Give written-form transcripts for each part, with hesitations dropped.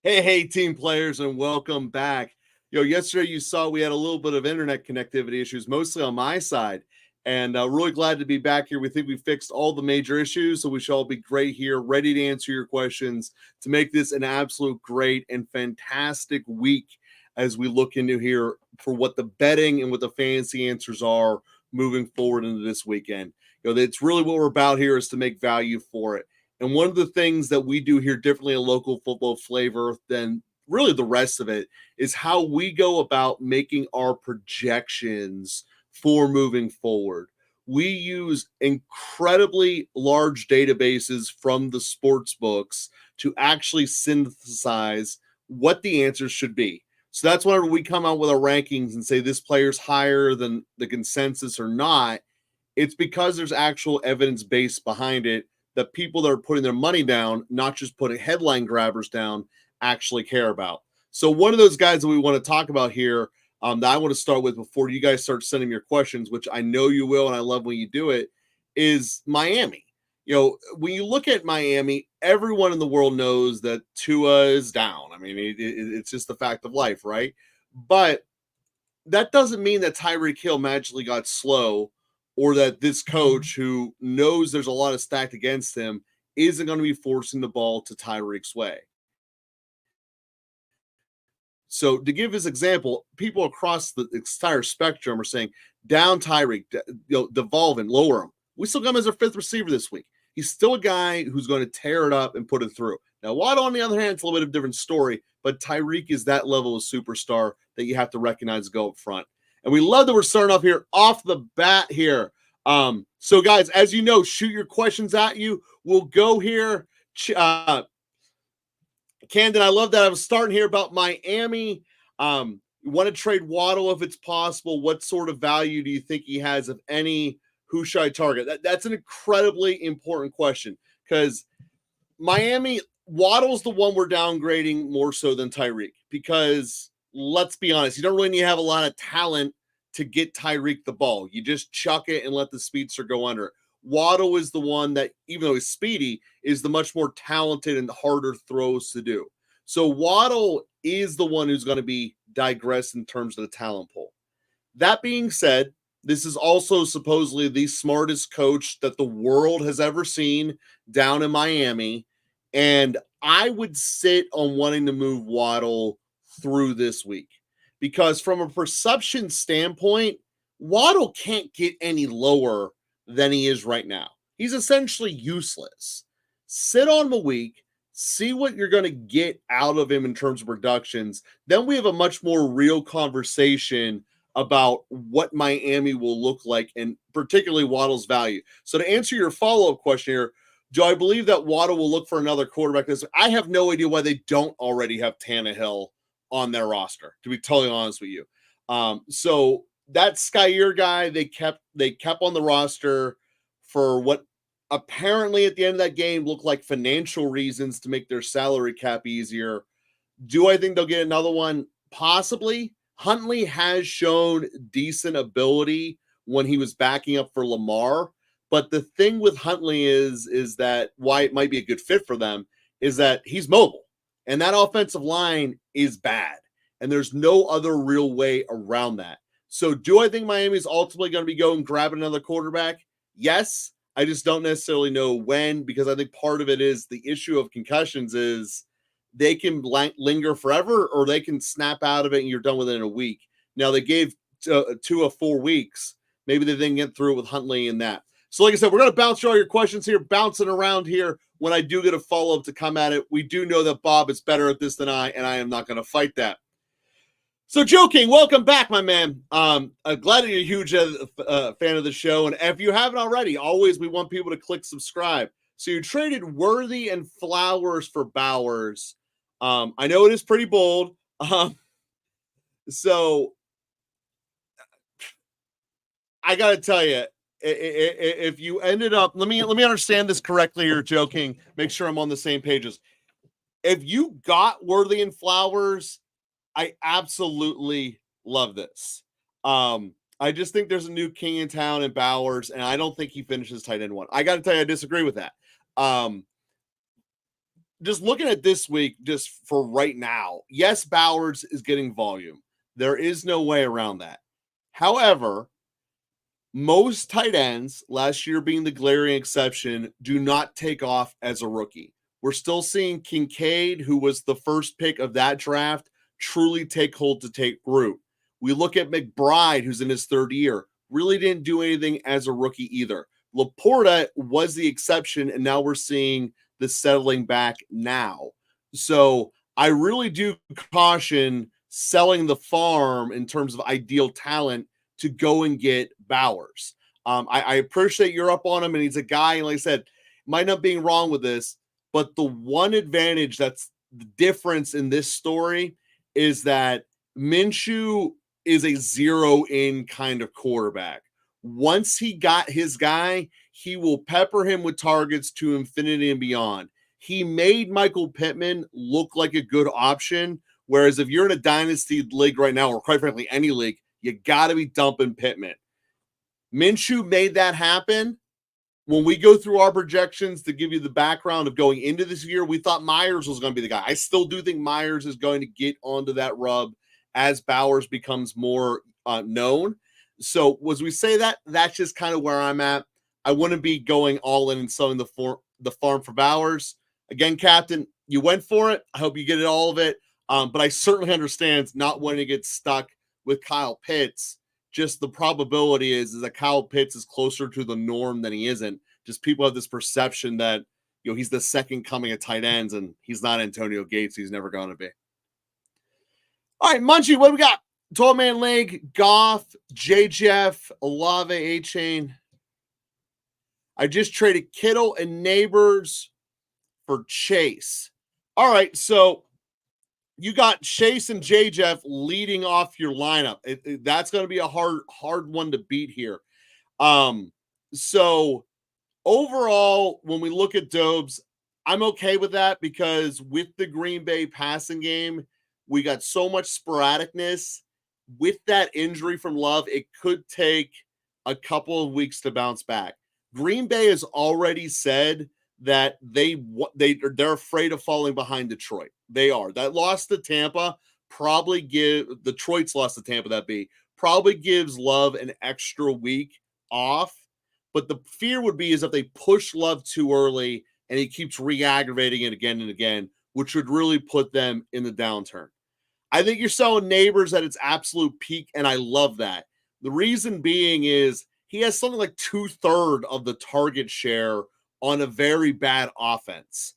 Hey, team players, and welcome back. Yesterday you saw we had a little bit of internet connectivity issues, mostly on my side, and really glad to be back here. We think we fixed all the major issues, so we shall be great here, ready to answer your questions to make this an absolute great and fantastic week as we look into here for what the betting and what the fantasy answers are moving forward into this weekend. It's really what we're about here is to make value for it. And one of the things that we do here differently, a local football flavor than really the rest of it, is how we go about making our projections for moving forward. We use incredibly large databases from the sports books to actually synthesize what the answers should be. So that's whenever we come out with our rankings and say this player's higher than the consensus or not, it's because there's actual evidence base behind it that people that are putting their money down, not just putting headline grabbers down, actually care about. So one of those guys that we want to talk about here that I want to start with before you guys start sending your questions, which I know you will, and I love when you do it, is Miami. When you look at Miami, everyone in the world knows that Tua is down. I mean, it's just the fact of life, right? But that doesn't mean that Tyreek Hill magically got slow or that this coach who knows there's a lot of stacked against him isn't going to be forcing the ball to Tyreek's way. So to give his example, people across the entire spectrum are saying, down Tyreek, devolve and lower him. We still got him as our fifth receiver this week. He's still a guy who's going to tear it up and put it through. Now, Waddle, on the other hand, it's a little bit of a different story, but Tyreek is that level of superstar that you have to recognize go up front. And we love that we're starting off here off the bat here. So, guys, as you know, shoot your questions at you. We'll go here. Camden, I love that. I was starting here about Miami. You want to trade Waddle if it's possible. What sort of value do you think he has, if any? Who should I target? That's an incredibly important question because Miami, Waddle's the one we're downgrading more so than Tyreek because let's be honest, you don't really need to have a lot of talent to get Tyreek the ball. You just chuck it and let the speedster go under it. Waddle is the one that, even though he's speedy, is the much more talented and harder throws to do. So Waddle is the one who's going to be digressed in terms of the talent pool. That being said, this is also supposedly the smartest coach that the world has ever seen down in Miami. And I would sit on wanting to move Waddle through this week because from a perception standpoint, Waddle can't get any lower than he is right now. He's essentially useless. Sit on him a week, see what you're going to get out of him in terms of productions. Then we have a much more real conversation about what Miami will look like and particularly Waddle's value. So to answer your follow-up question here, do I believe that Waddle will look for another quarterback? I have no idea why they don't already have Tannehill on their roster, to be totally honest with you. So that Skyer guy they kept on the roster for what apparently at the end of that game looked like financial reasons to make their salary cap easier. Do I think they'll get another one? Possibly. Huntley has shown decent ability when he was backing up for Lamar. But the thing with Huntley is that why it might be a good fit for them is that he's mobile. And that offensive line is bad. And there's no other real way around that. So do I think Miami's ultimately going to be going grabbing another quarterback? Yes. I just don't necessarily know when, because I think part of it is the issue of concussions is they can linger forever or they can snap out of it and you're done within a week. Now, they gave 2 or 4 weeks. Maybe they didn't get through it with Huntley and that. So like I said, we're going to bounce through all your questions here, bouncing around here. When I do get a follow-up to come at it, we do know that Bob is better at this than I, and I am not going to fight that. So, Joe King, welcome back, my man. I'm glad that you're a huge fan of the show. And if you haven't already, always we want people to click subscribe. So you traded Worthy and Flowers for Bowers. I know it is pretty bold. So I got to tell you, if you ended up, let me understand this correctly here, Joe King. Make sure I'm on the same pages. If you got Worthy and Flowers, I absolutely love this. I just think there's a new king in town in Bowers, and I don't think he finishes tight end 1. I got to tell you, I disagree with that. just looking at this week, just for right now, yes, Bowers is getting volume. There is no way around that. However, most tight ends, last year being the glaring exception, do not take off as a rookie. We're still seeing Kincaid, who was the first pick of that draft, truly take hold to take root. We look at McBride, who's in his third year, really didn't do anything as a rookie either. Laporta was the exception, and now we're seeing the settling back now. So I really do caution selling the farm in terms of ideal talent to go and get Bowers. I appreciate you're up on him, and he's a guy, and like I said, might not being wrong with this, but the one advantage that's the difference in this story is that Minshew is a zero-in kind of quarterback. Once he got his guy, he will pepper him with targets to infinity and beyond. He made Michael Pittman look like a good option, whereas if you're in a dynasty league right now, or quite frankly, any league, you got to be dumping Pittman. Minshew made that happen. When we go through our projections to give you the background of going into this year, we thought Myers was going to be the guy. I still do think Myers is going to get onto that rub as Bowers becomes more known. So as we say that, that's just kind of where I'm at. I wouldn't be going all in and selling the farm for Bowers. Again, Captain, you went for it. I hope you get all of it. But I certainly understand not wanting to get stuck with Kyle Pitts. Just the probability is that Kyle Pitts is closer to the norm than he isn't. Just people have this perception that, he's the second coming of tight ends, and he's not Antonio Gates. He's never going to be. All right, Munchie, what do we got? 12-man league, Goff, J. Jeff, Olave, A-Chain. I just traded Kittle and Neighbors for Chase. All right, so you got Chase and J. Jeff leading off your lineup. That's going to be a hard one to beat here. So overall, when we look at Dobes, I'm okay with that because with the Green Bay passing game, we got so much sporadicness. With that injury from Love, it could take a couple of weeks to bounce back. Green Bay has already said that they're afraid of falling behind Detroit. They are. That loss to Tampa Detroit's loss to Tampa, probably gives Love an extra week off. But the fear would be is if they push Love too early and he keeps re-aggravating it again and again, which would really put them in the downturn. I think you're selling Neighbors at its absolute peak, and I love that. The reason being is he has something like 2/3 of the target share on a very bad offense.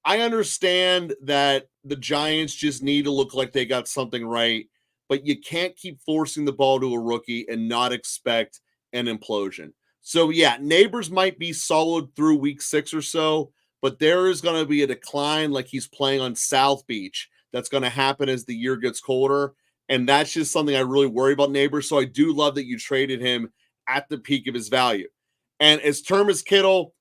I understand that the Giants just need to look like they got something right, but you can't keep forcing the ball to a rookie and not expect an implosion. So, yeah, Neighbors might be solid through week 6 or so, but there is going to be a decline like he's playing on South Beach. That's going to happen as the year gets colder, and that's just something I really worry about Neighbors. So I do love that you traded him at the peak of his value. And as term as Kittle's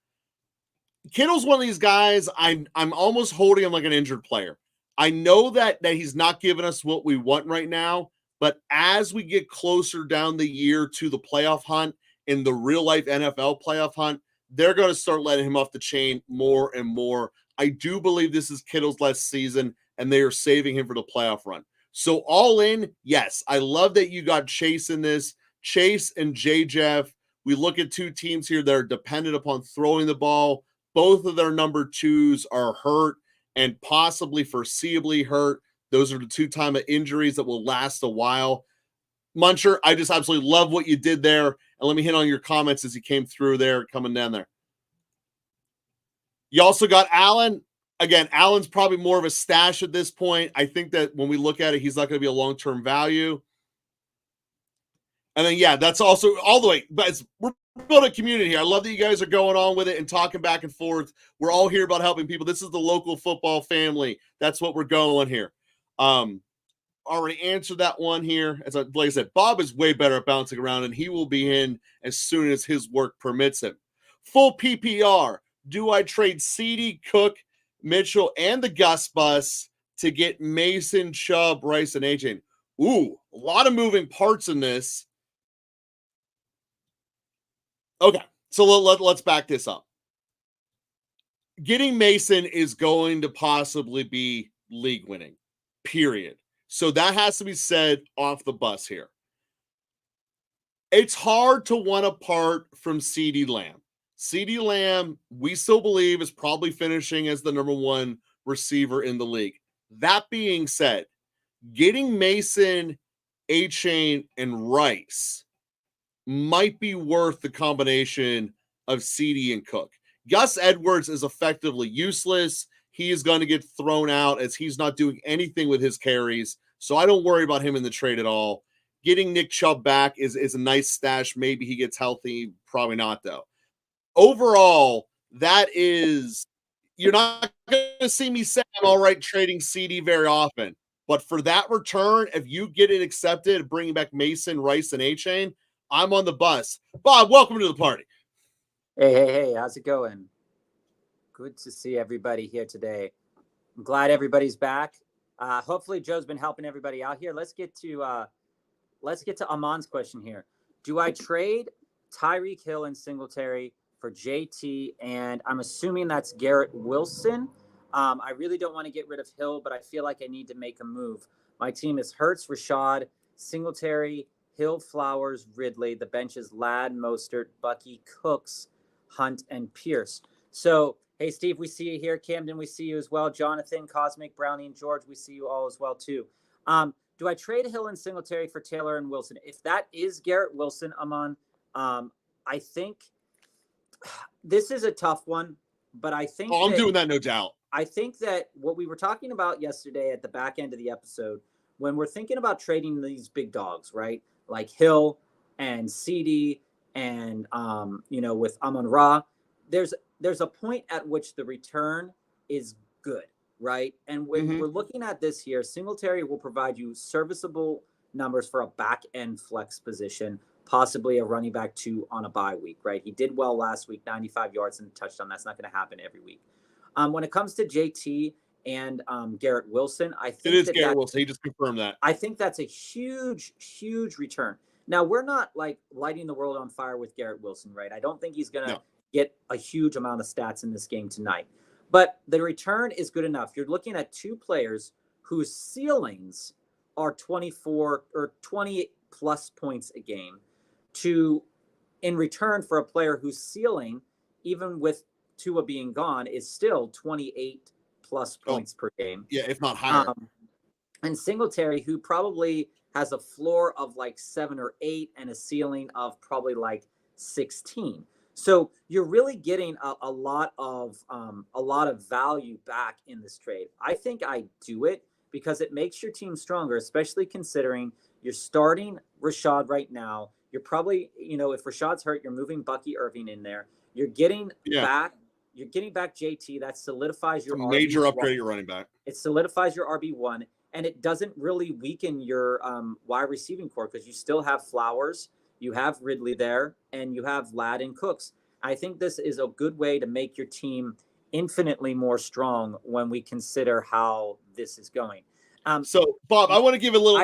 one of these guys, I'm almost holding him like an injured player. I know that he's not giving us what we want right now, but as we get closer down the year to the playoff hunt, in the real-life NFL playoff hunt, they're going to start letting him off the chain more and more. I do believe this is Kittle's last season, and they are saving him for the playoff run. So all in, yes, I love that you got Chase in this. Chase and J. Jeff, we look at two teams here that are dependent upon throwing the ball. Both of their number 2s are hurt and possibly foreseeably hurt. Those are the 2 time of injuries that will last a while. Muncher, I just absolutely love what you did there. And let me hit on your comments as you came through there, coming down there. You also got Allen. Again, Allen's probably more of a stash at this point. I think that when we look at it, he's not going to be a long-term value. And then, yeah, that's also all the way. But we're building a community here. I love that you guys are going on with it and talking back and forth. We're all here about helping people. This is the local football family. That's what we're going here. Already answered that one here. Like I said, Bob is way better at bouncing around, and he will be in as soon as his work permits him. Full PPR. Do I trade CeeDee, Cook, Mitchell, and the Gus Bus to get Mason, Chubb, Rice, and A-Chain? Ooh, a lot of moving parts in this. Okay, so let's back this up. getting Mason is going to possibly be league winning, period. So that has to be said off the bus here. It's hard to want apart from CeeDee Lamb. CeeDee Lamb, we still believe, is probably finishing as the number one receiver in the league. That being said, getting Mason, A-Chain, and Rice might be worth the combination of CeeDee and Cook. Gus Edwards is effectively useless. He is going to get thrown out as he's not doing anything with his carries. So I don't worry about him in the trade at all. Getting Nick Chubb back is a nice stash. Maybe he gets healthy. Probably not, though. Overall, that is, you're not going to see me say I'm all right trading CeeDee very often. But for that return, if you get it accepted, bringing back Mason, Rice, and A-Chain, I'm on the bus. Bob, welcome to the party. Hey, how's it going? Good to see everybody here today. I'm glad everybody's back. Hopefully Joe's been helping everybody out here. Let's get to Amon's question here. Do I trade Tyreek Hill and Singletary for JT? And I'm assuming that's Garrett Wilson. I really don't want to get rid of Hill, but I feel like I need to make a move. My team is Hurts, Rashad, Singletary, Hill, Flowers, Ridley. The bench is Ladd, Mostert, Bucky, Cooks, Hunt, and Pierce. So, hey, Steve, we see you here. Camden, we see you as well. Jonathan, Cosmic, Brownie, and George, we see you all as well, too. Do I trade Hill and Singletary for Taylor and Wilson? If that is Garrett Wilson, Amon, I think this is a tough one, but I think I'm doing that, no doubt. I think that what we were talking about yesterday at the back end of the episode, when we're thinking about trading these big dogs, right? Like Hill and CeeDee and, with Amon-Ra, there's a point at which the return is good, right? And when we're looking at this here, Singletary will provide you serviceable numbers for a back-end flex position, possibly a running back 2 on a bye week, right? He did well last week, 95 yards and a touchdown. That's not going to happen every week. When it comes to JT and Garrett Wilson, I think it is Garrett Wilson. He just confirmed that. I think that's a huge, huge return. Now, we're not like lighting the world on fire with Garrett Wilson, right? I don't think he's going to get a huge amount of stats in this game tonight. But the return is good enough. You're looking at 2 players whose ceilings are 24 or 20 plus points a game in return for a player whose ceiling, even with Tua being gone, is still 28 plus points per game. Yeah, if not higher. And Singletary, who probably has a floor of like 7 or 8 and a ceiling of probably like 16. So you're really getting a lot of value back in this trade. I think I do it because it makes your team stronger, especially considering you're starting Rashad right now. You're probably, if Rashad's hurt, you're moving Bucky Irving in there. You're getting back JT. That solidifies your major upgrade your running back. It solidifies your RB1, and it doesn't really weaken your wide receiving core because you still have Flowers, you have Ridley there, and you have Ladd and Cooks. I think this is a good way to make your team infinitely more strong when we consider how this is going. So, Bob, I want to give a little.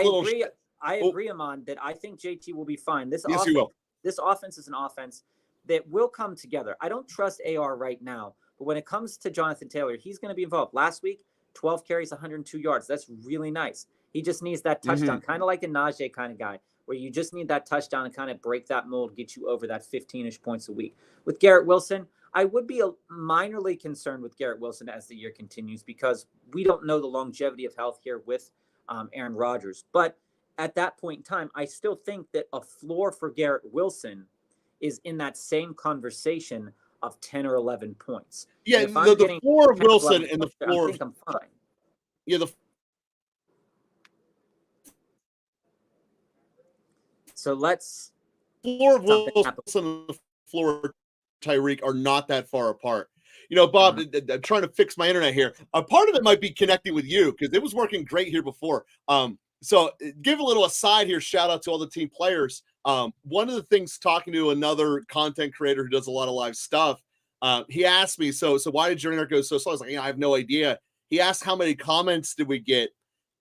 I agree, Amon, that I think JT will be fine. This offense is an offense that will come together. I don't trust AR right now, but when it comes to Jonathan Taylor, he's going to be involved. Last week, 12 carries, 102 yards. That's really nice. He just needs that touchdown, kind of like a Najee kind of guy, where you just need that touchdown and kind of break that mold, get you over that 15-ish points a week. With Garrett Wilson, I would be minorly concerned with Garrett Wilson as the year continues because we don't know the longevity of health here with Aaron Rodgers. But at that point in time, I still think that a floor for Garrett Wilson is in that same conversation of 10 or 11 points. Yeah, the floor of Wilson and the floor I think I'm fine. Yeah, So let's floor of Wilson and the floor of Tyreek are not that far apart. Bob, I'm trying to fix my internet here. A part of it might be connecting with you because it was working great here before. So give a little aside here. Shout out to all the team players. One of the things, talking to another content creator who does a lot of live stuff, he asked me, so why did your internet go so slow? I was like, I have no idea. He asked how many comments did we get?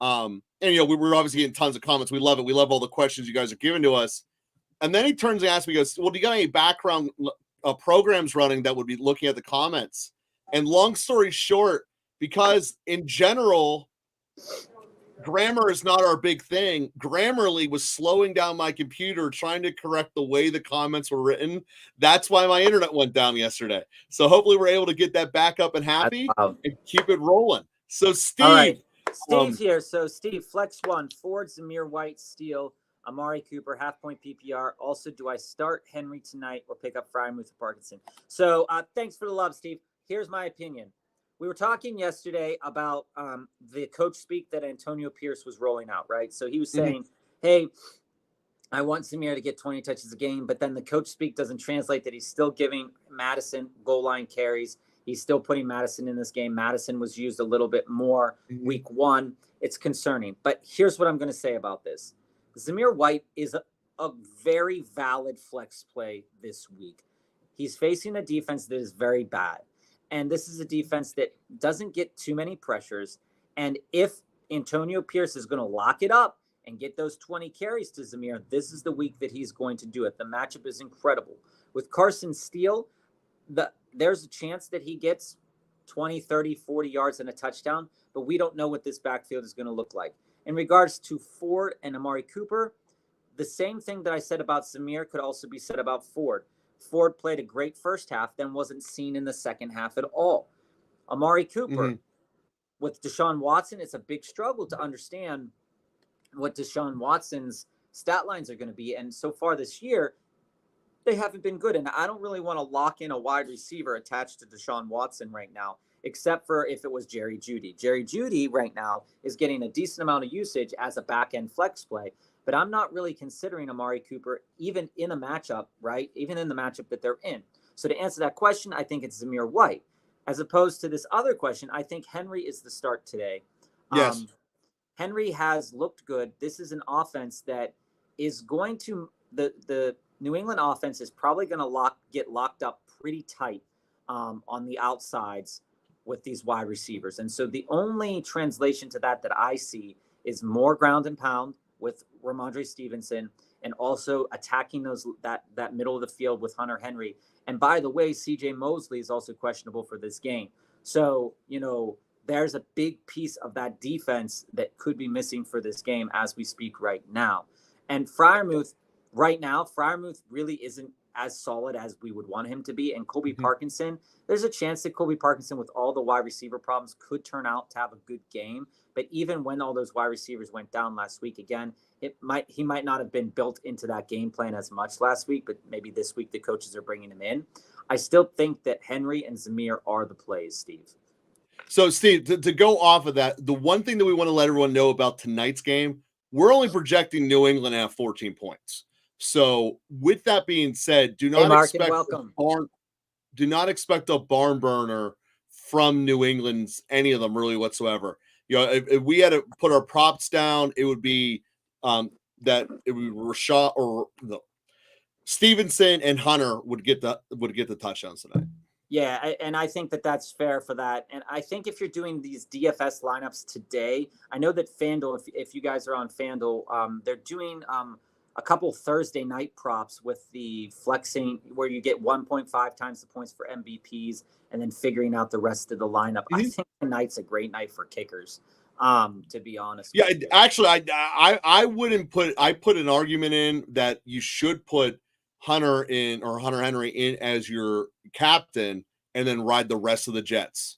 And we were obviously getting tons of comments. We love it. We love all the questions you guys are giving to us. And then he turns and asks me, he goes, well, do you got any background programs running that would be looking at the comments? And long story short, because in general, grammar is not our big thing. Grammarly was slowing down my computer trying to correct the way the comments were written. That's why my internet went down yesterday. So hopefully we're able to get that back up and happy and keep it rolling. So Steve. All right. Steve here. So Steve, flex one, Ford, Zamir White, Steele, Amari Cooper, half point PPR. Also, do I start Henry tonight or pick up Fryermuth or Parkinson? So thanks for the love, Steve. Here's my opinion. We were talking yesterday about the coach speak that Antonio Pierce was rolling out, right? So he was saying, hey, I want Zamir to get 20 touches a game, but then the coach speak doesn't translate that he's still giving Madison goal line carries. He's still putting Madison in this game. Madison was used a little bit more week one. It's concerning. But here's what I'm going to say about this. Zamir White is a very valid flex play this week. He's facing a defense that is very bad. And this is a defense that doesn't get too many pressures. And if Antonio Pierce is going to lock it up and get those 20 carries to Zamir, this is the week that he's going to do it. The matchup is incredible. With Carson Steele, there's a chance that he gets 20, 30, 40 yards and a touchdown, but we don't know what this backfield is going to look like. In regards to Ford and Amari Cooper, the same thing that I said about Zamir could also be said about Ford. Ford played a great first half, then wasn't seen in the second half at all. Amari Cooper, with Deshaun Watson, it's a big struggle to understand what Deshaun Watson's stat lines are going to be. And so far this year, they haven't been good. And I don't really want to lock in a wide receiver attached to Deshaun Watson right now, except for if it was Jerry Jeudy. Jerry Jeudy right now is getting a decent amount of usage as a back-end flex play. But I'm not really considering Amari Cooper, even in a matchup, right? Even in the matchup that they're in. So to answer that question, I think it's Zamir White. As opposed to this other question, I think Henry is the start today. Yes. Henry has looked good. This is an offense that is going to the New England offense is probably going to get locked up pretty tight on the outsides with these wide receivers. And so the only translation to that I see is more ground and pound with Ramondre Stevenson and also attacking that middle of the field with Hunter Henry. And by the way, CJ Mosley is also questionable for this game. So, there's a big piece of that defense that could be missing for this game as we speak right now. And Fryermuth really isn't as solid as we would want him to be. And Colby Parkinson, there's a chance that Colby Parkinson, with all the wide receiver problems, could turn out to have a good game. But even when all those wide receivers went down last week, again, he might not have been built into that game plan as much last week, but maybe this week the coaches are bringing him in. I still think that Henry and Zamir are the plays, Steve. So, Steve, to go off of that, the one thing that we want to let everyone know about tonight's game, we're only projecting New England at 14 points. So, with that being said, do not expect a barn burner from New England's any of them really whatsoever. If we had to put our props down, it would be that it would be Rashad or Stevenson and Hunter would get the touchdowns tonight. Yeah, and I think that that's fair for that. And I think if you're doing these DFS lineups today, I know that FanDuel, if you guys are on FanDuel, they're doing a couple Thursday night props with the flexing where you get 1.5 times the points for MVPs and then figuring out the rest of the lineup. I think tonight's a great night for kickers, to be honest. Yeah, actually, I wouldn't put an argument in that you should put Hunter Henry in as your captain and then ride the rest of the Jets.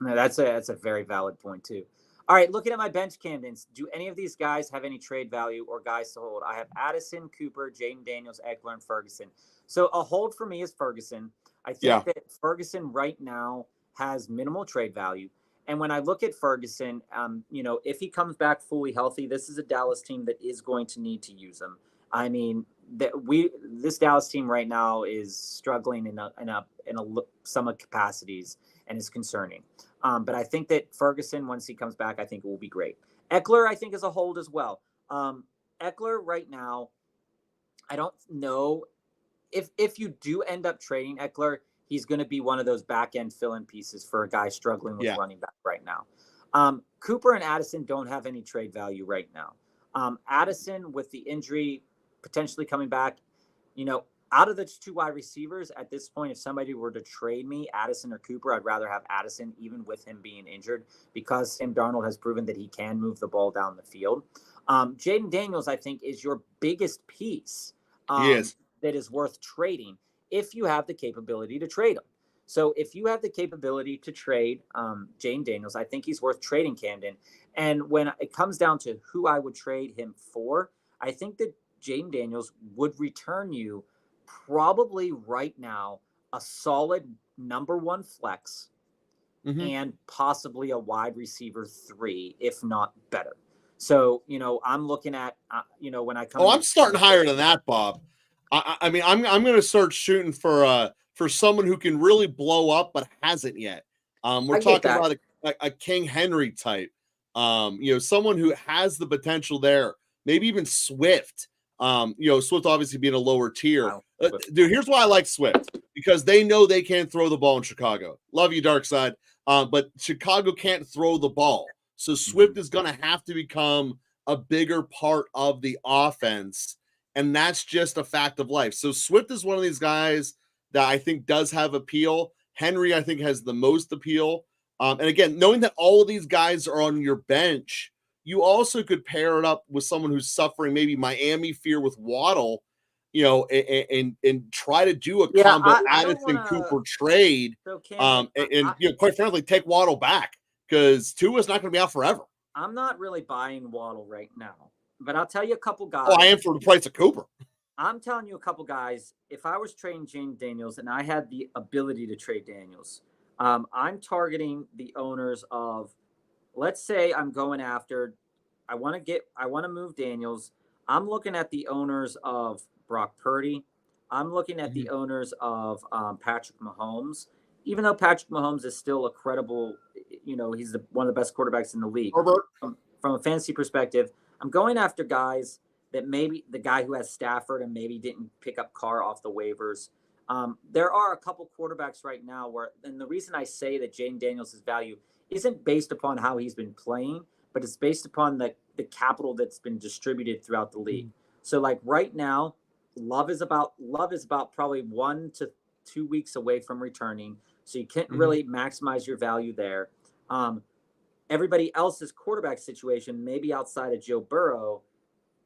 No, that's a very valid point too. All right, looking at my bench candidates, do any of these guys have any trade value or guys to hold? I have Addison, Cooper, Jaden Daniels, Eckler, and Ferguson. So a hold for me is Ferguson. I think that Ferguson right now has minimal trade value. And when I look at Ferguson, if he comes back fully healthy, this is a Dallas team that is going to need to use him. I mean, this Dallas team right now is struggling in some capacities and is concerning. But I think that Ferguson, once he comes back, I think it will be great. Eckler, I think, is a hold as well. Eckler right now, I don't know if you do end up trading Eckler, he's going to be one of those back end fill-in pieces for a guy struggling with running back right now. Cooper and Addison don't have any trade value right now. Addison with the injury potentially coming back, out of the two wide receivers at this point, if somebody were to trade me, Addison or Cooper, I'd rather have Addison, even with him being injured, because Sam Darnold has proven that he can move the ball down the field. Jaden Daniels, I think, is your biggest piece that is worth trading if you have the capability to trade him. So if you have the capability to trade Jaden Daniels, I think he's worth trading, Camden. And when it comes down to who I would trade him for, I think that Jaden Daniels would return you probably right now a solid number one flex and possibly a wide receiver 3, if not better. So, I'm looking at, when I come. Oh, I'm starting higher than that, Bob. I mean, I'm going to start shooting for someone who can really blow up but hasn't yet. We're talking about a King Henry type. Someone who has the potential there. Maybe even Swift. Swift obviously being a lower tier. Wow. Dude, here's why I like Swift, because they know they can't throw the ball in Chicago. Love you, Dark Side. But Chicago can't throw the ball. So Swift is going to have to become a bigger part of the offense. And that's just a fact of life. So Swift is one of these guys that I think does have appeal. Henry, I think, has the most appeal. And again, knowing that all of these guys are on your bench, you also could pair it up with someone who's suffering maybe Miami fear with Waddle, and try to do a combo Addison Cooper trade. So quite frankly, take Waddle back, because Tua's not going to be out forever. I'm not really buying Waddle right now, but I'll tell you a couple guys. Oh, I am for the price of Cooper. I'm telling you a couple guys. If I was trading Jaden Daniels and I had the ability to trade Daniels, I'm targeting the owners of, let's say I'm going after, I want to move Daniels. I'm looking at the owners of Brock Purdy. I'm looking at the owners of Patrick Mahomes. Even though Patrick Mahomes is still a credible, he's one of the best quarterbacks in the league. From a fantasy perspective, I'm going after guys that maybe the guy who has Stafford and maybe didn't pick up Carr off the waivers. There are a couple quarterbacks right now and the reason I say that Jaden Daniels' value isn't based upon how he's been playing, but it's based upon the capital that's been distributed throughout the league. So like right now, Love is about probably 1 to 2 weeks away from returning. So you can't really maximize your value there. Everybody else's quarterback situation, maybe outside of Joe Burrow,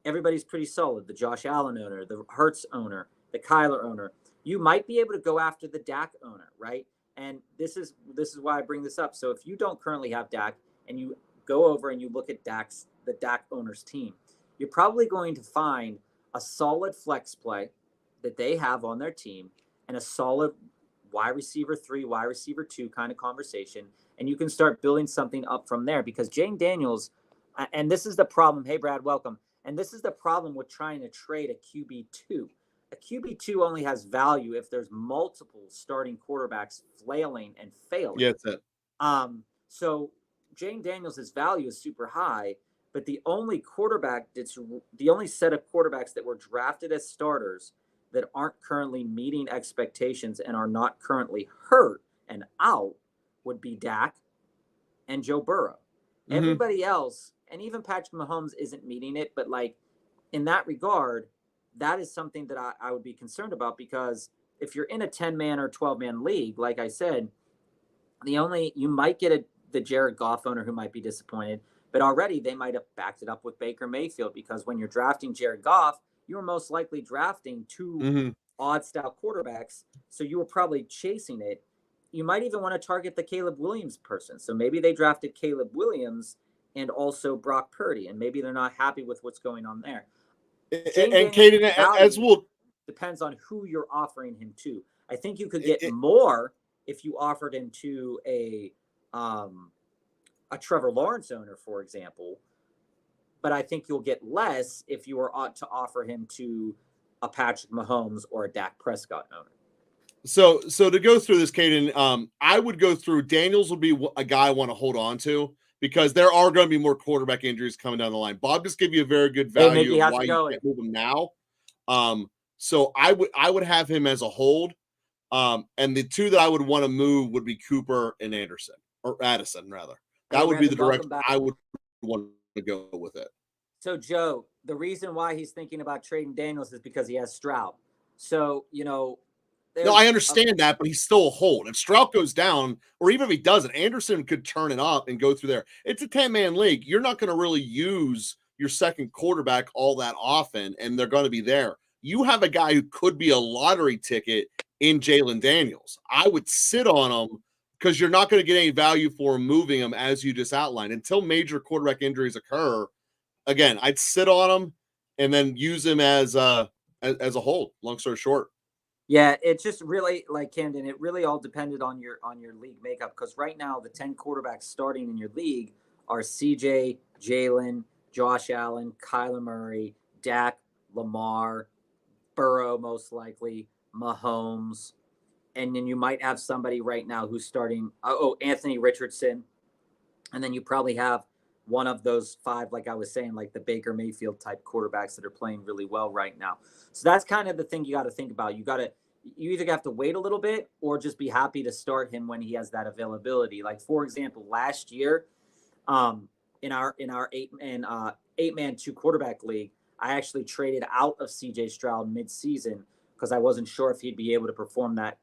everybody's pretty solid. The Josh Allen owner, the Hurts owner, the Kyler owner. You might be able to go after the Dak owner, right? And this is why I bring this up. So if you don't currently have Dak and you go over and you look at the Dak owner's team, you're probably going to find a solid flex play that they have on their team and a solid wide receiver 3, wide receiver 2 kind of conversation. And you can start building something up from there, because Jaden Daniels, and this is the problem. Hey, Brad, welcome. And this is the problem with trying to trade a QB2. A QB2 only has value if there's multiple starting quarterbacks flailing and failing. Yeah, that's it. So Jaden Daniels' value is super high, but the only set of quarterbacks that were drafted as starters that aren't currently meeting expectations and are not currently hurt and out would be Dak and Joe Burrow. Everybody else, and even Patrick Mahomes, isn't meeting it, but like in that regard, that is something that I would be concerned about, because if you're in a 10-man or 12-man league, like I said, you might get the Jared Goff owner who might be disappointed, but already they might have backed it up with Baker Mayfield, because when you're drafting Jared Goff, you were most likely drafting 2 odd style quarterbacks. So you were probably chasing it. You might even want to target the Caleb Williams person. So maybe they drafted Caleb Williams and also Brock Purdy, and maybe they're not happy with what's going on there. And Caden, as we'll depends on who you're offering him to. I think you could get more if you offered him to a Trevor Lawrence owner, for example. But I think you'll get less if you were to offer him to a Patrick Mahomes or a Dak Prescott owner. So to go through this, Caden, I would go through Daniels would be a guy I want to hold on to, because there are going to be more quarterback injuries coming down the line. Bob just gave you a very good value of why you can't move him now. So I would have him as a hold. And the 2 that I would want to move would be Cooper and Anderson, or Addison rather. That would be the direction I would want to go with it. So Joe, the reason why he's thinking about trading Daniels is because he has Stroud. So, No, I there's understand that, but he's still a hold. If Stroud goes down, or even if he doesn't, Anderson could turn it up and go through there. It's a 10-man league. You're not going to really use your second quarterback all that often, and they're going to be there. You have a guy who could be a lottery ticket in Jalen Daniels. I would sit on him because you're not going to get any value for him moving him, as you just outlined. Until major quarterback injuries occur, again, I'd sit on him and then use him as a hold. Long story short. Yeah, it just really, like Camden, it really all depended on your league makeup, because right now the 10 quarterbacks starting in your league are CJ, Jalen, Josh Allen, Kyler Murray, Dak, Lamar, Burrow, most likely, Mahomes, and then you might have somebody right now who's starting. Anthony Richardson, and then you probably have one of those five, like I was saying, like the Baker Mayfield type quarterbacks that are playing really well right now. So that's kind of the thing you got to think about. You either have to wait a little bit or just be happy to start him when he has that availability. Like, for example, last year, in our eight man 2 quarterback league, I actually traded out of CJ Stroud mid-season because I wasn't sure if he'd be able to perform that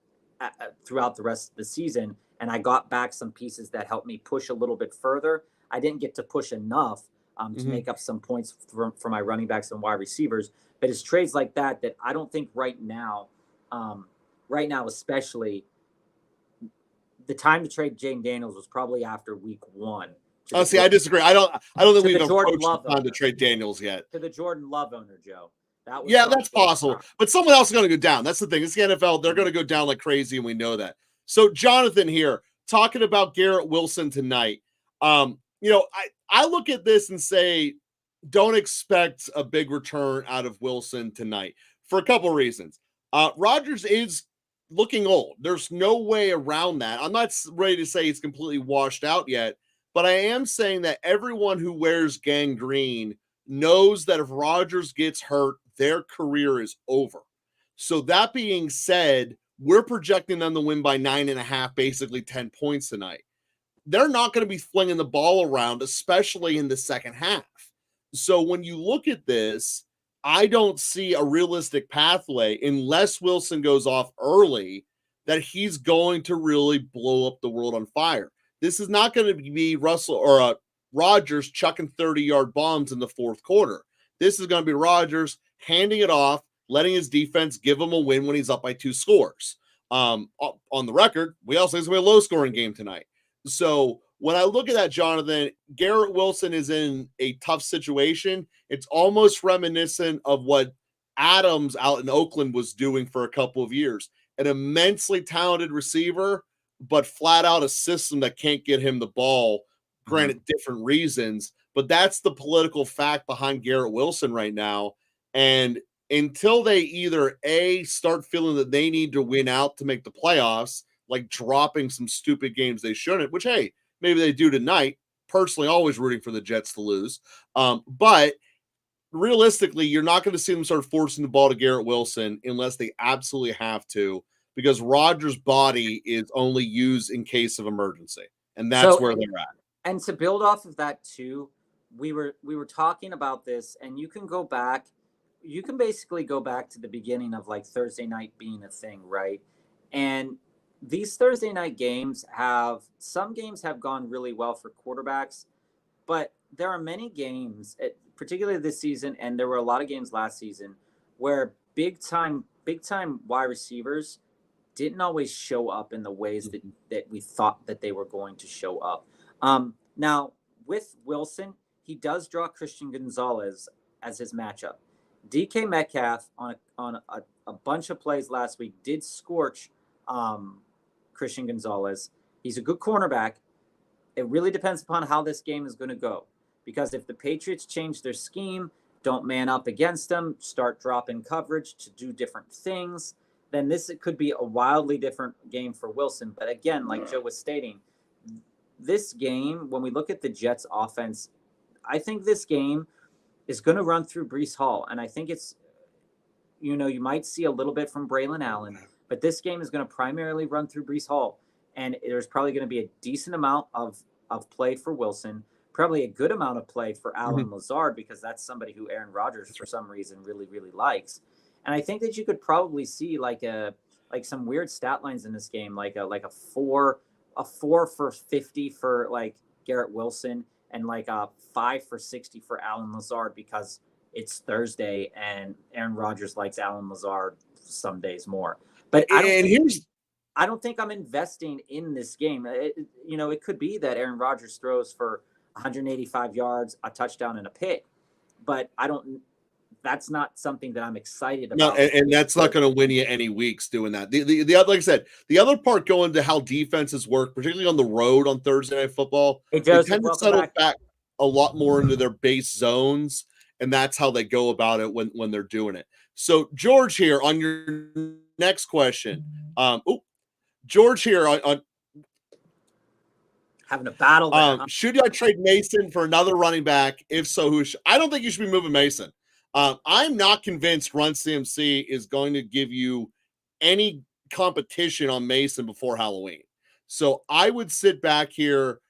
throughout the rest of the season. And I got back some pieces that helped me push a little bit further. I didn't get to push enough to make up some points for my running backs and wide receivers. But it's trades like that I don't think right now especially, the time to trade Jane Daniels was probably after week 1. Oh, see, I disagree. I don't think we've approached the time to trade Daniels yet. To the Jordan Love owner, Joe. That's possible. But someone else is going to go down. That's the thing. It's the NFL. They're going to go down like crazy, and we know that. So, Jonathan here, talking about Garrett Wilson tonight. I look at this and say, don't expect a big return out of Wilson tonight for a couple of reasons. Rodgers is looking old. There's no way around that. I'm not ready to say he's completely washed out yet, but I am saying that everyone who wears gangrene knows that if Rodgers gets hurt, their career is over. So that being said, we're projecting them to win by 9.5, basically 10 points tonight. They're not going to be flinging the ball around, especially in the second half. So when you look at this, I don't see a realistic pathway unless Wilson goes off early that he's going to really blow up the world on fire. This is not going to be Russell or Rodgers chucking 30-yard bombs in the fourth quarter. This is going to be Rodgers handing it off, letting his defense give him a win when he's up by 2 scores. On the record, we also think it's going to be a low-scoring game tonight. So when I look at that, Jonathan, Garrett Wilson is in a tough situation. It's almost reminiscent of what Adams out in Oakland was doing for a couple of years. An immensely talented receiver, but flat out a system that can't get him the ball. Granted, different reasons, but that's the political fact behind Garrett Wilson right now. And until they either A, start feeling that they need to win out to make the playoffs, like dropping some stupid games they shouldn't, which, hey, maybe they do tonight. Personally, always rooting for the Jets to lose. But realistically, you're not going to see them start forcing the ball to Garrett Wilson unless they absolutely have to, because Rodgers' body is only used in case of emergency. And that's where they're at. And to build off of that too, we were talking about this, and you can basically go back to the beginning of like Thursday night being a thing, right? And these Thursday night games some games have gone really well for quarterbacks, but there are many games, particularly this season, and there were a lot of games last season, where big time wide receivers didn't always show up in the ways that we thought that they were going to show up. Now with Wilson, he does draw Christian Gonzalez as his matchup. DK Metcalf on a bunch of plays last week did scorch Christian Gonzalez. He's a good cornerback. It really depends upon how this game is going to go, because if the Patriots change their scheme, don't man up against them, start dropping coverage to do different things, then it could be a wildly different game for Wilson. But again, like Joe was stating, this game, when we look at the Jets offense, I think this game is going to run through Breece Hall. And I think it's, you might see a little bit from Braylon Allen, but this game is going to primarily run through Breece Hall. And there's probably going to be a decent amount of play for Wilson, probably a good amount of play for Allen Lazard, because that's somebody who Aaron Rodgers, for some reason, really, really likes. And I think that you could probably see like some weird stat lines in this game, like a 4 for 50 for like Garrett Wilson, and like a 5 for 60 for Alan Lazard, because it's Thursday and Aaron Rodgers likes Alan Lazard some days more. But I don't think I'm investing in this game. It could be that Aaron Rodgers throws for 185 yards, a touchdown, and a pick, but that's not something that I'm excited about. No, and that's not going to win you any weeks doing that. The other, like I said, the other part going to how defenses work, particularly on the road on Thursday Night Football, they tend to settle back a lot more into their base zones, and that's how they go about it when they're doing it. So George here on your next question. George here on having a battle there, should I trade Mason for another running back? If so, who I don't think you should be moving Mason. I'm not convinced Run CMC is going to give you any competition on Mason before Halloween. So I would sit back here,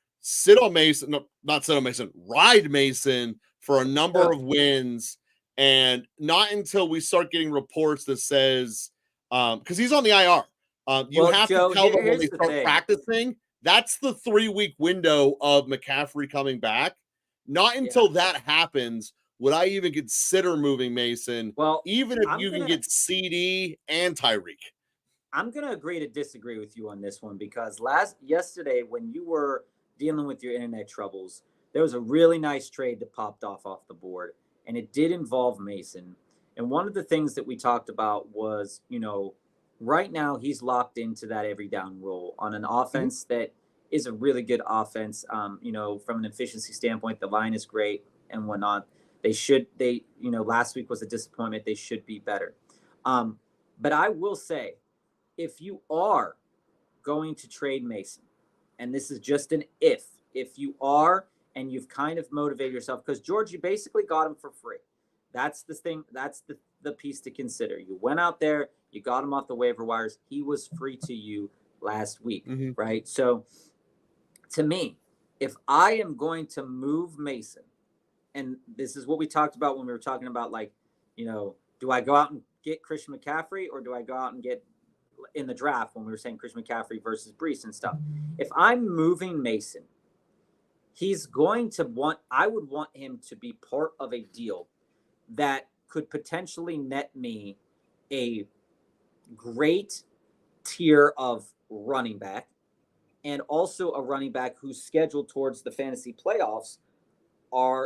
ride Mason for a number of wins, and not until we start getting reports that says, because he's on the IR. You have to tell them when they start practicing. That's the 3-week window of McCaffrey coming back. Not until that happens would I even consider moving Mason. Well, even if you can get CD and Tyreek. I'm going to agree to disagree with you on this one, because yesterday when you were dealing with your internet troubles, there was a really nice trade that popped off the board, and it did involve Mason. And one of the things that we talked about was, right now he's locked into that every down role on an offense that is a really good offense. From an efficiency standpoint, the line is great and whatnot. Last week was a disappointment. They should be better. But I will say, if you are going to trade Mason, and this is just an if you are, and you've kind of motivated yourself, because George, you basically got him for free. That's the thing. That's the piece to consider. You went out there, you got him off the waiver wires. He was free to you last week, right? So to me, if I am going to move Mason, and this is what we talked about when we were talking about, do I go out and get Christian McCaffrey, or do I go out and get in the draft when we were saying Christian McCaffrey versus Breece and stuff? If I'm moving Mason, I would want him to be part of a deal that could potentially net me a great tier of running back, and also a running back who's scheduled towards the fantasy playoffs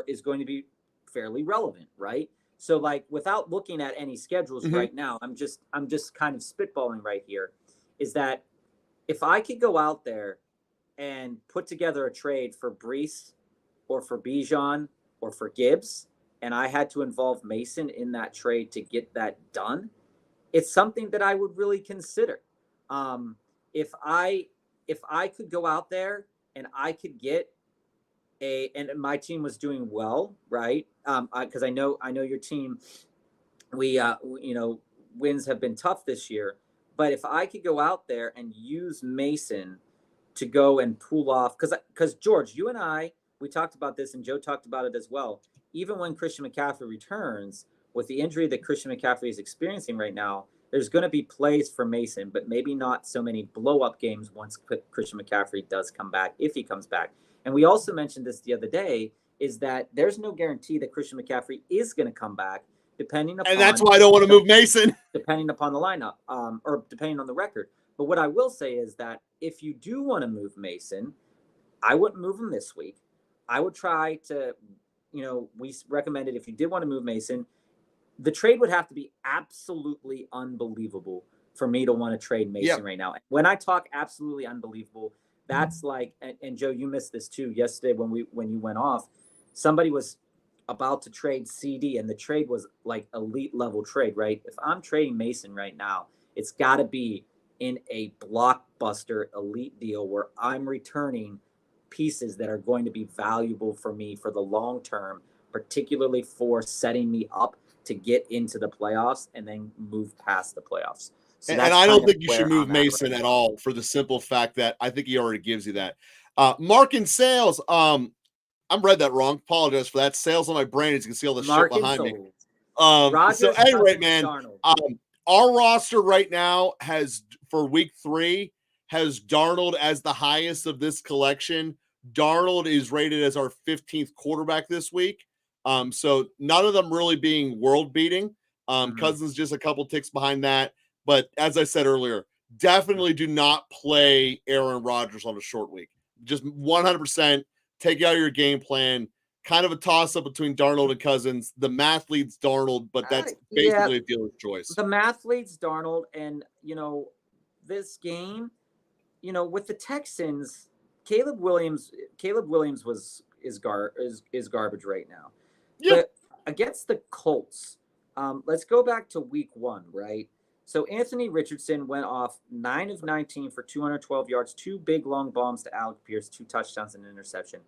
is going to be fairly relevant, right? So, without looking at any schedules right now, I'm just kind of spitballing right here, is that if I could go out there and put together a trade for Breece or for Bijan or for Gibbs, and I had to involve Mason in that trade to get that done, it's something that I would really consider. If I could go out there and I could get and my team was doing well, right? Because I know your team, wins have been tough this year. But if I could go out there and use Mason to go and pull off, because George, you and we talked about this, and Joe talked about it as well. Even when Christian McCaffrey returns, with the injury that Christian McCaffrey is experiencing right now, there's going to be plays for Mason, but maybe not so many blow-up games once Christian McCaffrey does come back, if he comes back. And we also mentioned this the other day, is that there's no guarantee that Christian McCaffrey is going to come back, depending upon... And that's why I don't want to move Mason. Depending upon the lineup, or depending on the record. But what I will say is that if you do want to move Mason, I wouldn't move him this week. I would try to, we recommended, if you did want to move Mason, the trade would have to be absolutely unbelievable for me to want to trade Mason right now. When I talk absolutely unbelievable, that's like, and Joe, you missed this too yesterday when you went off. Somebody was about to trade CD, and the trade was like elite level trade, right? If I'm trading Mason right now, it's got to be in a blockbuster elite deal where I'm returning pieces that are going to be valuable for me for the long term, particularly for setting me up to get into the playoffs and then move past the playoffs. So and I don't think you should move Mason at all, for the simple fact that I think he already gives you that. Mark and Sales, I read that wrong. Apologize for that. Sales on my brain, as you can see all the shit behind me. Rodgers, anyway, Cousins, man, Darnold. our roster right now has, for week 3, has Darnold as the highest of this collection. Darnold is rated as our 15th quarterback this week. So none of them really being world beating. Cousins just a couple ticks behind that. But as I said earlier, definitely do not play Aaron Rodgers on a short week. Just 100% take out your game plan. Kind of a toss up between Darnold and Cousins. The math leads Darnold, but that's basically a dealer's choice. The math leads Darnold, and this game, with the Texans, Caleb Williams is garbage right now. Yeah. But against the Colts, let's go back to week 1, right? So Anthony Richardson went off 9 of 19 for 212 yards, 2 big long bombs to Alec Pierce, 2 touchdowns and an interception.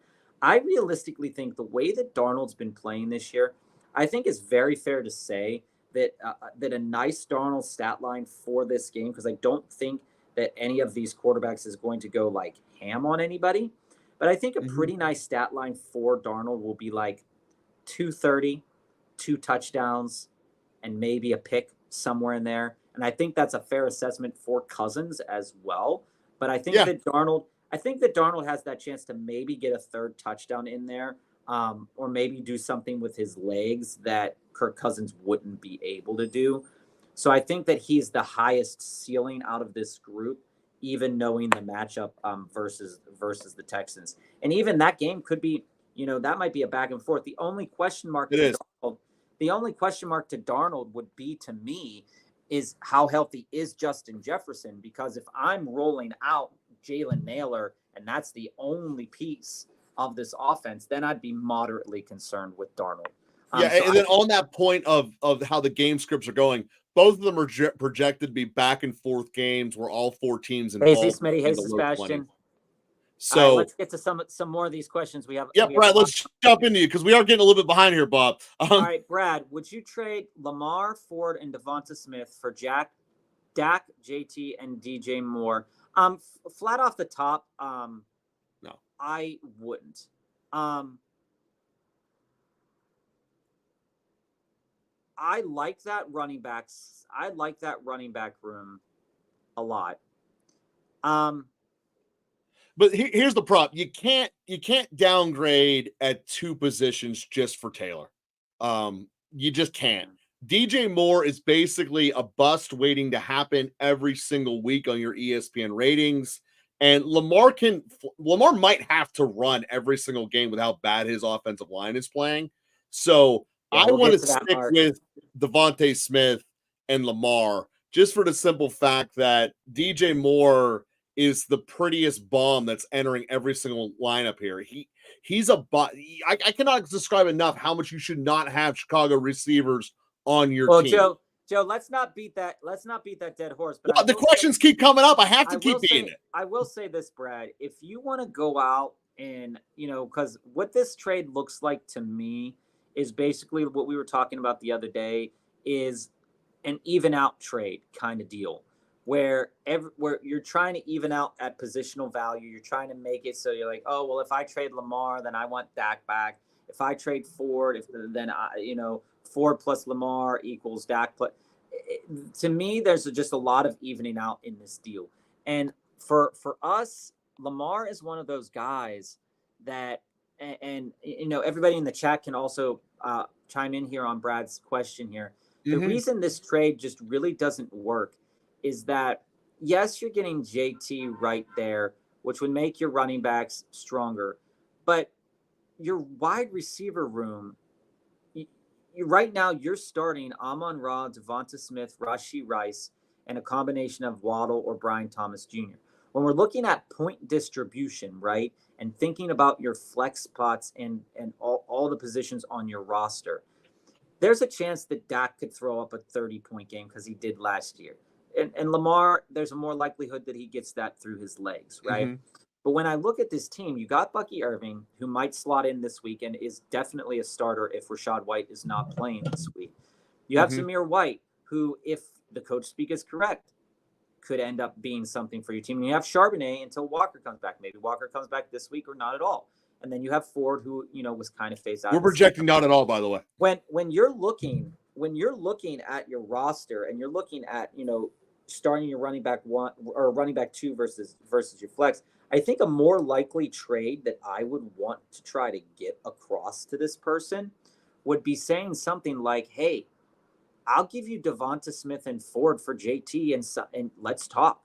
I realistically think the way that Darnold's been playing this year, I think it's very fair to say that a nice Darnold stat line for this game, because I don't think that any of these quarterbacks is going to go like ham on anybody. But I think a pretty nice stat line for Darnold will be like 230, 2 touchdowns, and maybe a pick somewhere in there. And I think that's a fair assessment for Cousins as well. But I think that Darnold has that chance to maybe get a 3rd touchdown in there, or maybe do something with his legs that Kirk Cousins wouldn't be able to do. So I think that he's the highest ceiling out of this group, even knowing the matchup versus the Texans. And even that game could be, that might be a back and forth. The only question mark to Darnold would be, to me, is how healthy is Justin Jefferson? Because if I'm rolling out Jalen Nailor and that's the only piece of this offense, then I'd be moderately concerned with Darnold. And then on that point of how the game scripts are going, both of them are projected to be back and forth games where all 4 teams involved. Hey, Sebastian. So right, let's get to some more of these questions we have. Brad, let's jump into you because we are getting a little bit behind here, Bob. All right, Brad, would you trade Lamar, Ford, and Devonta Smith for Dak, JT, and DJ Moore? Flat off the top, no, I wouldn't. I like that running back room a lot. But here's the problem. You can't downgrade at 2 positions just for Taylor. You just can't. DJ Moore is basically a bust waiting to happen every single week on your ESPN ratings. And Lamar might have to run every single game with how bad his offensive line is playing. So I want to stick with Devonta Smith and Lamar just for the simple fact that DJ Moore is the prettiest bomb that's entering every single lineup here. He's a I cannot describe enough how much you should not have Chicago receivers on your team. Joe, let's not beat that dead horse. But the questions keep coming up. I have to keep beating it. I will say this, Brad. If you want to go out and, because what this trade looks like to me is basically what we were talking about the other day, is an even out trade kind of deal where you're trying to even out at positional value. You're trying to make it so you're like, oh, well, if I trade Lamar, then I want Dak back. If I trade Ford, then Ford plus Lamar equals Dak. To me, there's just a lot of evening out in this deal. And for us, Lamar is one of those guys that, and everybody in the chat can also chime in here on Brad's question here. The reason this trade just really doesn't work is that, yes, you're getting JT right there, which would make your running backs stronger, but your wide receiver room, right now you're starting Amon-Ra, Devonta Smith, Rashee Rice, and a combination of Waddle or Brian Thomas Jr. When we're looking at point distribution, right, and thinking about your flex spots and all the positions on your roster, there's a chance that Dak could throw up a 30-point game because he did last year. And Lamar, there's a more likelihood that he gets that through his legs, right? But when I look at this team, you got Bucky Irving, who might slot in this week and is definitely a starter if Rachaad White is not playing this week. You have Zamir White, who, if the coach speak is correct, could end up being something for your team. And you have Charbonnet until Walker comes back. Maybe Walker comes back this week or not at all. And then you have Ford, who, was kind of phased out. We're projecting not at all, by the way. When you're looking when you're looking at your roster and you're looking at, starting your running back one or running back two versus your flex, I think a more likely trade that I would want to try to get across to this person would be saying something like, "Hey, I'll give you Devonta Smith and Ford for JT, and let's talk.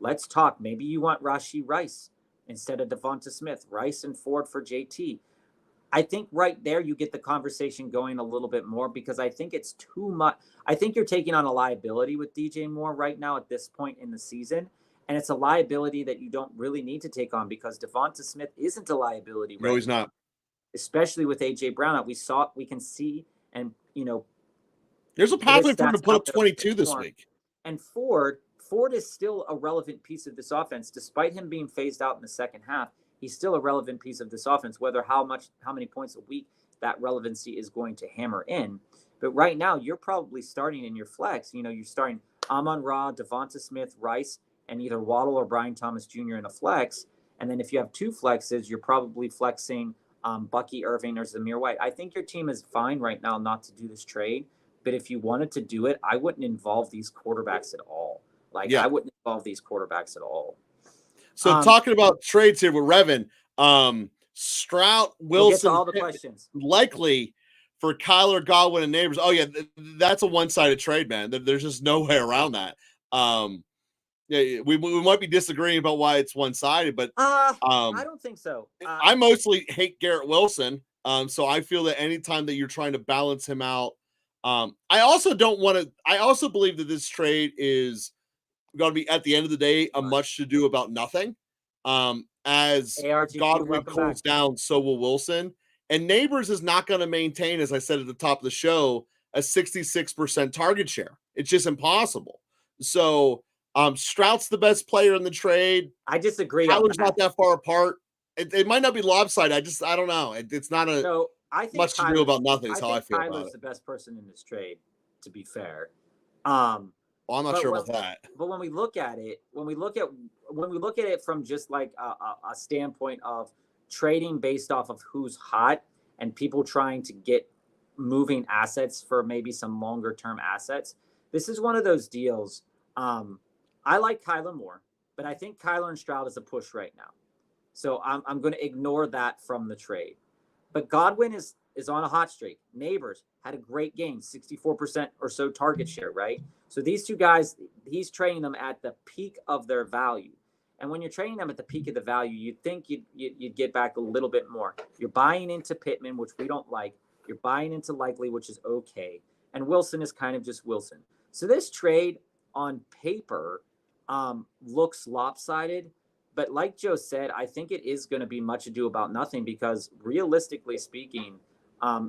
Let's talk. Maybe you want Rashee Rice instead of Devonta Smith. Rice and Ford for JT." I think right there you get the conversation going a little bit more, because I think it's too much. I think you're taking on a liability with DJ Moore right now at this point in the season. And it's a liability that you don't really need to take on, because Devonta Smith isn't a liability No, right he's now, not. especially with AJ Brown. We can see, and there's a his pathway for him to stats put out up there 22 this more. week. And Ford is still a relevant piece of this offense, despite him being phased out in the second half. He's still a relevant piece of this offense, whether how many points a week that relevancy is going to hammer in. But right now, you're probably starting in your flex. You're starting Amon-Ra, Devonta Smith, Rice, and either Waddle or Brian Thomas Jr. in a flex. And then if you have two flexes, you're probably flexing Bucky Irving or Zamir White. I think your team is fine right now not to do this trade. But if you wanted to do it, I wouldn't involve these quarterbacks at all. I wouldn't involve these quarterbacks at all. So talking about trades here with Revan, Stroud, Wilson, we'll get to all the questions. Likely for Kyler, Godwin, and Neighbors. Oh yeah, that's a one-sided trade, man. There's just no way around that. We might be disagreeing about why it's one-sided, but I don't think so. I mostly hate Garrett Wilson. So I feel that anytime that you're trying to balance him out, I also believe that this trade is going to be, at the end of the day, a much to do about nothing. As Godwin cools down, so will Wilson. And Neighbors is not going to maintain, as I said at the top of the show, a 66% target share. It's just impossible. So Stroud's the best player in the trade. I disagree. Kyler's not that far apart. It might not be lobsided. I don't know. It's not much to do about nothing. Is how I feel about it. Kyler's the best person in this trade, to be fair. Well, I'm not sure about that. But when we look at it from just like a standpoint of trading based off of who's hot and people trying to get moving assets for maybe some longer term assets, this is one of those deals. I like Kyler more, but I think Kyler and Stroud is a push right now. So I'm going to ignore that from the trade. But Godwin is on a hot streak. Neighbors had a great game, 64% or so target share, right? So these two guys, he's trading them at the peak of their value. And when you're trading them at the peak of the value, you'd think you'd get back a little bit more. You're buying into Pittman, which we don't like. You're buying into Likely, which is okay. And Wilson is kind of just Wilson. So this trade on paper looks lopsided. But like Joe said, I think it is going to be much ado about nothing, because realistically speaking,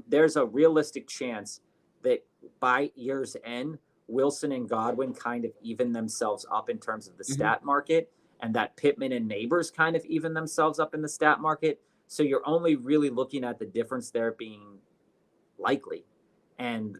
there's a realistic chance that by year's end, Wilson and Godwin kind of even themselves up in terms of the stat market, and that Pittman and Neighbors kind of even themselves up in the stat market. So you're only really looking at the difference there being Likely. And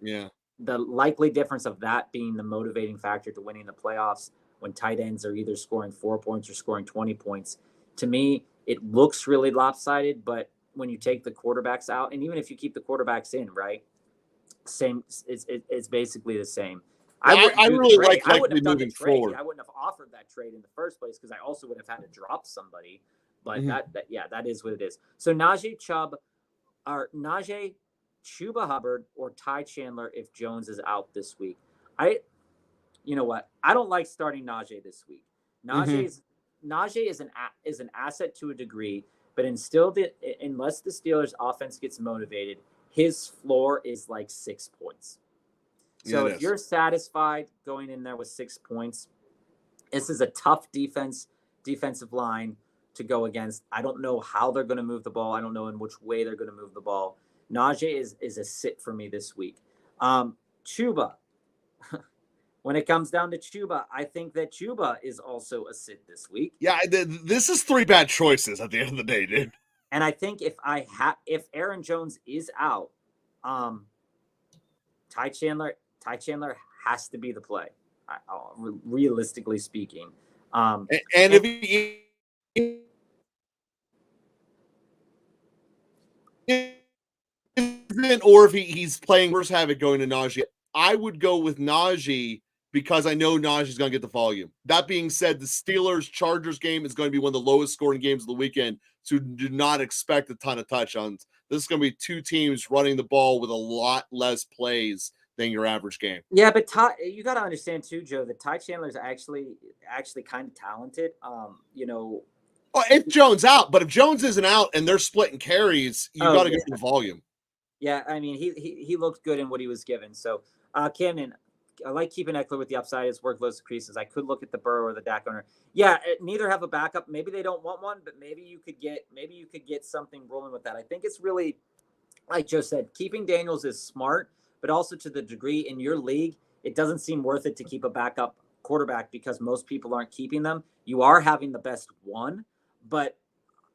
the likely difference of that being the motivating factor to winning the playoffs when tight ends are either scoring 4 points or scoring 20 points. To me, it looks really lopsided, but when you take the quarterbacks out, and even if you keep the quarterbacks in, right, same, it's basically the same. I really like Likely moving forward. I wouldn't have offered that trade in the first place, because I also would have had to drop somebody. But that is what it is. So Najee Chuba Hubbard or Ty Chandler if Jones is out this week. You know what? I don't like starting Najee this week. Najee is an asset to a degree, but unless the Steelers offense gets motivated, his floor is like 6 points. So if you're satisfied going in there with 6 points, this is a tough defensive line to go against. I don't know how they're going to move the ball. I don't know in which way they're going to move the ball. Najee is a sit for me this week. Chuba. When it comes down to Chuba, I think that Chuba is also a sit this week. Yeah, this is 3 bad choices at the end of the day, dude. And I think if Aaron Jones is out, Ty Chandler has to be the play, realistically speaking. If he or if he's playing, where's have it going to Najee? I would go with Najee because I know Najee's going to get the volume. That being said, the Steelers-Chargers game is going to be one of the lowest scoring games of the weekend, so do not expect a ton of touchdowns. This is going to be two teams running the ball with a lot less plays than your average game. Yeah, but you got to understand too, Joe, that Ty Chandler is actually kind of talented. Well, if Jones out, but if Jones isn't out and they're splitting carries, you got to go to the volume. Yeah, I mean, he looked good in what he was given. So, Camden, I like keeping Eckler with the upside. His workload decreases. I could look at the Burrow or the Dak owner. Yeah, neither have a backup. Maybe they don't want one, but maybe you could get something rolling with that. I think it's really, like Joe said, keeping Daniels is smart, but also to the degree in your league, it doesn't seem worth it to keep a backup quarterback because most people aren't keeping them. You are having the best one, but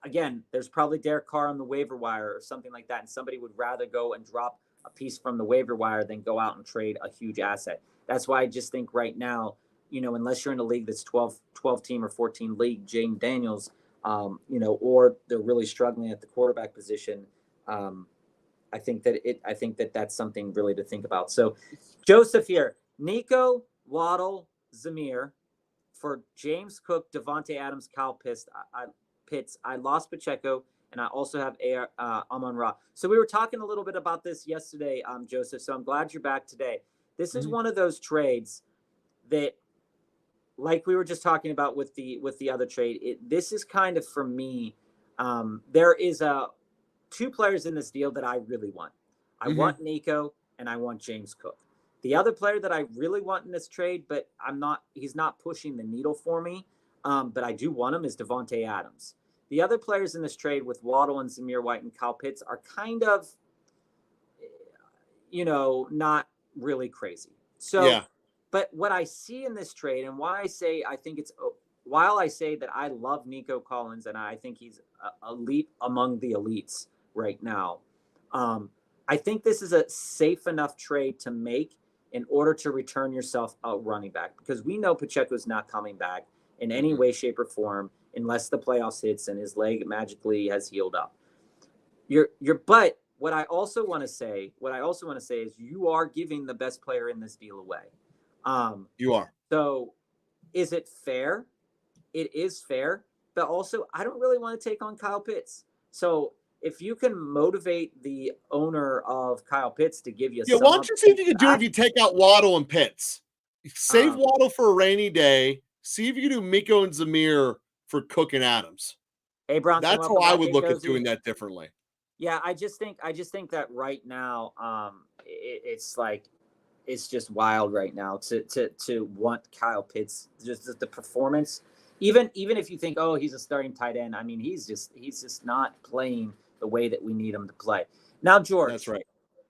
again, there's probably Derek Carr on the waiver wire or something like that, and somebody would rather go and drop a piece from the waiver wire than go out and trade a huge asset. That's why I just think right now, unless you're in a league that's 12 team or 14 league, Jane Daniels, or they're really struggling at the quarterback position, I think that that's something really to think about. So Joseph here, Nico, Waddle, Zamir for James Cook, Devontae Adams, Kyle Pitts. I lost Pacheco, and I also have Amon-Ra. So we were talking a little bit about this yesterday, Joseph. So I'm glad you're back today. This is one of those trades that, like we were just talking about with the other trade, this is kind of, for me, there is two players in this deal that I really want. I want Nico and I want James Cook. The other player that I really want in this trade, but he's not pushing the needle for me, but I do want him, is Devontae Adams. The other players in this trade with Waddle and Zamir White and Kyle Pitts are kind of, not really crazy. So, yeah. But what I see in this trade, and while I say that I love Nico Collins and I think he's elite among the elites right now, I think this is a safe enough trade to make in order to return yourself a running back, because we know Pacheco's not coming back in any way, shape, or form unless the playoffs hits and his leg magically has healed up. But what I also want to say is you are giving the best player in this deal away. You are. So is it fair? It is fair, but also I don't really want to take on Kyle Pitts. So if you can motivate the owner of Kyle Pitts to give you why don't you see if you can do it if you take out Waddle and Pitts? Save Waddle for a rainy day. See if you can do Miko and Zamir for Cook and Adams. Hey, Bronson, that's how I would look at doing that differently. Yeah, I just think that right now, it's just wild right now to want Kyle Pitts. Just the performance, even if you think, oh, he's a starting tight end. I mean, he's just not playing the way that we need him to play. Now, George, that's right.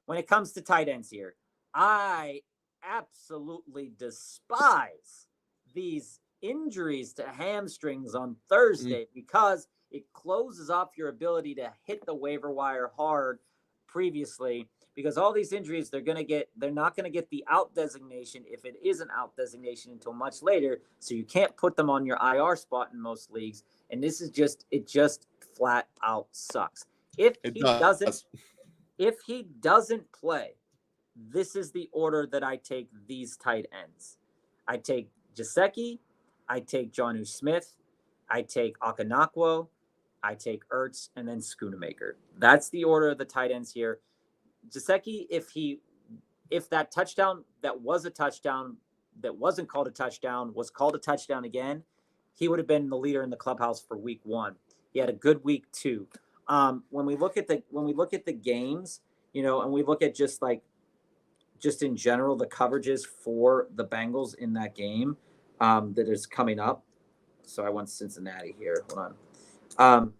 When it comes to tight ends here, I absolutely despise these injuries to hamstrings on Thursday because it closes off your ability to hit the waiver wire hard previously, because all these injuries they're not going to get the out designation, if it is an out designation, until much later. So you can't put them on your IR spot in most leagues. And this is just flat out sucks. If he doesn't play, this is the order that I take these tight ends. I take Gesicki, I take Jonnu Smith, I take Akinakwo, I take Ertz, and then Schoonamaker. That's the order of the tight ends here. Gesicki, if that touchdown that was a touchdown that wasn't called a touchdown was called a touchdown again, he would have been the leader in the clubhouse for week 1. He had a good week 2. When we look at the games, and we look at just in general the coverages for the Bengals in that game that is coming up. So I want Cincinnati here. Hold on.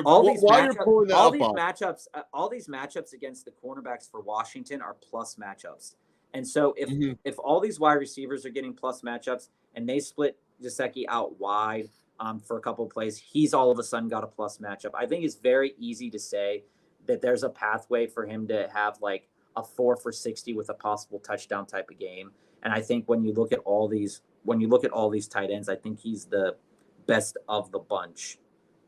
All these matchups against the cornerbacks for Washington are plus matchups. And so if all these wide receivers are getting plus matchups and they split Gesicki out wide for a couple of plays, he's all of a sudden got a plus matchup. I think it's very easy to say that there's a pathway for him to have like a 4 for 60 with a possible touchdown type of game. And I think when you look at all these tight ends, I think he's the best of the bunch.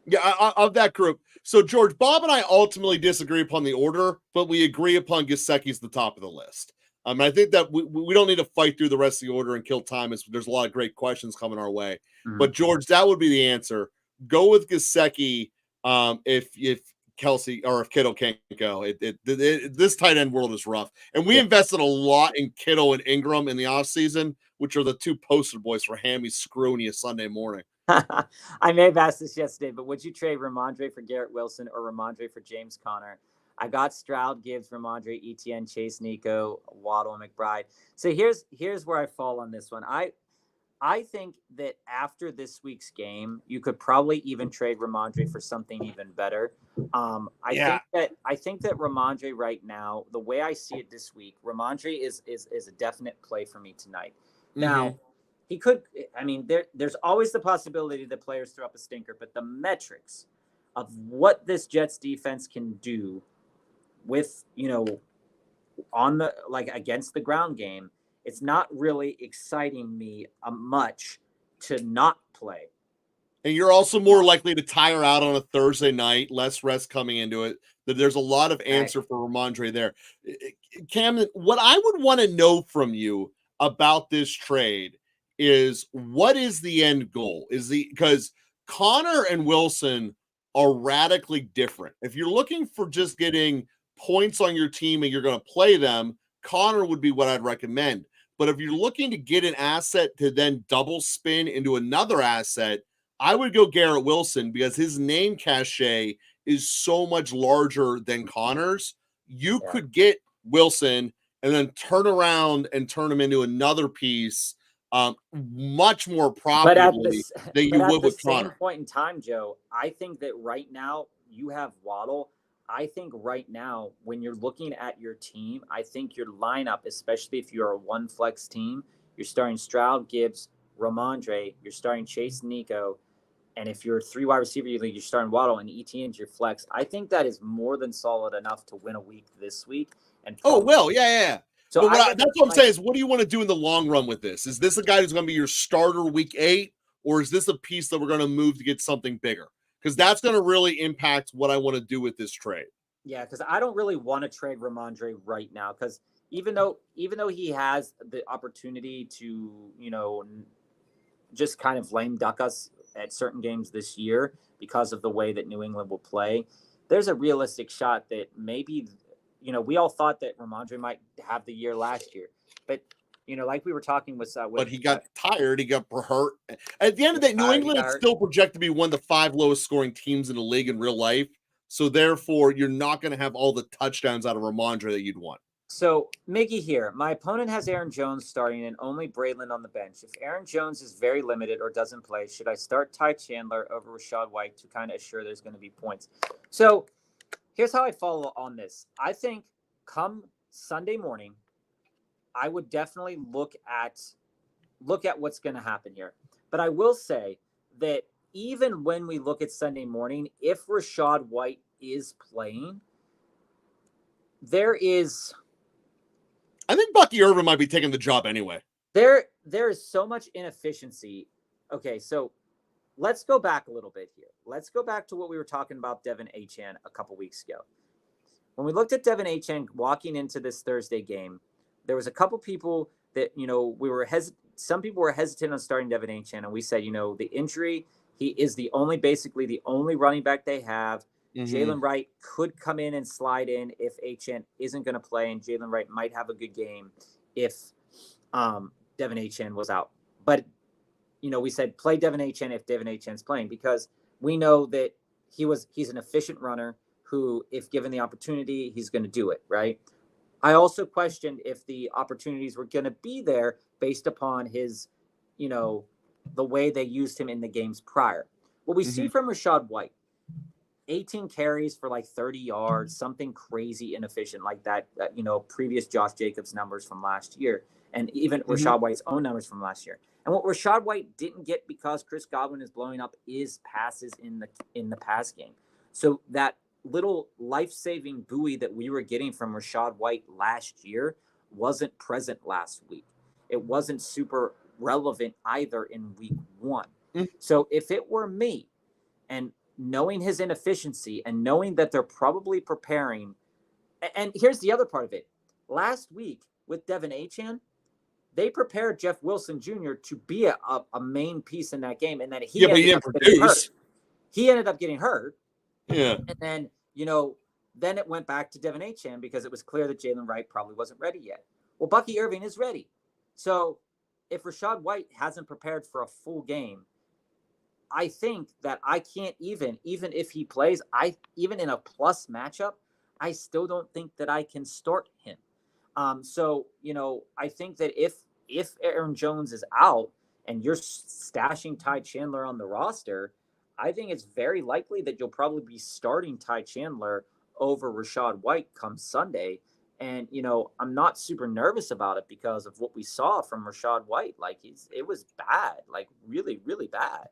Yeah, of that group. So, George, Bob and I ultimately disagree upon the order, but we agree upon Gesicki's the top of the list. I think that we don't need to fight through the rest of the order and kill time. There's a lot of great questions coming our way. But George, that would be the answer. Go with Gesicki if Kelsey or if Kittle can't go. This tight end world is rough. And we invested a lot in Kittle and Ingram in the offseason, which are the two poster boys for Hammy screwing you Sunday morning. I may have asked this yesterday, but would you trade Ramondre for Garrett Wilson or Ramondre for James Conner? I got Stroud, Gibbs, Ramondre, Etienne, Chase, Nico, Waddle, and McBride. So here's where I fall on this one. I think that after this week's game, you could probably even trade Ramondre for something even better. I think that Ramondre right now, the way I see it this week, Ramondre is a definite play for me tonight. Now, he could. I mean, there's always the possibility that players throw up a stinker, but the metrics of what this Jets defense can do with, on the against the ground game, it's not really exciting me much to not play. And you're also more likely to tire out on a Thursday night, less rest coming into it. There's a lot of answer for Ramondre there. Cam, what I would want to know from you about this trade is what is the end goal? Because Connor and Wilson are radically different. If you're looking for just getting points on your team and you're going to play them, Connor would be what I'd recommend. But if you're looking to get an asset to then double spin into another asset, I would go Garrett Wilson because his name cachet is so much larger than Connor's. You could get Wilson and then turn around and turn him into another piece much more profitably than you would with Connor. At the same point in time, Joe, I think that right now you have Waddle. I think right now, when you're looking at your team, I think your lineup, especially if you're a one flex team, you're starting Stroud, Gibbs, Ramondre, you're starting Chase, Nico, and if you're a 3 wide receiver league, you're starting Waddle and Etienne's your flex. I think that is more than solid enough to win a week this week. And yeah. So that's what I'm saying is, what do you want to do in the long run with this? Is this a guy who's going to be your starter week 8, or is this a piece that we're going to move to get something bigger? Because that's going to really impact what I want to do with this trade. Yeah, because I don't really want to trade Ramondre right now. Because even though he has the opportunity to, just kind of lame duck us at certain games this year because of the way that New England will play, there's a realistic shot that maybe, we all thought that Ramondre might have the year last year, but like we were talking with but he got tired. He got hurt. At the end of the day, New England is still projected to be one of the 5 lowest scoring teams in the league in real life. So therefore, you're not going to have all the touchdowns out of Ramondre that you'd want. So Miggy here, my opponent has Aaron Jones starting and only Braylon on the bench. If Aaron Jones is very limited or doesn't play, should I start Ty Chandler over Rachaad White to kind of assure there's going to be points? So here's how I follow on this. I think come Sunday morning, I would definitely look at what's going to happen here. But I will say that even when we look at Sunday morning, if Rachaad White is playing, I think Bucky Irvin might be taking the job anyway. There is so much inefficiency. Okay, so let's go back a little bit here. Let's go back to what we were talking about Devin Achane a couple weeks ago. When we looked at Devin Achane walking into this Thursday game, there was a couple people that, some people were hesitant on starting Devin Achane, and we said, the injury, he is basically the only running back they have. Jalen Wright could come in and slide in if Achane isn't going to play, and Jalen Wright might have a good game if Devin Achane was out. But, we said play Devin Achane if Devin Achane's playing, because we know that he's an efficient runner who, if given the opportunity, he's going to do it, right? I also questioned if the opportunities were going to be there based upon his, the way they used him in the games prior. What we see from Rachaad White, 18 carries for like 30 yards, something crazy inefficient like that, previous Josh Jacobs numbers from last year, and even Rachaad White's own numbers from last year. And what Rachaad White didn't get because Chris Godwin is blowing up is passes in the pass game. So that little life-saving buoy that we were getting from Rachaad White last year wasn't present last week. It wasn't super relevant either in week 1. So if it were me, and knowing his inefficiency and knowing that they're probably preparing, and here's the other part of it. Last week, with Devin Achane, they prepared Jeff Wilson Jr. to be a main piece in that game, and then he ended up getting hurt. He ended up getting hurt. Yeah. And then, then it went back to Devin Achane because it was clear that Jalen Wright probably wasn't ready yet. Well, Bucky Irving is ready. So if Rachaad White hasn't prepared for a full game, I think that I can't even if he plays, even in a plus matchup, I still don't think that I can start him. So, I think that if Aaron Jones is out and you're stashing Ty Chandler on the roster, I think it's very likely that you'll probably be starting Ty Chandler over Rachaad White come Sunday. And, I'm not super nervous about it because of what we saw from Rachaad White. Like it was bad, like really, really bad.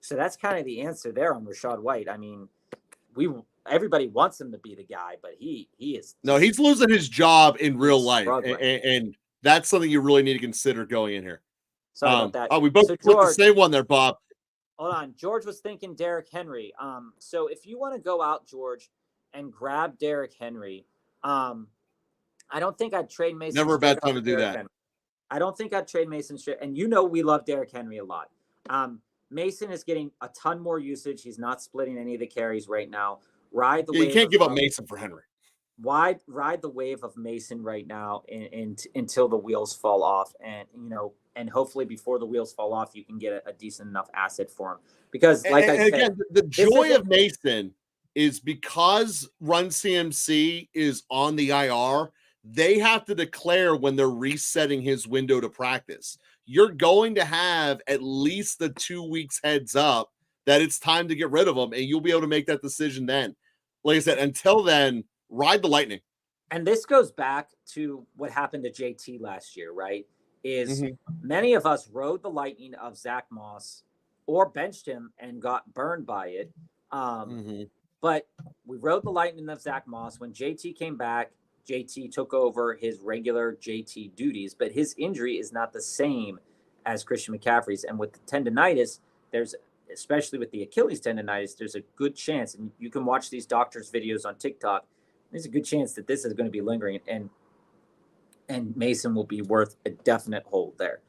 So that's kind of the answer there on Rachaad White. I mean, everybody wants him to be the guy, but he is. No, he's losing his job in real life. And that's something you really need to consider going in here. Sorry about that. Oh, we both put the same one there, Bob. Hold on. George was thinking Derrick Henry. So if you want to go out, George, and grab Derrick Henry, I don't think I'd trade Mason. Never a bad time to do that. Henry. I don't think I'd trade Mason straight. And we love Derrick Henry a lot. Mason is getting a ton more usage. He's not splitting any of the carries right now. Ride the wave. You can't give up Mason for Henry. Ride the wave of Mason right now until the wheels fall off, and hopefully before the wheels fall off, you can get a decent enough asset for him. Because, like I said, again, the joy of Mason is because Run CMC is on the IR. They have to declare when they're resetting his window to practice. You're going to have at least the 2 weeks heads up that it's time to get rid of him, and you'll be able to make that decision then. Like I said, until then, ride the lightning. And this goes back to what happened to JT last year, right? Many of us rode the lightning of Zach Moss or benched him and got burned by it. But we rode the lightning of Zach Moss. When JT came back, JT took over his regular JT duties, but his injury is not the same as Christian McCaffrey's. And with the tendonitis, especially with the Achilles tendonitis, there's a good chance, and you can watch these doctors' videos on TikTok, there's a good chance that this is going to be lingering, and Mason will be worth a definite hold there.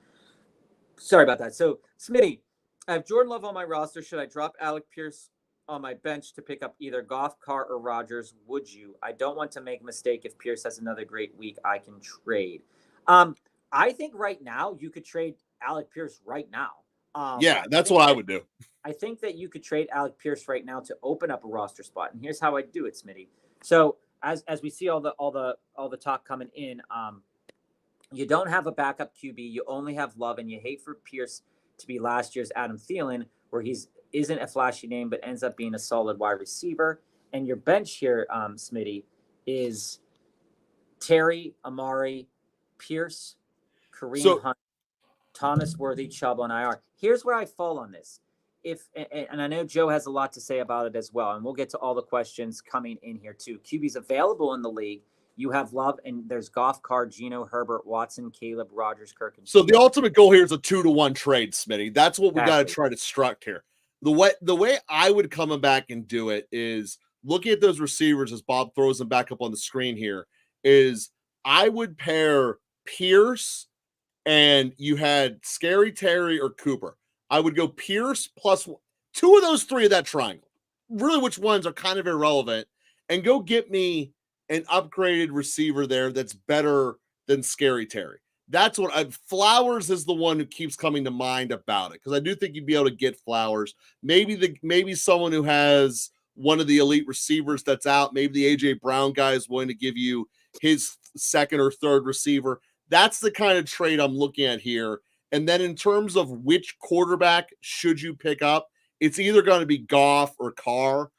Sorry about that. So, Smitty, I have Jordan Love on my roster. Should I drop Alec Pierce on my bench to pick up either Goff, Carr, or Rodgers? Would you? I don't want to make a mistake. If Pierce has another great week, I can trade. I think right now you could trade Alec Pierce right now. That's what I would do. I think that you could trade Alec Pierce right now to open up a roster spot. And here's how I do it, Smitty. So as we see all the talk coming in, you don't have a backup QB. You only have Love, and you hate for Pierce to be last year's Adam Thielen, where isn't a flashy name, but ends up being a solid wide receiver. And your bench here, Smitty, is Terry, Amari, Pierce, Kareem Hunt, Thomas Worthy, Chubb on IR. Here's where I fall on this. And I know Joe has a lot to say about it as well, and we'll get to all the questions coming in here too. QB's available in the league. You have Love, and there's Goff, Carr, Geno, Herbert, Watson, Caleb, Rodgers, Kirk. So the ultimate goal here is a 2-to-1 trade, Smitty. That's what we got to try to struct here. The way I would come back and do it is looking at those receivers as Bob throws them back up on the screen here, is I would pair Pierce and you had Scary Terry or Cooper. I would go Pierce plus two of those three of that triangle. Really, which ones are kind of irrelevant, and go get me an upgraded receiver there that's better than Scary Terry. That's what Flowers is the one who keeps coming to mind about it, because I do think you'd be able to get Flowers. Maybe someone who has one of the elite receivers that's out. Maybe the AJ Brown guy is willing to give you his second or third receiver. That's the kind of trade I'm looking at here. And then in terms of which quarterback should you pick up, it's either going to be Goff or Carr,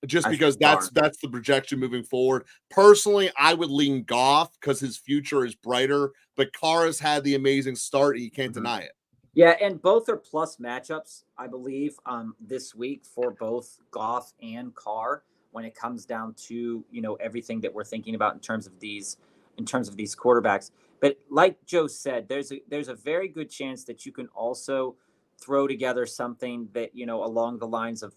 just because that's the projection moving forward. Personally, I would lean Goff because his future is brighter, but Carr has had the amazing start, and you can't deny it. Yeah, and both are plus matchups, I believe, this week for both Goff and Carr when it comes down to, everything that we're thinking about in terms of these quarterbacks. But like Joe said, there's a very good chance that you can also throw together something that, along the lines of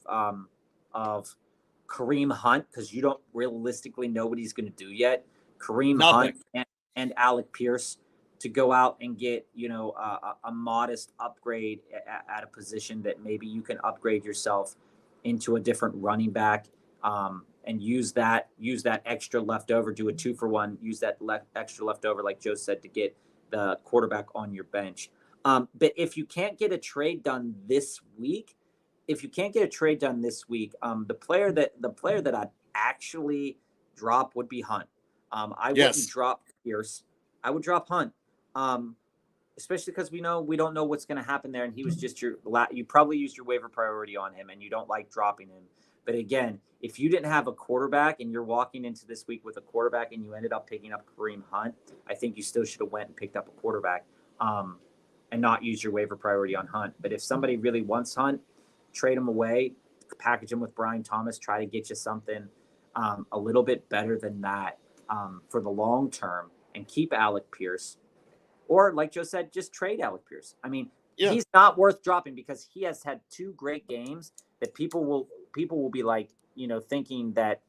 Kareem Hunt, because you don't realistically know what he's going to do yet. Kareem Nothing. Hunt and Alec Pierce to go out and get, a modest upgrade at a position that maybe you can upgrade yourself into a different running back, and use that extra leftover, do a 2-for-1, use that extra leftover, like Joe said, to get the quarterback on your bench. But if you can't get a trade done this week, the player that I'd actually drop would be Hunt. I wouldn't drop Pierce. I would drop Hunt, especially because we don't know what's going to happen there, and he was just you probably used your waiver priority on him, and you don't like dropping him. But again, if you didn't have a quarterback and you're walking into this week with a quarterback and you ended up picking up Kareem Hunt, I think you still should have went and picked up a quarterback, and not use your waiver priority on Hunt. But if somebody really wants Hunt, trade him away, package him with Brian Thomas, try to get you something a little bit better than that for the long term, and keep Alec Pierce. Or like Joe said, just trade Alec Pierce. I mean, he's not worth dropping because he has had 2 great games that people will be like, thinking that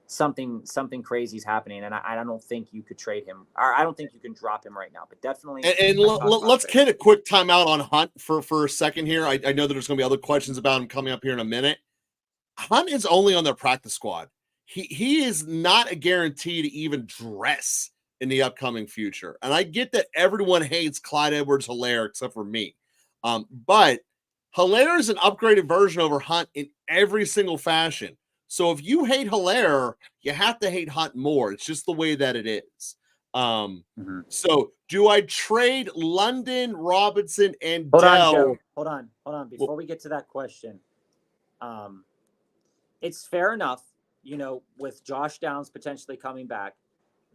something crazy is happening. And I don't think you could trade him, or I don't think you can drop him right now, but definitely. And let's get a quick timeout on Hunt for a second here. I know that there's going to be other questions about him coming up here in a minute. Hunt is only on their practice squad. He is not a guarantee to even dress in the upcoming future. And I get that everyone hates Clyde Edwards-Helaire except for me. But Helaire is an upgraded version over Hunt in every single fashion. So if you hate Helaire, you have to hate Hunt more. It's just the way that it is. So do I trade London, Robinson, and Dell? Hold on. Before we get to that question, it's fair enough, with Josh Downs potentially coming back,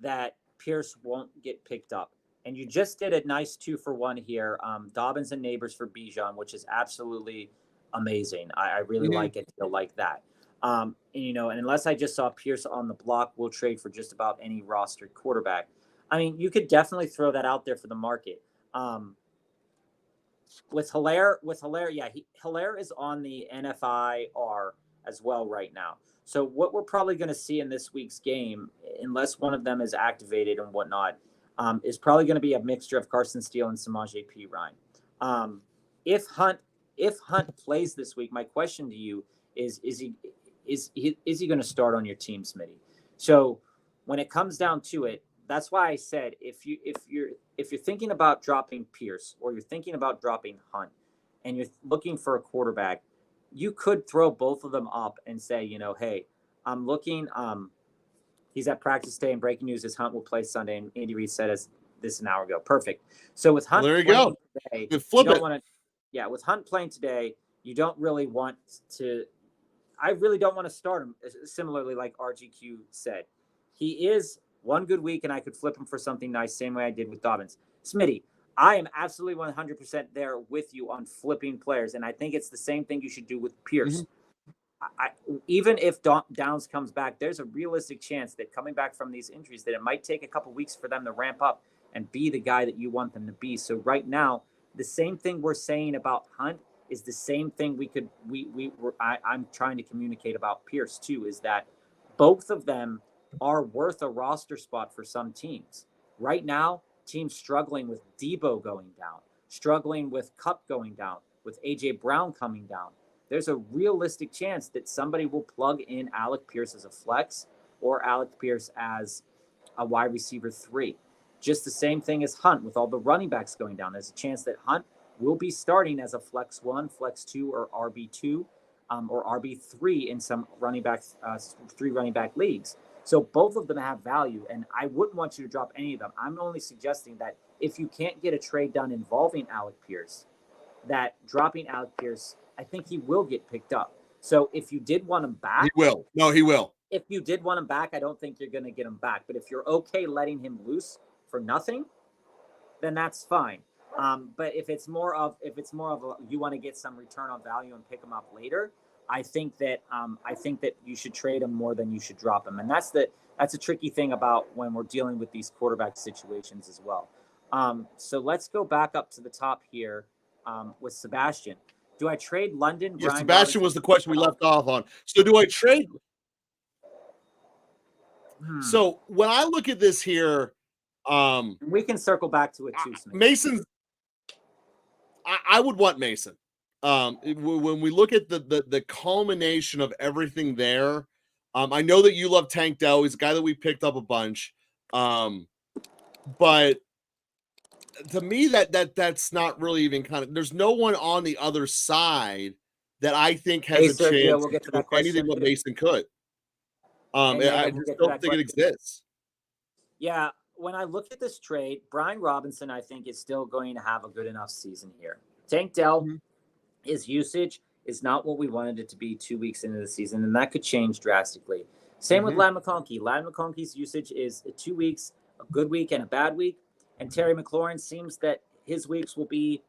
that Pierce won't get picked up. And you just did a nice 2-for-1 here, Dobbins and Neighbors for Bijan, which is absolutely amazing. I really like it like that. And unless I just saw Pierce on the block, we'll trade for just about any rostered quarterback. I mean, you could definitely throw that out there for the market. With Helaire, Helaire is on the NFIR as well right now. So what we're probably going to see in this week's game, unless one of them is activated and whatnot, is probably going to be a mixture of Carson Steele and Samaje Perine. If Hunt plays this week, my question to you is he going to start on your team, Smitty? So when it comes down to it, that's why I said if you're thinking about dropping Pierce, or you're thinking about dropping Hunt, and you're looking for a quarterback, you could throw both of them up and say, hey, I'm looking. He's at practice today, and breaking news is Hunt will play Sunday. And Andy Reid said this an hour ago. Perfect. So with Hunt, there you go. Today, flip it. With Hunt playing today, you don't really want to. I really don't want to start him. Similarly, like RGQ said, he is one good week, and I could flip him for something nice, same way I did with Dobbins. Smitty, I am absolutely 100% there with you on flipping players, and I think it's the same thing you should do with Pierce. Even if Downs comes back, there's a realistic chance that coming back from these injuries, that it might take a couple weeks for them to ramp up and be the guy that you want them to be. So right now, the same thing we're saying about Hunt is the same thing I'm trying to communicate about Pierce too, is that both of them are worth a roster spot for some teams. Right now, teams struggling with Debo going down, struggling with Kupp going down, with AJ Brown coming down. There's a realistic chance that somebody will plug in Alec Pierce as a flex, or Alec Pierce as a wide receiver 3. Just the same thing as Hunt with all the running backs going down. There's a chance that Hunt will be starting as a flex 1, flex 2, or RB2, or RB3 in some running backs, 3 running back leagues. So both of them have value, and I wouldn't want you to drop any of them. I'm only suggesting that if you can't get a trade done involving Alec Pierce, that dropping Alec Pierce, I think he will get picked up. So if you did want him back, he will. No, he will. If you did want him back, I don't think you're going to get him back. But if you're okay letting him loose for nothing, then that's fine. But if it's more of you want to get some return on value and pick him up later, I think that you should trade him more than you should drop him. And that's a tricky thing about when we're dealing with these quarterback situations as well. So let's go back up to the top here with Sebastian. Do I trade London? Sebastian was the question we left off on. So do I trade? So when I look at this here, we can circle back to it too, Smith. Mason. I would want Mason. When we look at the culmination of everything there, I know that you love Tank Dell. He's a guy that we picked up a bunch, but to me, that's not really even kind of. There's no one on the other side that I think has a chance we'll get to to that do anything what Mason could. I just don't think it exists. Yeah, when I look at this trade, Brian Robinson, I think, is still going to have a good enough season here. Tank Dell, his usage is not what we wanted it to be 2 weeks into the season, and that could change drastically. Same with Ladd McConkey. Ladd McConkey's usage is 2 weeks, a good week and a bad week. And Terry McLaurin seems that his weeks will be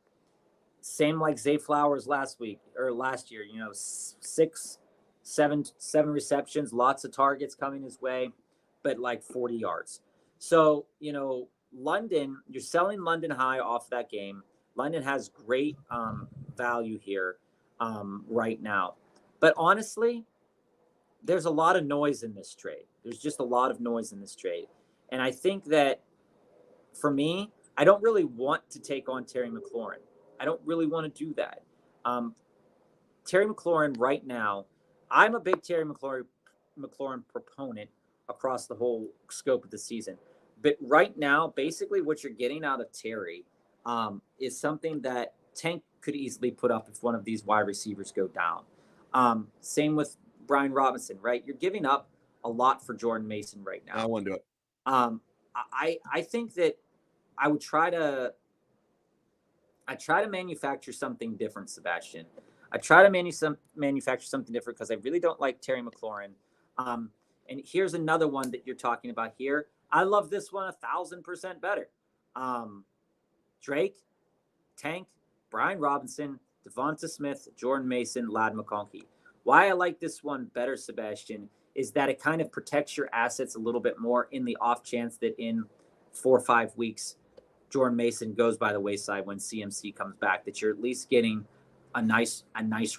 same like Zay Flowers last week or last year, 6, 7 receptions, lots of targets coming his way, but like 40 yards. So, London, you're selling London high off that game. London has great value here right now. But honestly, there's a lot of noise in this trade. There's just a lot of noise in this trade. And I think that for me, I don't really want to take on Terry McLaurin. I don't really want to do that. Terry McLaurin right now, I'm a big Terry McLaurin proponent across the whole scope of the season. But right now, basically what you're getting out of Terry is something that Tank could easily put up if one of these wide receivers go down. Same with Brian Robinson, right? You're giving up a lot for Jordan Mason right now. I want to do it. I think that I would try to manufacture something different, Sebastian. I try to manufacture something different because I really don't like Terry McLaurin. And here's another one that you're talking about here. I love this one 1,000% better. Drake, Tank, Brian Robinson, Devonta Smith, Jordan Mason, Ladd McConkey. Why I like this one better, Sebastian, is that it kind of protects your assets a little bit more in the off chance that in 4 or 5 weeks, Jordan Mason goes by the wayside when CMC comes back, that you're at least getting a nice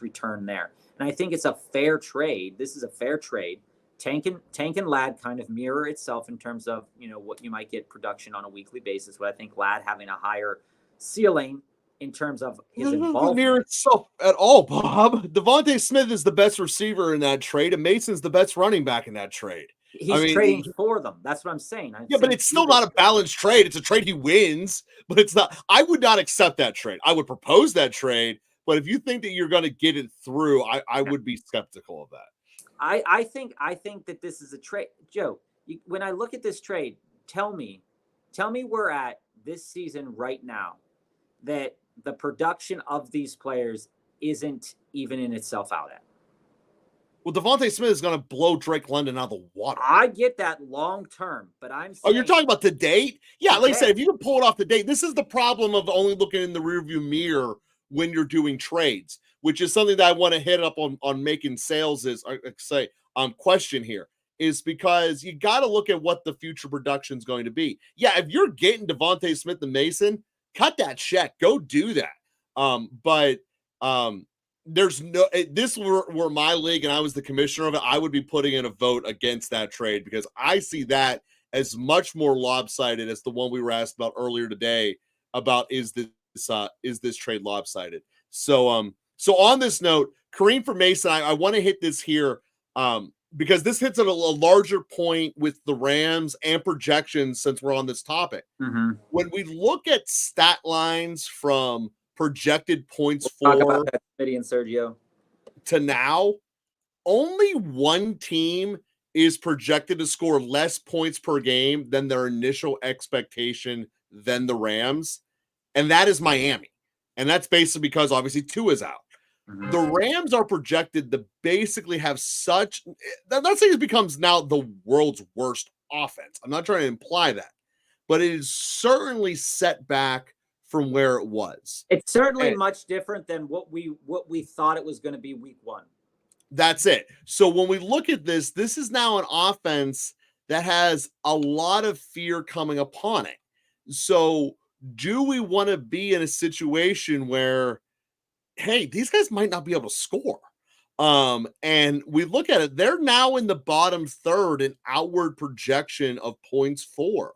return there. And I think it's a fair trade. This is a fair trade. Tank and Ladd kind of mirror itself in terms of, what you might get production on a weekly basis. But I think Ladd having a higher ceiling in terms of his involvement. Near itself at all, Bob. Devontae Smith is the best receiver in that trade, and Mason's the best running back in that trade. He's trading for them. That's what I'm saying. But it's still not a balanced trade. It's a trade he wins, but it's not. I would not accept that trade. I would propose that trade, but if you think that you're going to get it through, I would be skeptical of that. I think that this is a trade. Joe, when I look at this trade, tell me we're at this season right now that the production of these players isn't even in itself out at. Well, Devontae Smith is going to blow Drake London out of the water. I get that long term, but I'm saying... Oh, you're talking about the date? Yeah, like I said, if you can pull it off the date, this is the problem of only looking in the rearview mirror when you're doing trades, which is something that I want to hit up on making sales is, question here, is because you got to look at what the future production is going to be. Yeah, if you're getting Devontae Smith and Mason, cut that check. Go do that. But there's no, this were my league and I was the commissioner of it, I would be putting in a vote against that trade because I see that as much more lopsided as the one we were asked about earlier today about is this trade lopsided. So on this note, Kareem for Mason, I want to hit this here because this hits at a larger point with the Rams and projections since we're on this topic. When we look at stat lines from projected points talk about that, Smitty and Sergio, to now, only one team is projected to score less points per game than their initial expectation than the Rams, and that is Miami. And that's basically because obviously Tua is out. The Rams are projected to basically have such, I'm not saying it becomes now the world's worst offense. I'm not trying to imply that, but it is certainly set back from where it was. It's certainly much different than what we thought it was going to be week one. That's it. So when we look at this is now an offense that has a lot of fear coming upon it. So do we want to be in a situation where, hey, these guys might not be able to score? And we look at it, they're now in the bottom third in outward projection of points for.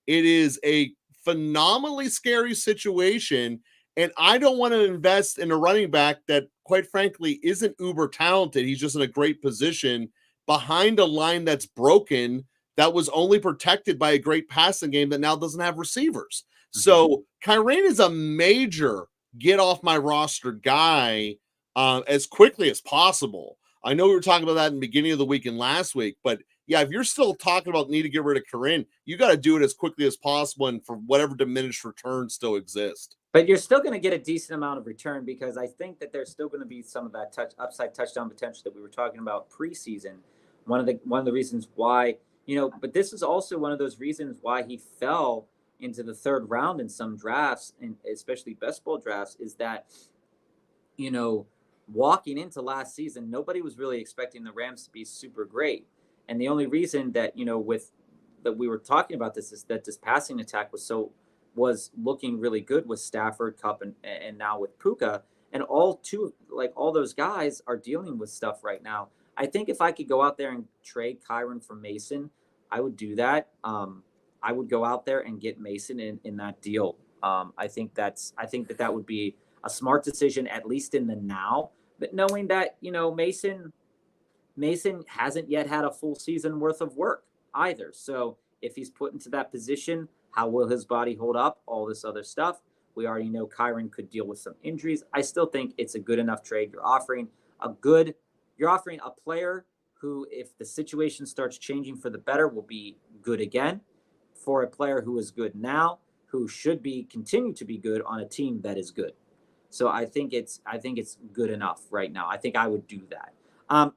It is a phenomenally scary situation. And I don't want to invest in a running back that, quite frankly, isn't uber talented. He's just in a great position behind a line that's broken, that was only protected by a great passing game that now doesn't have receivers. So Kyren is a major get off my roster guy as quickly as possible. I know we were talking about that in the beginning of the week and last week, but yeah, if you're still talking about need to get rid of Corinne, you got to do it as quickly as possible and for whatever diminished returns still exist. But you're still going to get a decent amount of return, because I think that there's still going to be some of that upside touchdown potential that we were talking about preseason. One of the reasons why, but this is also one of those reasons why he fell into the third round in some drafts, and especially best ball drafts, is that, walking into last season, nobody was really expecting the Rams to be super great. And the only reason that, that we were talking about this is that this passing attack was looking really good with Stafford, Kupp, and now with Puka. And all those guys are dealing with stuff right now. I think if I could go out there and trade Kyren for Mason, I would do that. I would go out there and get Mason in that deal. I think that would be a smart decision, at least in the now. But knowing that, Mason hasn't yet had a full season worth of work either. So if he's put into that position, how will his body hold up? All this other stuff. We already know Kyren could deal with some injuries. I still think it's a good enough trade. You're offering a player who, if the situation starts changing for the better, will be good again, for a player who is good now, who should continue to be good on a team that is good. So I think it's good enough right now. I think I would do that. I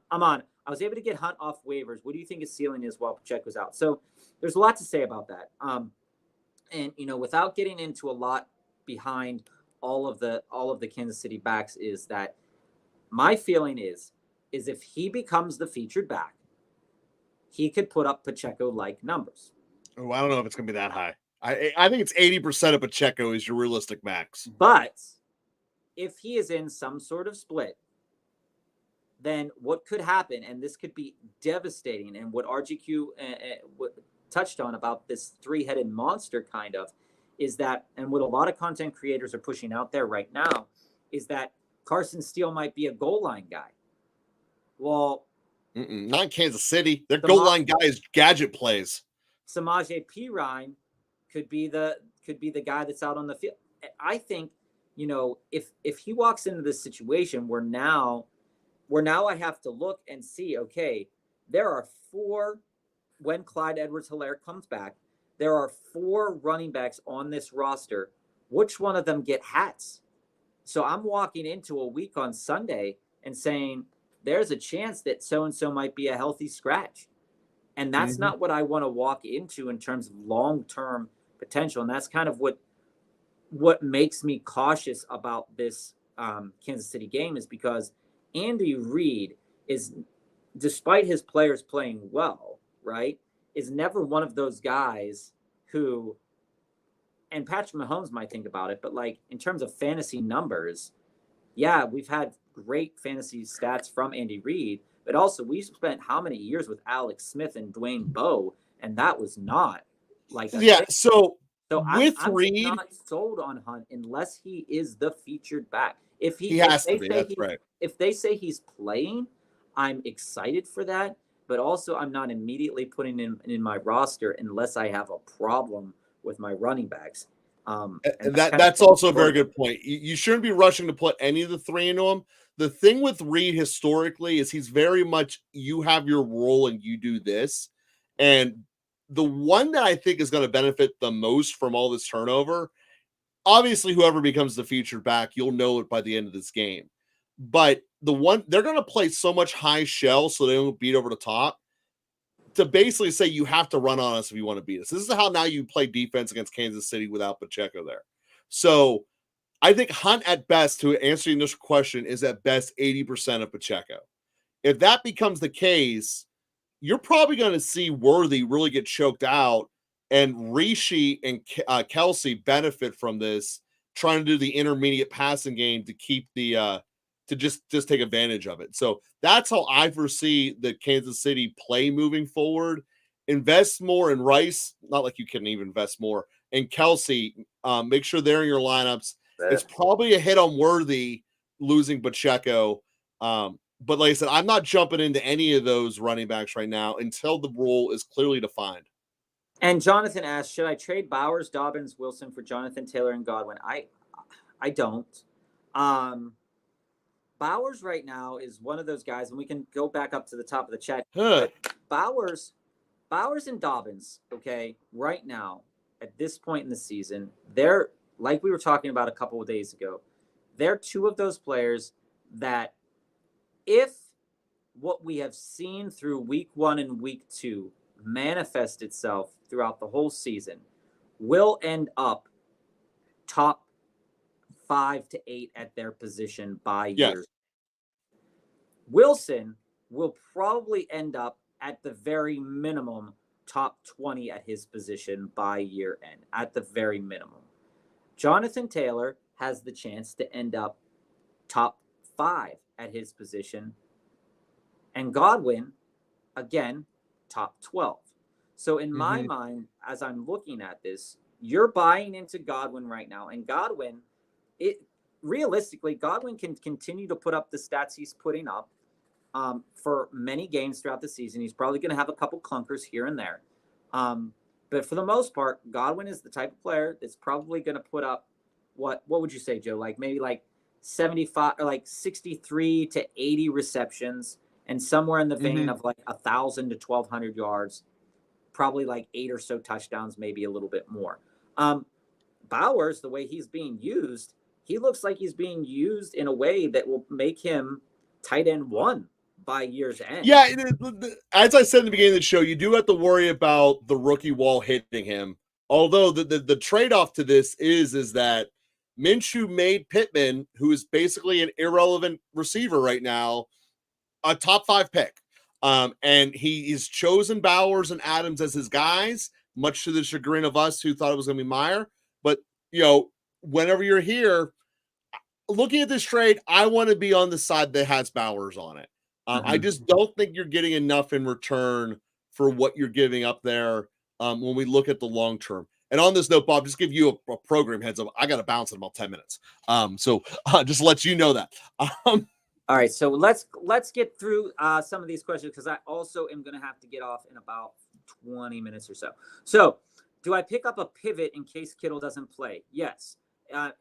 was able to get Hunt off waivers. What do you think his ceiling is while Pacheco's out? So there's a lot to say about that. And without getting into a lot behind all of the Kansas City backs, is that my feeling is if he becomes the featured back, he could put up Pacheco-like numbers. Oh, I don't know if it's going to be that high. I think it's 80% of Pacheco is your realistic max. But if he is in some sort of split, then what could happen, and this could be devastating, and what RGQ touched on about this three-headed monster kind of, is that, and what a lot of content creators are pushing out there right now, is that Carson Steele might be a goal line guy. Well, not in Kansas City. Their goal line guy is gadget plays. Samaje Perine could be the guy that's out on the field. I think, if he walks into this situation where now I have to look and see, okay, there are four, when Clyde Edwards-Helaire comes back, there are four running backs on this roster. Which one of them get hats? So I'm walking into a week on Sunday and saying, there's a chance that so-and-so might be a healthy scratch. And that's not what I want to walk into in terms of long-term potential. And that's kind of what makes me cautious about this Kansas City game, is because Andy Reid is, despite his players playing well, right, is never one of those guys who, and Patrick Mahomes might think about it, but like in terms of fantasy numbers, yeah, we've had great fantasy stats from Andy Reid, but also we spent how many years with Alex Smith and Dwayne Bowe, and that was not like a thing. So I'm Reid, not sold on Hunt unless he is the featured back. If he has to be, that's right. If they say he's playing, I'm excited for that, but also I'm not immediately putting him in my roster unless I have a problem with my running backs. And that's also a very good point. You shouldn't be rushing to put any of the three into him. The thing with Reid historically is he's very much, you have your role and you do this. And the one that I think is going to benefit the most from all this turnover, obviously whoever becomes the featured back, you'll know it by the end of this game. But the one, they're going to play so much high shell so they don't beat over the top, to basically say you have to run on us if you want to beat us. This is how now you play defense against Kansas City without Pacheco there. So I think Hunt at best, to answer your initial question, is at best 80% of Pacheco. If that becomes the case, you're probably going to see Worthy really get choked out, and Rishi and Kelsey benefit from this, trying to do the intermediate passing game to keep the to just take advantage of it. So that's how I foresee the Kansas City play moving forward. Invest more in Rice, not like you can even invest more, and Kelsey. Make sure they're in your lineups. It's probably a hit on Worthy losing Pacheco. But like I said, I'm not jumping into any of those running backs right now until the rule is clearly defined. And Jonathan asked, should I trade Bowers, Dobbins, Wilson for Jonathan Taylor and Godwin? I don't. Bowers right now is one of those guys, and we can go back up to the top of the chat. But Bowers and Dobbins, okay, right now, at this point in the season, they're, like we were talking about a couple of days ago, they're two of those players that if what we have seen through week 1 and week 2 manifest itself throughout the whole season, will end up top 5 to 8 at their position by year. Wilson will probably end up at the very minimum top 20 at his position by year end, at the very minimum. Jonathan Taylor has the chance to end up top 5 at his position, and Godwin, again, top 12. So in my mind, as I'm looking at this, you're buying into Godwin right now, and Godwin, realistically, Godwin can continue to put up the stats he's putting up for many games throughout the season. He's probably going to have a couple clunkers here and there. But for the most part, Godwin is the type of player that's probably going to put up what would you say, Joe? Like maybe like 75 or like 63 to 80 receptions and somewhere in the vein of like 1,000 to 1,200 yards, probably like 8 or so touchdowns, maybe a little bit more. Bowers, the way he's being used, he looks like he's being used in a way that will make him tight end 1 by year's end. Yeah, as I said in the beginning of the show, you do have to worry about the rookie wall hitting him. Although the trade-off to this is that Minshew made Pittman, who is basically an irrelevant receiver right now, a top 5 pick. And he's chosen Bowers and Adams as his guys, much to the chagrin of us who thought it was going to be Meyer. But, whenever you're here, looking at this trade, I want to be on the side that has Bowers on it. I just don't think you're getting enough in return for what you're giving up there when we look at the long term. And on this note, Bob, just give you a program heads up. I got to bounce in about 10 minutes. So just let you know that. All right, so let's get through some of these questions because I also am going to have to get off in about 20 minutes or so. So do I pick up a pivot in case Kittle doesn't play? Yes.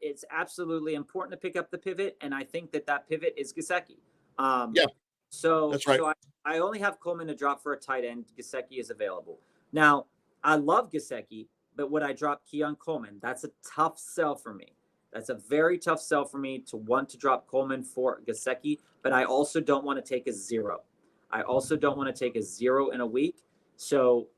It's absolutely important to pick up the pivot, and I think that pivot is Gesicki. Yeah. So that's right. So I only have Coleman to drop for a tight end. Gesicki is available. Now, I love Gesicki, but would I drop Keon Coleman? That's a tough sell for me. That's a very tough sell for me to want to drop Coleman for Gesicki, but I also don't want to take a 0. I also don't want to take a 0 in a week. So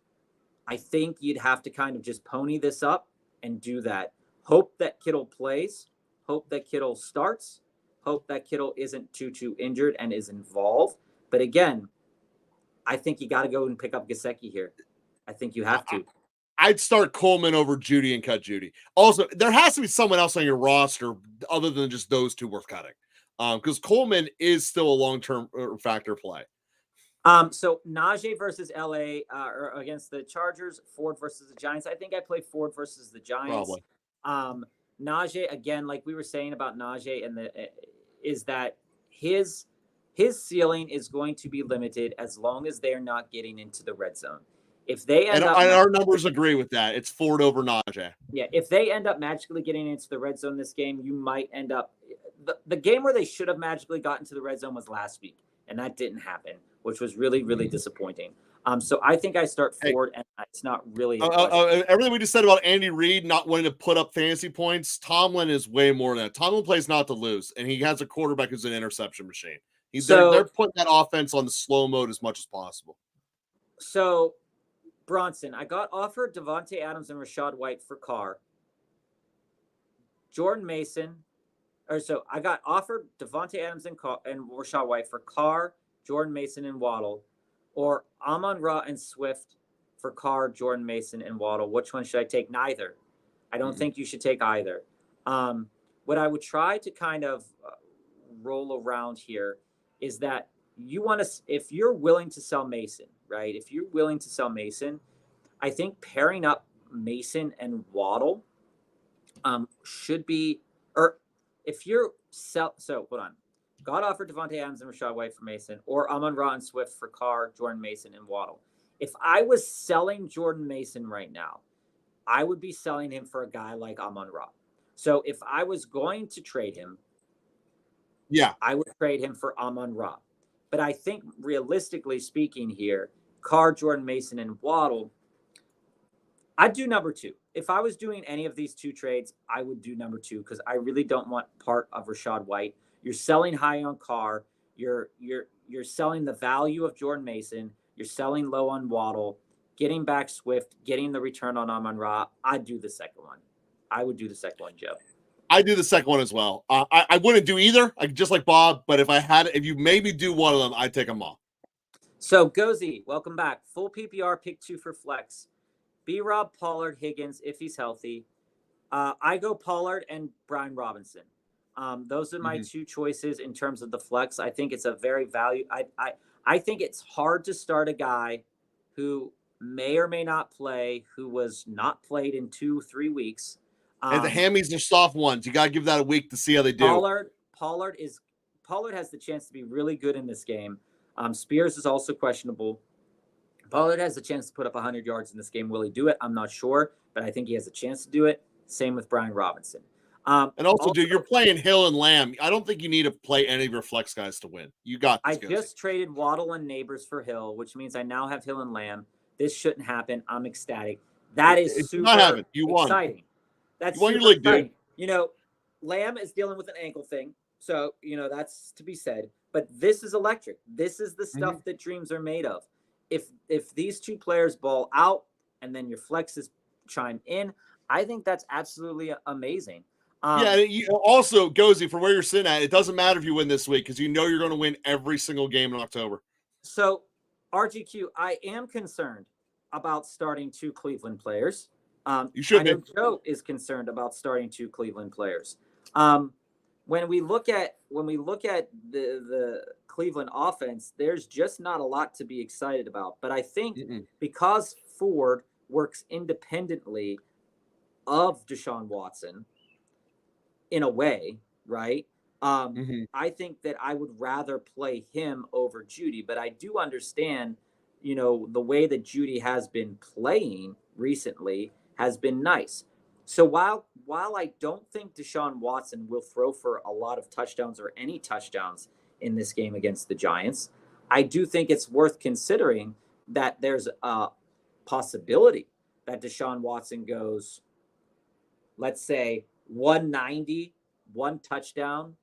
I think you'd have to kind of just pony this up and do that. Hope that Kittle plays. Hope that Kittle starts. Hope that Kittle isn't too injured and is involved. But again, I think you got to go and pick up Gesicki here. I think you have to. I'd start Coleman over Judy and cut Judy. Also, there has to be someone else on your roster other than just those two worth cutting. Because Coleman is still a long-term factor play. So Najee versus LA or against the Chargers, Ford versus the Giants. I think I play Ford versus the Giants. Probably. Najee, again, like we were saying about Najee, is that his ceiling is going to be limited as long as they're not getting into the red zone. If they end up, our numbers agree with that. It's Ford over Najee. Yeah, if they end up magically getting into the red zone this game, you might end up the game where they should have magically gotten to the red zone was last week, and that didn't happen, which was really, really disappointing. So I think I start Ford, and it's not really everything we just said about Andy Reid not wanting to put up fantasy points. Tomlin is way more than that. Tomlin plays not to lose, and he has a quarterback who's an interception machine. They're putting that offense on the slow mode as much as possible. So, Bronson, I got offered Devontae Adams and Rachaad White for Carr. Jordan Mason, I got offered Devontae Adams and Rachaad White for Carr, Jordan Mason, and Waddle, or Amon-Ra and Swift for Carr, Jordan Mason, and Waddle. Which one should I take? Neither. I don't think you should take either. What I would try to kind of roll around here is that you want to, if you're willing to sell Mason, right? If you're willing to sell Mason, I think pairing up Mason and Waddle should be, or if you're so hold on. God offered Devontae Adams and Rashad White for Mason, or Amon-Ra and Swift for Carr, Jordan Mason, and Waddle. If I was selling Jordan Mason right now, I would be selling him for a guy like Amon-Ra. So if I was going to trade him, I would trade him for Amon-Ra. But I think realistically speaking here, Carr, Jordan Mason, and Waddle, I'd do number 2. If I was doing any of these 2 trades, I would do number 2 because I really don't want part of Rashad White. You're selling high on Carr. You're selling the value of Jordan Mason. You're selling low on Waddle, getting back Swift, getting the return on Amon-Ra. I'd do the second one. I would do the second one, Joe. I do the second one as well. I wouldn't do either, just like Bob, but if you maybe do one of them, I'd take them all. So, Gozy, welcome back. Full PPR, pick 2 for flex. B-Rob, Pollard, Higgins, if he's healthy. I go Pollard and Brian Robinson. Those are my 2 choices in terms of the flex. I think it's a very value. I think it's hard to start a guy who may or may not play, who was not played in 2-3 weeks. And the hammies are soft ones. You got to give that a week to see how they do. Pollard has the chance to be really good in this game. Spears is also questionable. Pollard has a chance to put up 100 yards in this game. Will he do it? I'm not sure, but I think he has a chance to do it. Same with Brian Robinson. And also, dude, you're playing Hill and Lamb. I don't think you need to play any of your flex guys to win. You got this. I just traded Waddle and Neighbors for Hill, which means I now have Hill and Lamb. This shouldn't happen. I'm ecstatic. That is super exciting. You won. That's you won super your league, exciting. dude. You know, Lamb is dealing with an ankle thing. So, that's to be said. But this is electric. This is the stuff that dreams are made of. If these 2 players ball out and then your flexes chime in, I think that's absolutely amazing. You also, Gozy, for where you're sitting at, it doesn't matter if you win this week because you're going to win every single game in October. So, RGQ, I am concerned about starting 2 Cleveland players. You should be. Joe is concerned about starting 2 Cleveland players. When we look at the Cleveland offense, there's just not a lot to be excited about. But I think because Ford works independently of Deshaun Watson in a way, right? I think that I would rather play him over Judy, but I do understand, the way that Judy has been playing recently has been nice. So while I don't think Deshaun Watson will throw for a lot of touchdowns or any touchdowns in this game against the Giants, I do think it's worth considering that there's a possibility that Deshaun Watson goes, let's say, 190, 1 touchdown,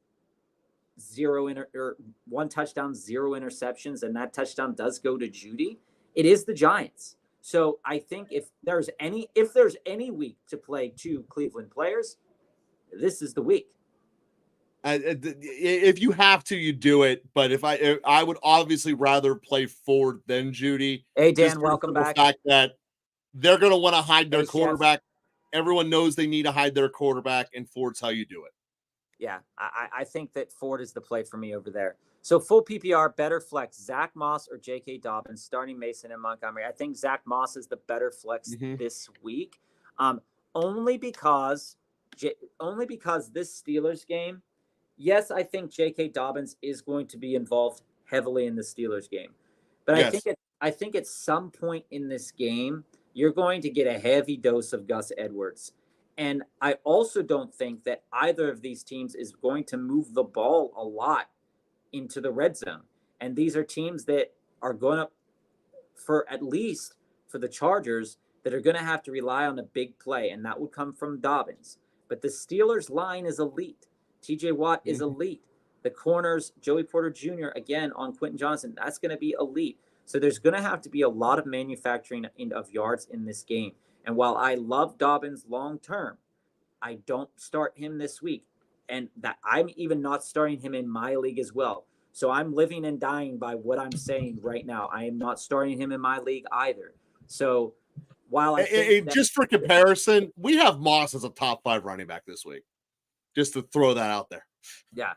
0 interceptions, and that touchdown does go to Judy. It is the Giants. So I think if there's any week to play 2 Cleveland players, this is the week. If you have to, you do it. But if I would obviously rather play Ford than Judy. Hey Dan, welcome back. The fact that they're going to want to hide their quarterback. Everyone knows they need to hide their quarterback, and Ford's how you do it. Yeah, I think that Ford is the play for me over there. So full PPR, better flex, Zach Moss or J.K. Dobbins, starting Mason and Montgomery. I think Zach Moss is the better flex this week, only because this Steelers game. Yes, I think J.K. Dobbins is going to be involved heavily in the Steelers game, but yes. I think at some point in this game you're going to get a heavy dose of Gus Edwards. And I also don't think that either of these teams is going to move the ball a lot into the red zone. And these are teams that are going to, at least for the Chargers, that are going to have to rely on a big play, and that would come from Dobbins. But the Steelers' line is elite. TJ Watt is elite. The corners, Joey Porter Jr., again, on Quentin Johnson, that's going to be elite. So there's going to have to be a lot of manufacturing of yards in this game. And while I love Dobbins long term, I don't start him this week. And that I'm even not starting him in my league as well. So I'm living and dying by what I'm saying right now. I am not starting him in my league either. So while I think just for comparison, we have Moss as a top 5 running back this week. Just to throw that out there. Yeah.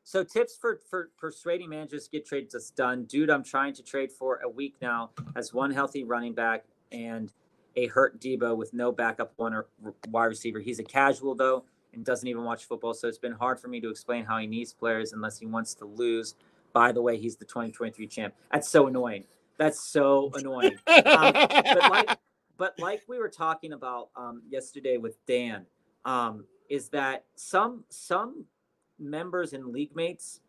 So tips for persuading managers to get trades done. Dude, I'm trying to trade for a week now as one healthy running back and a hurt Debo with no backup one or wide receiver. He's a casual though and doesn't even watch football, so it's been hard for me to explain how he needs players unless he wants to lose. By the way, he's the 2023 champ. That's so annoying. That's so annoying. But like we were talking about yesterday with Dan, is that some members and league mates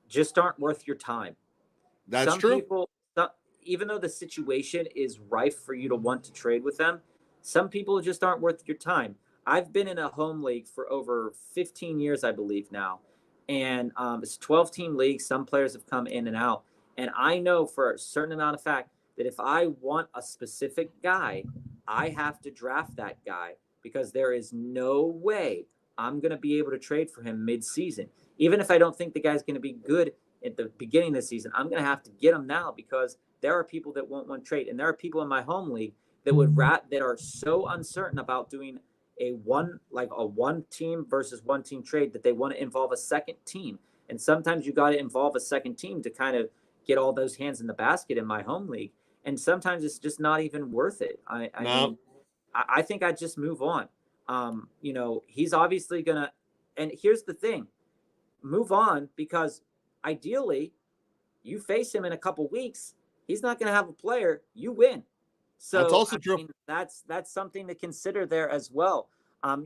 just aren't worth your time. That's Some true. people, even though the situation is rife for you to want to trade with them, some people just aren't worth your time. I've been in a home league for over 15 years, I believe now. And it's a 12-team league. Some players have come in and out. And I know for a certain amount of fact that if I want a specific guy, I have to draft that guy because there is no way I'm going to be able to trade for him mid-season. Even if I don't think the guy's going to be good at the beginning of the season, I'm going to have to get him now because there are people that won't want to trade. And there are people in my home league that that are so uncertain about doing a one team versus one team trade that they want to involve a second team. And sometimes you got to involve a second team to kind of get all those hands in the basket in my home league. And sometimes it's just not even worth it. I mean, I think I'd just move on. He's obviously going to, and here's the thing, move on because ideally you face him in a couple weeks. He's not going to have a player. You win. So that's also true. That's something to consider there as well.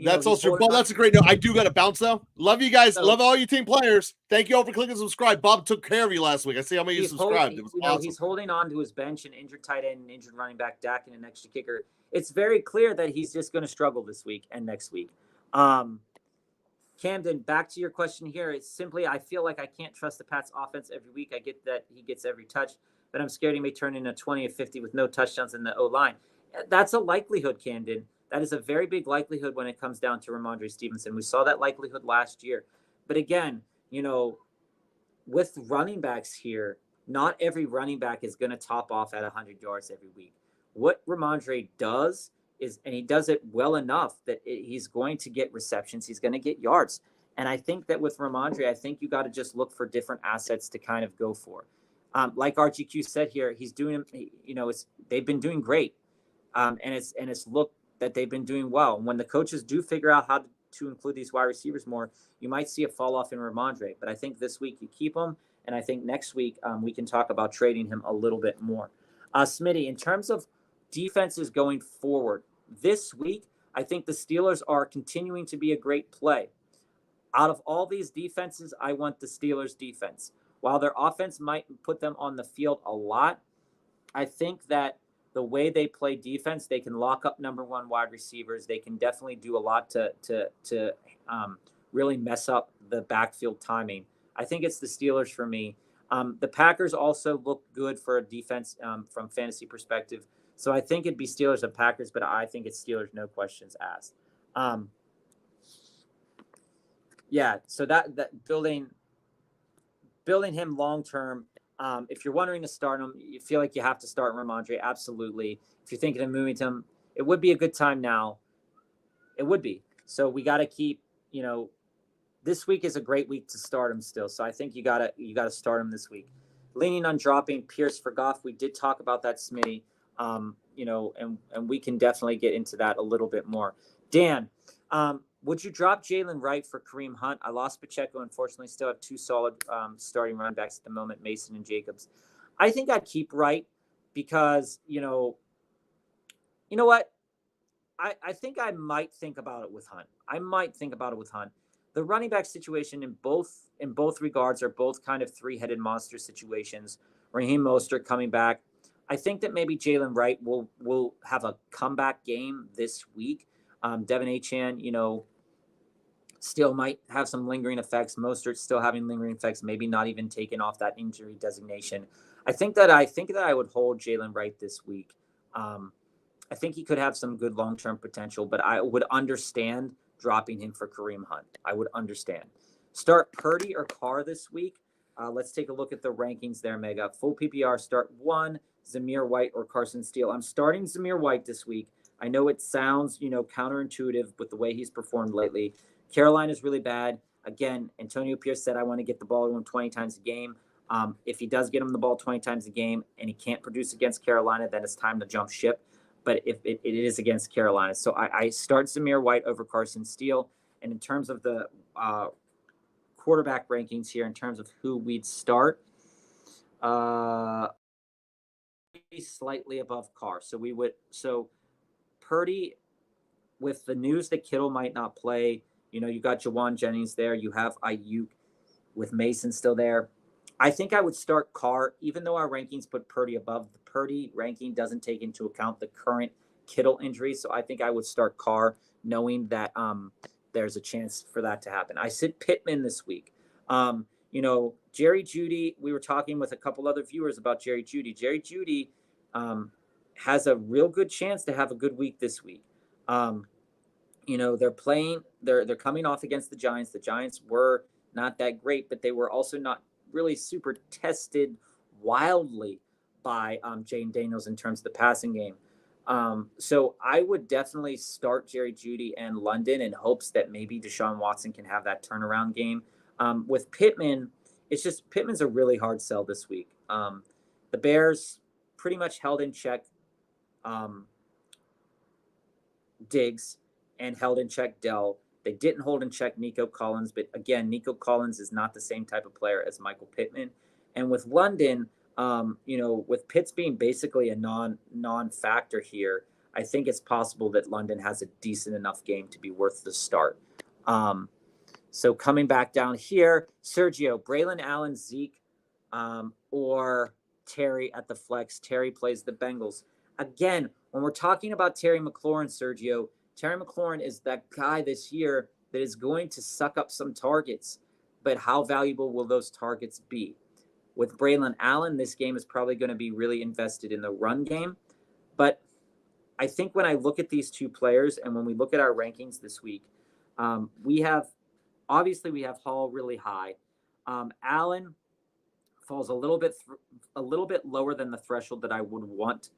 That's also true. Bob, that's a great note. I do got to bounce though. Love you guys. Love all you team players. Thank you all for clicking subscribe. Bob took care of you last week. I see how many you subscribed. It was awesome. He's holding on to his bench, an injured tight end, an injured running back, Dak, and an extra kicker. It's very clear that he's just going to struggle this week and next week. Camden, back to your question here. It's simply I feel like I can't trust the Pats offense every week. I get that he gets every touch, but I'm scared he may turn into 20 or 50 with no touchdowns in the O-line. That's a likelihood, Camden. That is a very big likelihood when it comes down to Ramondre Stevenson. We saw that likelihood last year. But again, with running backs here, not every running back is going to top off at 100 yards every week. What Ramondre does is, and he does it well enough that he's going to get receptions. He's going to get yards. And I think that with Ramondre, I think you got to just look for different assets to kind of go for. Like RGQ said here, he's doing, they've been doing great. And it's looked that they've been doing well. And when the coaches do figure out how to include these wide receivers more, you might see a fall off in Ramondre. But I think this week you keep him. And I think next week we can talk about trading him a little bit more. Smitty, in terms of defenses going forward, this week, I think the Steelers are continuing to be a great play. Out of all these defenses, I want the Steelers defense. While their offense might put them on the field a lot, I think that the way they play defense, they can lock up number one wide receivers. They can definitely do a lot to really mess up the backfield timing. I think it's the Steelers for me. The Packers also look good for a defense from fantasy perspective. So I think it'd be Steelers and Packers, but I think it's Steelers, no questions asked. So that building him long term. If you're wondering to start him, you feel like you have to start Ramondre. Absolutely. If you're thinking of moving to him, it would be a good time now. It would be. So we got to keep, this week is a great week to start him still. So I think you gotta start him this week. Leaning on dropping Pierce for Goff. We did talk about that, Smitty. And we can definitely get into that a little bit more. Dan, would you drop Jalen Wright for Kareem Hunt? I lost Pacheco. Unfortunately, still have two solid starting running backs at the moment, Mason and Jacobs. I think I'd keep Wright because, you know what? I think I might think about it with Hunt. The running back situation in both regards are both kind of three-headed monster situations. Raheem Mostert coming back. I think that maybe Jalen Wright will have a comeback game this week. Devin Achane, still might have some lingering effects. Mostert still having lingering effects, maybe not even taken off that injury designation. I think that I would hold Jalen Wright this week. I think he could have some good long-term potential, but I would understand dropping him for Kareem Hunt. I would understand. Start Purdy or Carr this week. Let's take a look at the rankings there, Mega. Full PPR, start 1, Zamir White or Carson Steele. I'm starting Zamir White this week. I know it sounds, counterintuitive with the way he's performed lately. Carolina's really bad. Again, Antonio Pierce said, I want to get the ball to him 20 times a game. If he does get him the ball 20 times a game and he can't produce against Carolina, then it's time to jump ship. But if it is against Carolina. So I start Zamir White over Carson Steele. And in terms of the quarterback rankings here, in terms of who we'd start, slightly above Carr. So Purdy, with the news that Kittle might not play, you got Jawan Jennings there. You have Ayuk with Mason still there. I think I would start Carr, even though our rankings put Purdy above. The Purdy ranking doesn't take into account the current Kittle injury. So I think I would start Carr, knowing that there's a chance for that to happen. I sit Pittman this week. Jerry Jeudy, we were talking with a couple other viewers about Jerry Jeudy. Jerry Jeudy has a real good chance to have a good week this week. They're coming off against the Giants. The Giants were not that great, but they were also not really super tested wildly by Jane Daniels in terms of the passing game. So I would definitely start Jerry Jeudy and London in hopes that maybe Deshaun Watson can have that turnaround game. With Pittman, Pittman's a really hard sell this week. The Bears pretty much held in check Diggs and held in check Dell. They didn't hold in check Nico Collins, but again, Nico Collins is not the same type of player as Michael Pittman. And with London, with Pitts being basically a non-factor here, I think it's possible that London has a decent enough game to be worth the start. So coming back down here, Sergio, Braylon Allen, Zeke, or Terry at the flex. Terry plays the Bengals. Again, when we're talking about Terry McLaurin, Sergio, Terry McLaurin is that guy this year that is going to suck up some targets. But how valuable will those targets be? With Braylon Allen, this game is probably going to be really invested in the run game. But I think when I look at these two players and when we look at our rankings this week, we have Hall really high. Allen falls a little bit lower than the threshold that I would want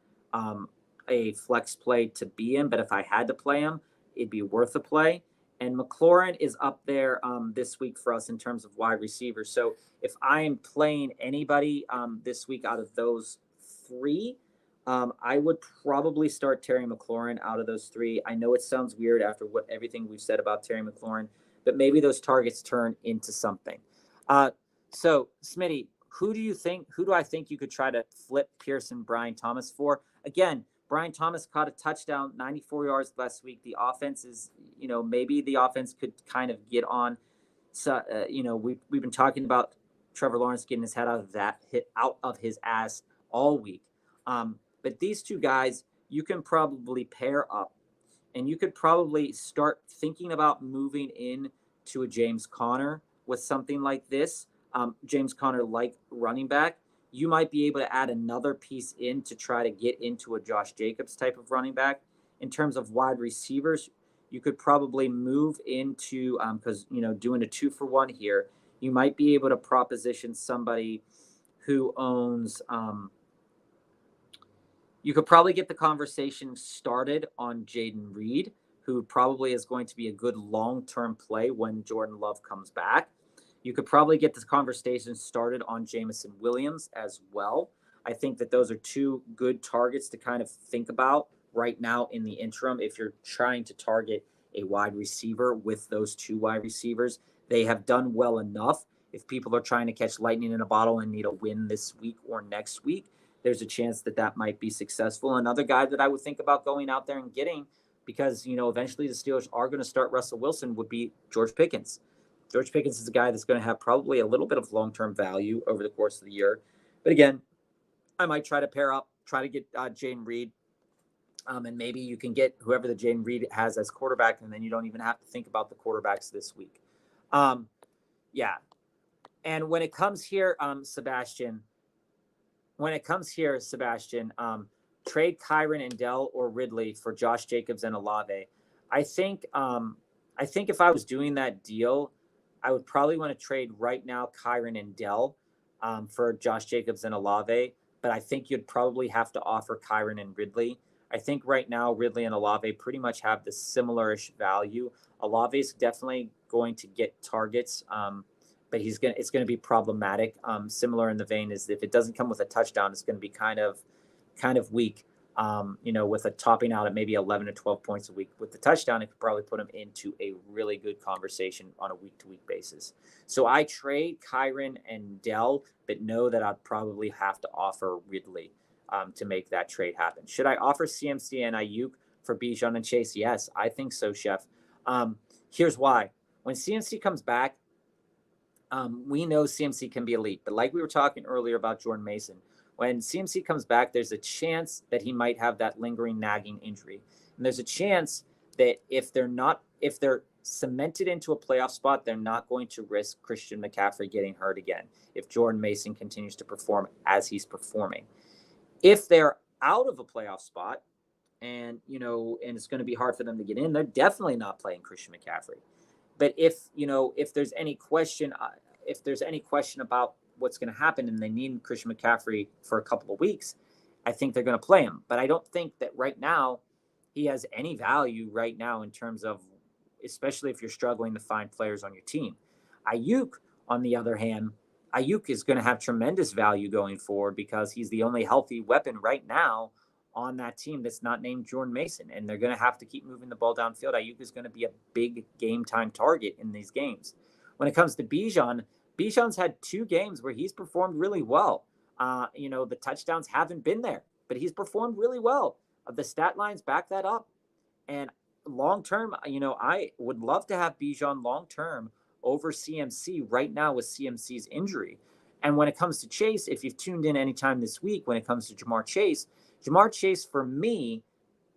a flex play to be in. But if I had to play him, it'd be worth a play. And McLaurin is up there this week for us in terms of wide receivers. So if I am playing anybody this week out of those three, I would probably start Terry McLaurin out of those three. I know it sounds weird after everything we've said about Terry McLaurin, but maybe those targets turn into something. So Smitty, who do I think you could try to flip Pearson Brian Thomas for? Again, Brian Thomas caught a touchdown, 94 yards last week. The offense is, maybe the offense could kind of get on. So, we've been talking about Trevor Lawrence getting his head out of his ass all week. But these two guys, you can probably pair up, and you could probably start thinking about moving in to a James Conner with something like this. James Conner like running back. You might be able to add another piece in to try to get into a Josh Jacobs type of running back. In terms of wide receivers, you could probably move into, because, doing a 2-for-1 here, you might be able to proposition somebody who owns, you could probably get the conversation started on Jaden Reed, who probably is going to be a good long-term play when Jordan Love comes back. You could probably get this conversation started on Jameson Williams as well. I think that those are two good targets to kind of think about right now in the interim. If you're trying to target a wide receiver with those two wide receivers, they have done well enough. If people are trying to catch lightning in a bottle and need a win this week or next week, there's a chance that might be successful. Another guy that I would think about going out there and getting, because, eventually the Steelers are going to start Russell Wilson, would be George Pickens. George Pickens is a guy that's going to have probably a little bit of long-term value over the course of the year. But again, I might try to pair up, try to get Jaden Reed. And maybe you can get whoever the Jaden Reed has as quarterback, and then you don't even have to think about the quarterbacks this week. Yeah. And when it comes here, Sebastian, trade Kyron and Dell or Ridley for Josh Jacobs and Olave. I think if I was doing that deal, I would probably want to trade right now Kyron and Dell for Josh Jacobs and Olave, but I think you'd probably have to offer Kyron and Ridley. I think right now Ridley and Olave pretty much have the similar-ish value. Olave is definitely going to get targets, but it's gonna be problematic. Similar in the vein is if it doesn't come with a touchdown, it's going to be kind of weak. With a topping out at maybe 11 to 12 points a week. With the touchdown, it could probably put him into a really good conversation on a week-to-week basis. So I trade Kyron and Dell, but know that I'd probably have to offer Ridley to make that trade happen. Should I offer CMC and Ayuk for Bijan and Chase? Yes, I think so, Chef. Here's why. When CMC comes back, we know CMC can be elite, but like we were talking earlier about Jordan Mason, when CMC comes back, there's a chance that he might have that lingering nagging injury. And there's a chance that if they're cemented into a playoff spot, they're not going to risk Christian McCaffrey getting hurt again if Jordan Mason continues to perform as he's performing. If they're out of a playoff spot and it's going to be hard for them to get in, they're definitely not playing Christian McCaffrey. But if there's any question about what's going to happen and they need Christian McCaffrey for a couple of weeks, I think they're going to play him. But I don't think that right now he has any value right now in terms of, especially if you're struggling to find players on your team. Ayuk, on the other hand, Ayuk is going to have tremendous value going forward because he's the only healthy weapon right now on that team that's not named Jordan Mason. And they're going to have to keep moving the ball downfield. Ayuk is going to be a big game time target in these games. When it comes to Bijan's had 2 games where he's performed really well. The touchdowns haven't been there, but he's performed really well. The stat lines back that up. And long term, I would love to have Bijan long term over CMC right now with CMC's injury. And when it comes to Chase, if you've tuned in anytime this week, when it comes to Jamar Chase for me,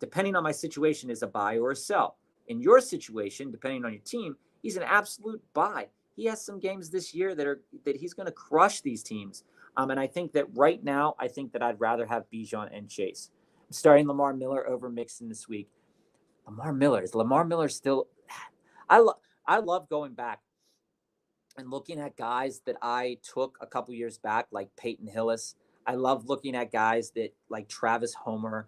depending on my situation, is a buy or a sell. In your situation, depending on your team, he's an absolute buy. He has some games this year that he's going to crush these teams. And I think that right now, I'd rather have Bijan and Chase. I'm starting Lamar Miller over Mixon this week. Lamar Miller still. I love going back and looking at guys that I took a couple years back, like Peyton Hillis. I love looking at guys that like Travis Homer,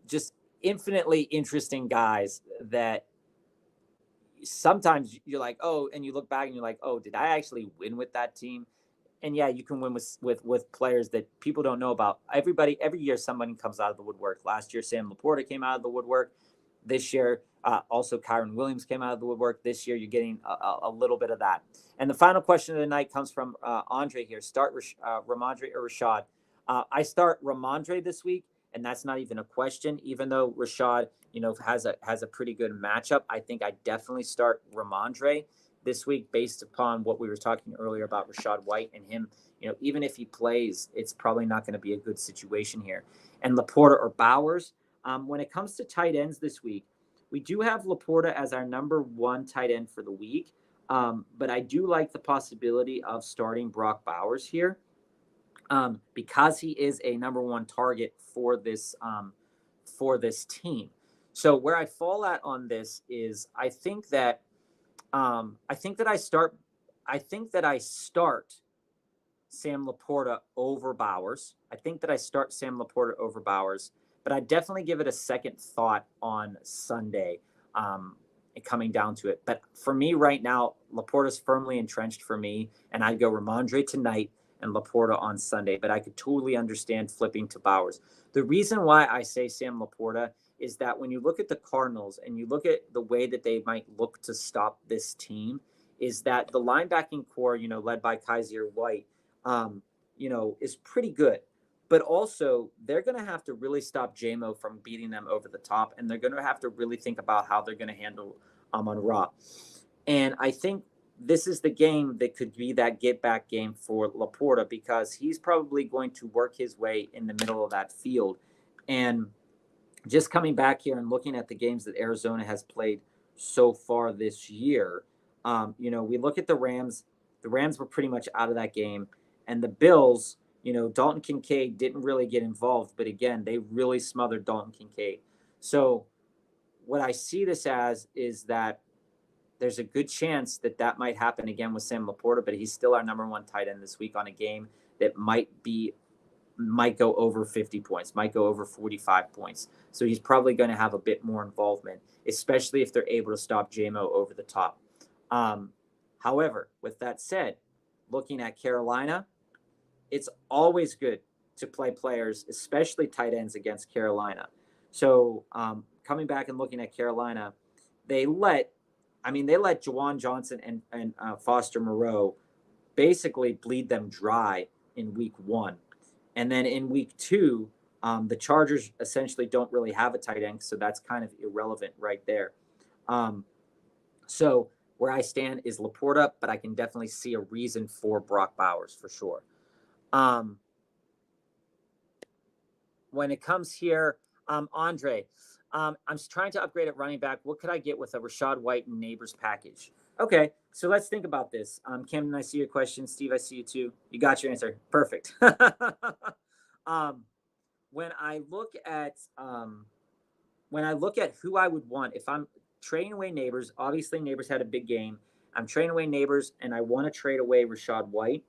just infinitely interesting guys that sometimes you're like, oh, and you look back and you're like, oh, did I actually win with that team? And yeah, you can win with players that people don't know about. Every year somebody comes out of the woodwork. Last year, Sam Laporta came out of the woodwork. This year, also Kyron Williams came out of the woodwork. This year, you're getting a little bit of that. And the final question of the night comes from Andre here. Start Ramondre or Rashad? I start Ramondre this week, and that's not even a question. Even though Rashad, has a pretty good matchup, I think I definitely start Ramondre this week based upon what we were talking earlier about Rachaad White and him. Even if he plays, it's probably not going to be a good situation here. And Laporta or Bowers. When it comes to tight ends this week, we do have Laporta as our number 1 tight end for the week. But I do like the possibility of starting Brock Bowers here because he is a number 1 target for this team. So where I fall at on this is I think that I start Sam Laporta over Bowers. But I definitely give it a second thought on Sunday, coming down to it. But for me right now, Laporta's firmly entrenched for me, and I'd go Ramondre tonight and Laporta on Sunday. But I could totally understand flipping to Bowers. The reason why I say Sam Laporta is that when you look at the Cardinals and you look at the way that they might look to stop this team, is that the linebacking core, led by Kaiser White, is pretty good. But also, they're going to have to really stop JMO from beating them over the top, and they're going to have to really think about how they're going to handle Amon-Ra. And I think this is the game that could be that get-back game for Laporta because he's probably going to work his way in the middle of that field. And just coming back here and looking at the games that Arizona has played so far this year, we look at the Rams. The Rams were pretty much out of that game. And the Bills, Dalton Kincaid didn't really get involved. But again, they really smothered Dalton Kincaid. So what I see this as is that there's a good chance that might happen again with Sam Laporta, but he's still our number 1 tight end this week on a game that might be might go over 50 points, might go over 45 points. So he's probably going to have a bit more involvement, especially if they're able to stop JMO over the top. However, with that said, looking at Carolina, it's always good to play players, especially tight ends, against Carolina. So coming back and looking at Carolina, they let Juwan Johnson and Foster Moreau basically bleed them dry in week 1. And then in week 2, the Chargers essentially don't really have a tight end, so that's kind of irrelevant right there. So where I stand is Laporta, but I can definitely see a reason for Brock Bowers for sure. When it comes here, Andre, I'm trying to upgrade at running back. What could I get with a Rachaad White and Neighbors package? Okay, so let's think about this. Camden, I see your question. Steve, I see you too. You got your answer. Perfect. When I look at who I would want, if I'm trading away Neighbors, obviously Neighbors had a big game. I'm trading away Neighbors, and I want to trade away Rachaad White.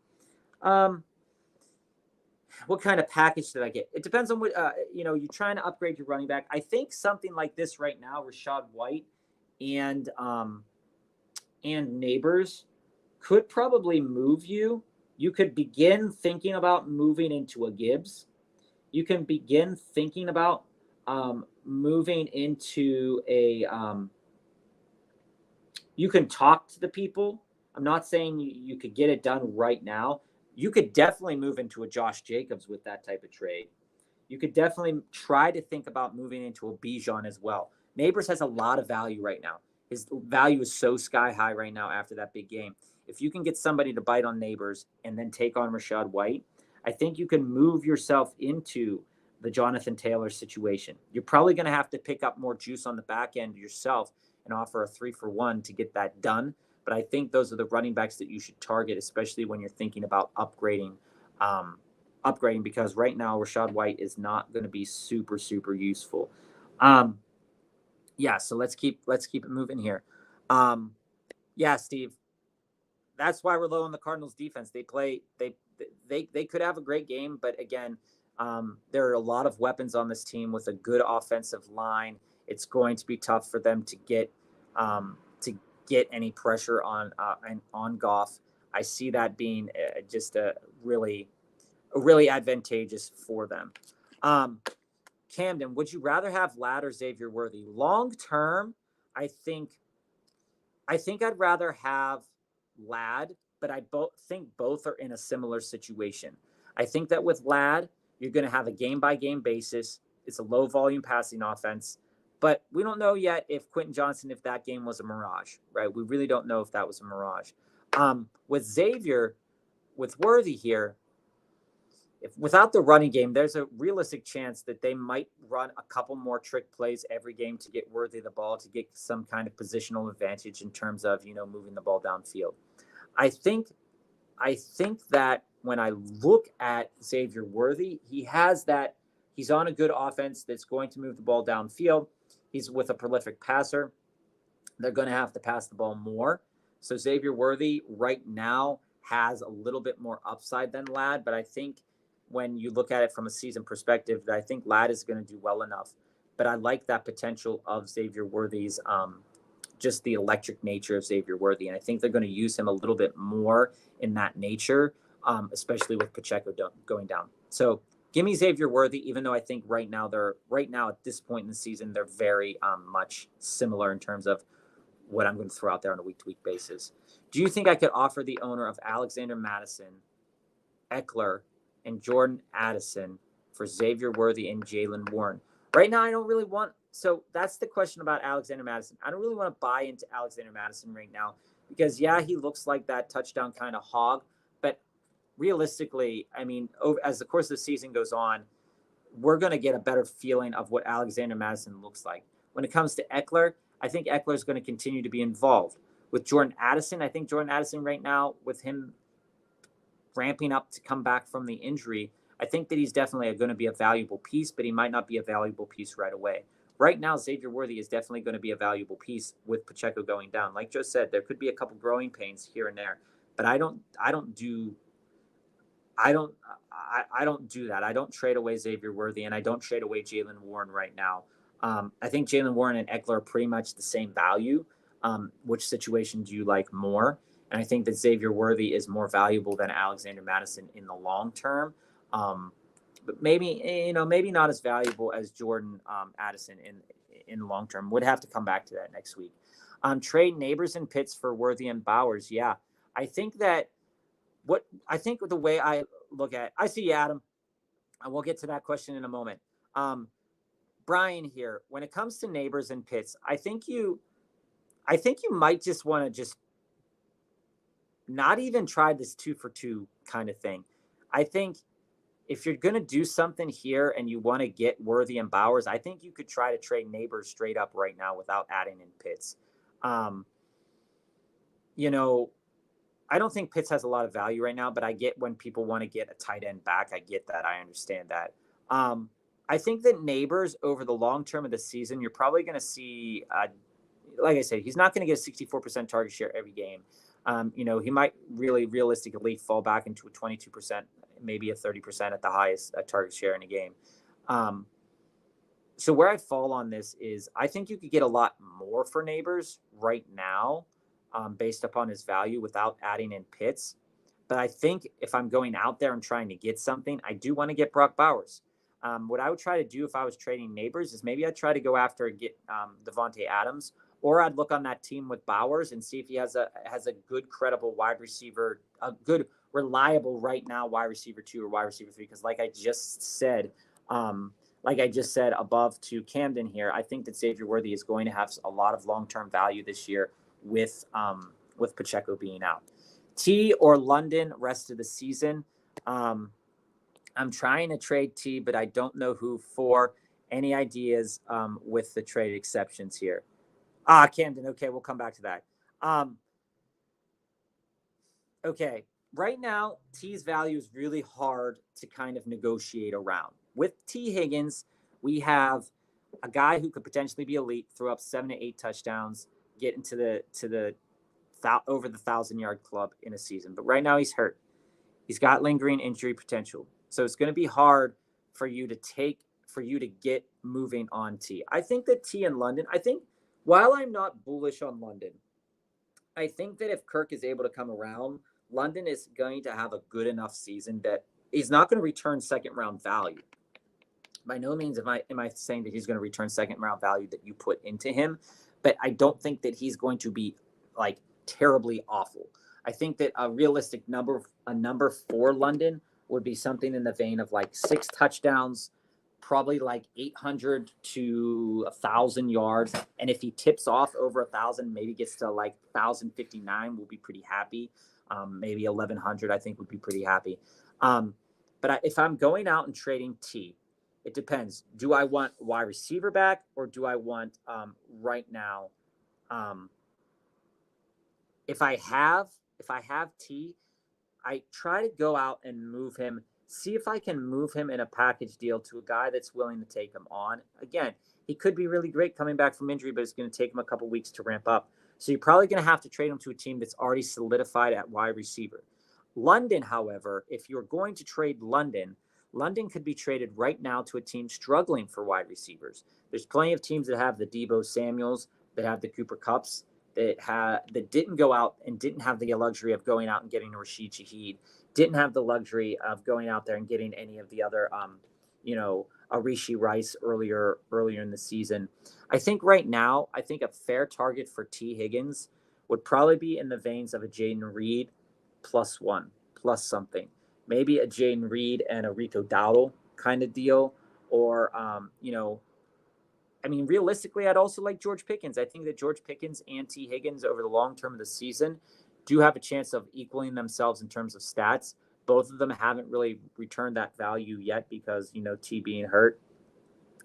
What kind of package did I get? It depends on what, you're trying to upgrade your running back. I think something like this right now, Rachaad White and Neighbors could probably move you. You could begin thinking about moving into a Gibbs. You can begin thinking about moving into a, you can talk to the people. I'm not saying you could get it done right now. You could definitely move into a Josh Jacobs with that type of trade. You could definitely try to think about moving into a Bijan as well. Neighbors has a lot of value right now. His value is so sky high right now after that big game. If you can get somebody to bite on Neighbors and then take on Rachaad White, I think you can move yourself into the Jonathan Taylor situation. You're probably going to have to pick up more juice on the back end yourself and offer a 3-for-1 to get that done. But I think those are the running backs that you should target, especially when you're thinking about upgrading, because right now Rachaad White is not going to be super, super useful. So let's keep it moving here. Steve, that's why we're low on the Cardinals defense. They could have a great game, but again, there are a lot of weapons on this team with a good offensive line. It's going to be tough for them to get any pressure on Goff. I see that being just a really advantageous for them. Camden, would you rather have Ladd or Xavier Worthy? Long term, I think I'd rather have Ladd, but I think both are in a similar situation. I think that with Ladd, you're going to have a game-by-game basis. It's a low-volume passing offense. But we don't know yet if Quentin Johnson, if that game was a mirage, right? We really don't know if that was a mirage. With Xavier, with Worthy here, without the running game, there's a realistic chance that they might run a couple more trick plays every game to get Worthy the ball, to get some kind of positional advantage in terms of, moving the ball downfield. I think that when I look at Xavier Worthy, he's on a good offense that's going to move the ball downfield. He's with a prolific passer. They're going to have to pass the ball more. So Xavier Worthy right now has a little bit more upside than Ladd, but I think when you look at it from a season perspective, I think Ladd is going to do well enough. But I like that potential of Xavier Worthy's, just the electric nature of Xavier Worthy. And I think they're going to use him a little bit more in that nature, especially with Pacheco going down. So give me Xavier Worthy, even though I think right now at this point in the season, they're very much similar in terms of what I'm going to throw out there on a week-to-week basis. Do you think I could offer the owner of Alexander Madison, Eckler, and Jordan Addison for Xavier Worthy and Jaylen Warren? Right now, I don't really want. So that's the question about Alexander Madison. I don't really want to buy into Alexander Madison right now because, he looks like that touchdown kind of hog. But realistically, as the course of the season goes on, we're going to get a better feeling of what Alexander Madison looks like. When it comes to Eckler, I think Eckler is going to continue to be involved. With Jordan Addison, I think Jordan Addison right now, with him ramping up to come back from the injury, I think that he's definitely going to be a valuable piece, but he might not be a valuable piece right away. Right now, Xavier Worthy is definitely going to be a valuable piece with Pacheco going down. Like Joe said, there could be a couple growing pains here and there, but I don't I don't do that. I don't trade away Xavier Worthy, and I don't trade away Jalen Warren right now. I think Jalen Warren and Eckler are pretty much the same value. Which situation do you like more? And I think that Xavier Worthy is more valuable than Alexander Madison in the long term. But maybe not as valuable as Jordan Addison in the long term. Would have to come back to that next week. Trade Neighbors and Pitts for Worthy and Bowers. Yeah, I think that the way I look at it, I see you, Adam. And we'll get to that question in a moment. Brian here, when it comes to Neighbors and Pitts, I think you might just want to just not even try this 2-for-2 kind of thing. I think if you're going to do something here and you want to get Worthy and Bowers, I think you could try to trade Neighbors straight up right now without adding in Pitts. I don't think Pitts has a lot of value right now, but I get when people want to get a tight end back. I get that. I understand that. I think that Neighbors over the long term of the season, you're probably going to see, like I said, he's not going to get a 64% target share every game. He might really realistically fall back into a 22%, maybe a 30% at the highest target share in a game. So where I fall on this is I think you could get a lot more for Neighbors right now based upon his value without adding in Pitts. But I think if I'm going out there and trying to get something, I do want to get Brock Bowers. What I would try to do if I was trading Neighbors is maybe I'd try to go after and get Devontae Adams, or I'd look on that team with Bowers and see if he has a good, credible wide receiver, a good, reliable right now wide receiver 2 or wide receiver 3. Because like I just said above to Camden here, I think that Xavier Worthy is going to have a lot of long-term value this year with Pacheco being out. T or London rest of the season. I'm trying to trade T, but I don't know who for. Any ideas with the trade exceptions here? Camden. Okay, we'll come back to that. Okay, right now, T's value is really hard to kind of negotiate around. With T. Higgins, we have a guy who could potentially be elite, throw up 7 to 8 touchdowns, get into the over the 1,000-yard club in a season. But right now, he's hurt. He's got lingering injury potential, so it's going to be hard for you to get moving on T. I think that T in London. While I'm not bullish on London, I think that if Kirk is able to come around, London is going to have a good enough season that he's not going to return second-round value. By no means am I saying that he's going to return second-round value that you put into him, but I don't think that he's going to be like terribly awful. I think that a realistic number for London would be something in the vein of like 6 touchdowns, probably like 800 to 1,000 yards. And if he tips off over 1,000, maybe gets to like 1,059, we'll be pretty happy. Maybe 1,100, I think would be pretty happy. But if I'm going out and trading T, it depends. Do I want wide receiver back, or do I want right now? If I have T, I try to go out and move him. See if I can move him in a package deal to a guy that's willing to take him on. Again, he could be really great coming back from injury, but it's going to take him a couple weeks to ramp up. So you're probably going to have to trade him to a team that's already solidified at wide receiver. London, however, if you're going to trade London could be traded right now to a team struggling for wide receivers. There's plenty of teams that have the Deebo Samuels, that have the Cooper Kupps, that didn't go out and didn't have the luxury of going out and getting a Rashid Shaheed, didn't have the luxury of going out there and getting any of the other, a Rishi Rice earlier in the season. I think right now, a fair target for T. Higgins would probably be in the veins of a Jaden Reed +1, plus something. Maybe a Jaden Reed and a Rico Dowdle kind of deal, or, realistically, I'd also like George Pickens. I think that George Pickens and T. Higgins over the long term of the season do have a chance of equaling themselves in terms of stats. Both of them haven't really returned that value yet because, T being hurt.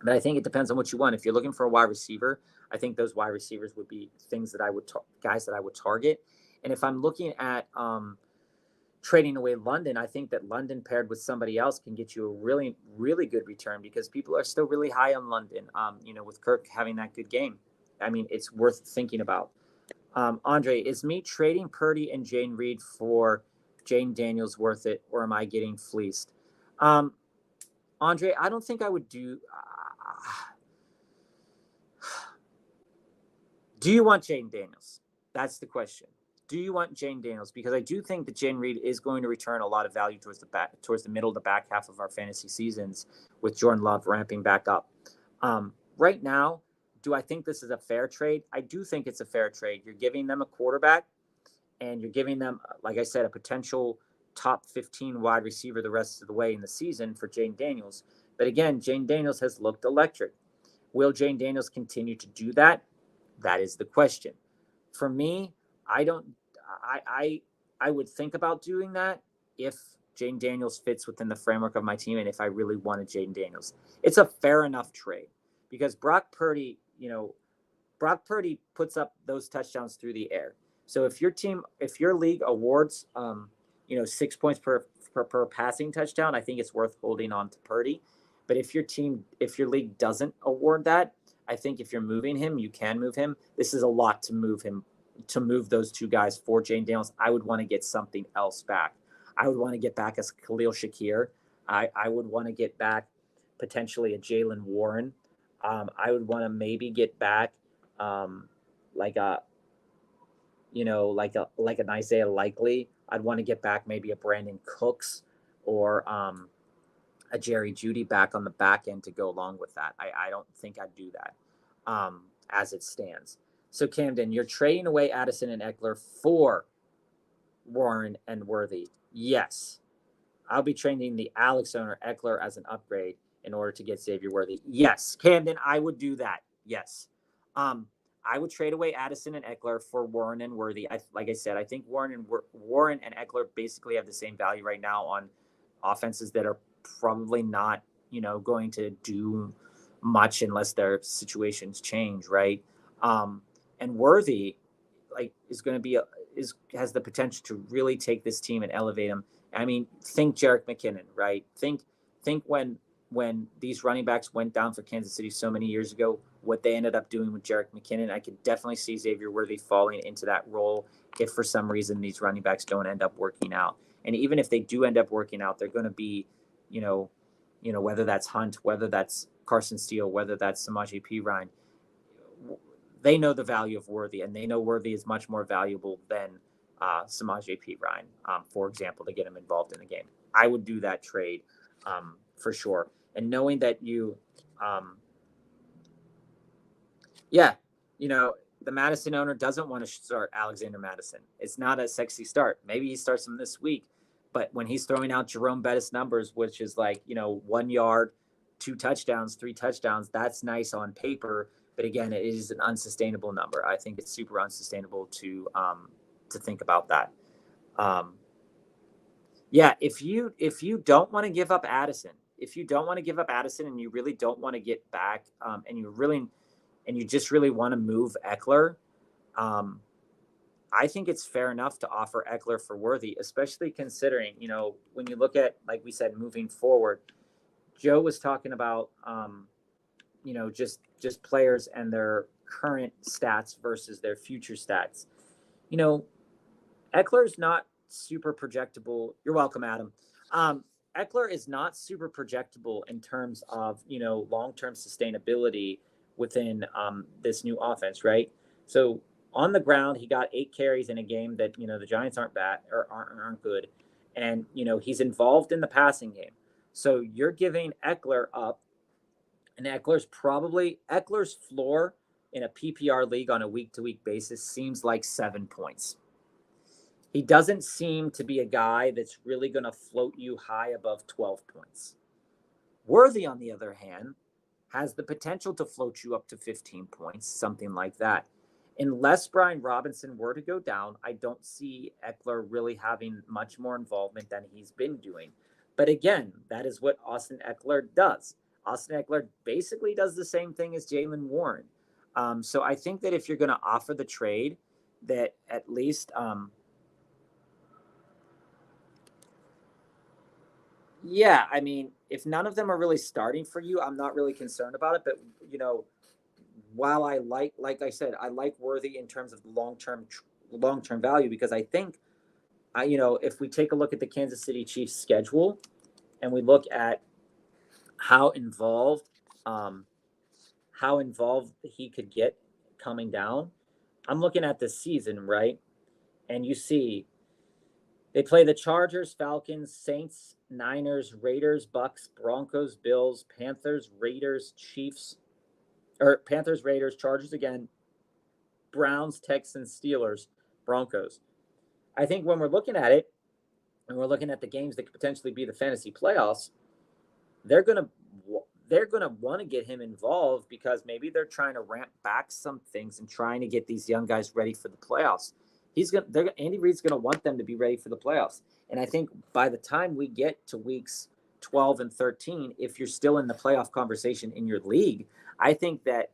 But I think it depends on what you want. If you're looking for a wide receiver, I think those wide receivers would be things that guys that I would target. And if I'm looking at trading away London, I think that London paired with somebody else can get you a really, really good return because people are still really high on London, with Kirk having that good game. It's worth thinking about. Andre, is me trading Purdy and Jane Reed for Jaden Daniels worth it, or am I getting fleeced? Andre, I don't think I would do. Do you want Jaden Daniels? That's the question. Do you want Jaden Daniels? Because I do think that Jaden Reed is going to return a lot of value towards the middle of the back half of our fantasy seasons, with Jordan Love ramping back up. Right now, do I think this is a fair trade? I do think it's a fair trade. You're giving them a quarterback, and you're giving them, like I said, a potential top 15 wide receiver the rest of the way in the season for Jaden Daniels. But again, Jaden Daniels has looked electric. Will Jaden Daniels continue to do that? That is the question. For me, I would think about doing that if Jaden Daniels fits within the framework of my team, and if I really wanted Jaden Daniels. It's a fair enough trade, because Brock Purdy puts up those touchdowns through the air. So if your league awards 6 points per passing touchdown, I think it's worth holding on to Purdy. But if your league doesn't award that, I think if you're moving him, you can move him. This is a lot to move those two guys for Jaden Daniels. I would want to get something else back. I would want to get back a Khalil Shakir. I would want to get back potentially a Jalen Warren. I would want to maybe get back like an Isaiah Likely. I'd want to get back maybe a Brandon Cooks, or a Jerry Jeudy back on the back end to go along with that. I don't think I'd do that as it stands. So Camden, you're trading away Addison and Eckler for Warren and Worthy. Yes. I'll be trading the Alex owner Eckler as an upgrade in order to get Xavier Worthy. Yes. Camden, I would do that. Yes. I would trade away Addison and Eckler for Warren and Worthy. Like I said, I think Warren and Eckler basically have the same value right now on offenses that are probably not, going to do much unless their situations change, right? And Worthy, has the potential to really take this team and elevate them. I mean, think Jerick McKinnon, right? Think when these running backs went down for Kansas City so many years ago, what they ended up doing with Jerick McKinnon. I could definitely see Xavier Worthy falling into that role if for some reason these running backs don't end up working out. And even if they do end up working out, they're going to be, whether that's Hunt, whether that's Carson Steele, whether that's Samaje Perine, they know the value of Worthy, and they know Worthy is much more valuable than Samaje Perine, for example, to get him involved in the game. I would do that trade for sure. And knowing that the Madison owner doesn't want to start Alexander Madison. It's not a sexy start. Maybe he starts him this week, but when he's throwing out Jerome Bettis numbers, which is 1 yard, 2 touchdowns, 3 touchdowns, that's nice on paper. But again, it is an unsustainable number. I think it's super unsustainable to think about that. If you don't want to give up Addison, and you really don't want to get back, and you just really want to move Eckler, I think it's fair enough to offer Eckler for Worthy, especially considering, when you look at, like we said, moving forward. Joe was talking about, just players and their current stats versus their future stats. Eckler's not super projectable. You're welcome, Adam. Eckler is not super projectable in terms of, long-term sustainability within this new offense, right? So on the ground, he got 8 carries in a game that, the Giants aren't bad or aren't good. And, he's involved in the passing game. So you're giving Eckler up, and Eckler's floor in a PPR league on a week-to-week basis seems like 7 points. He doesn't seem to be a guy that's really going to float you high above 12 points. Worthy, on the other hand, has the potential to float you up to 15 points, something like that. Unless Brian Robinson were to go down, I don't see Eckler really having much more involvement than he's been doing. But again, that is what Austin Eckler does. Austin Eckler basically does the same thing as Jalen Warren. So I think that if you're going to offer the trade, that at least if none of them are really starting for you, I'm not really concerned about it. But, while I like I said, I like Worthy in terms of long-term value, because I think if we take a look at the Kansas City Chiefs schedule and we look at how involved he could get coming down, I'm looking at this season, right? And you see they play the Chargers, Falcons, Saints, Niners, Raiders, Bucks, Broncos, Bills, Panthers, Raiders, Chiefs, or Panthers, Raiders, Chargers again, Browns, Texans, Steelers, Broncos. I think when we're looking at it and we're looking at the games that could potentially be the fantasy playoffs, they're gonna want to get him involved because maybe they're trying to ramp back some things and trying to get these young guys ready for the playoffs. Andy Reid's gonna want them to be ready for the playoffs. And I think by the time we get to weeks 12 and 13, if you're still in the playoff conversation in your league, I think that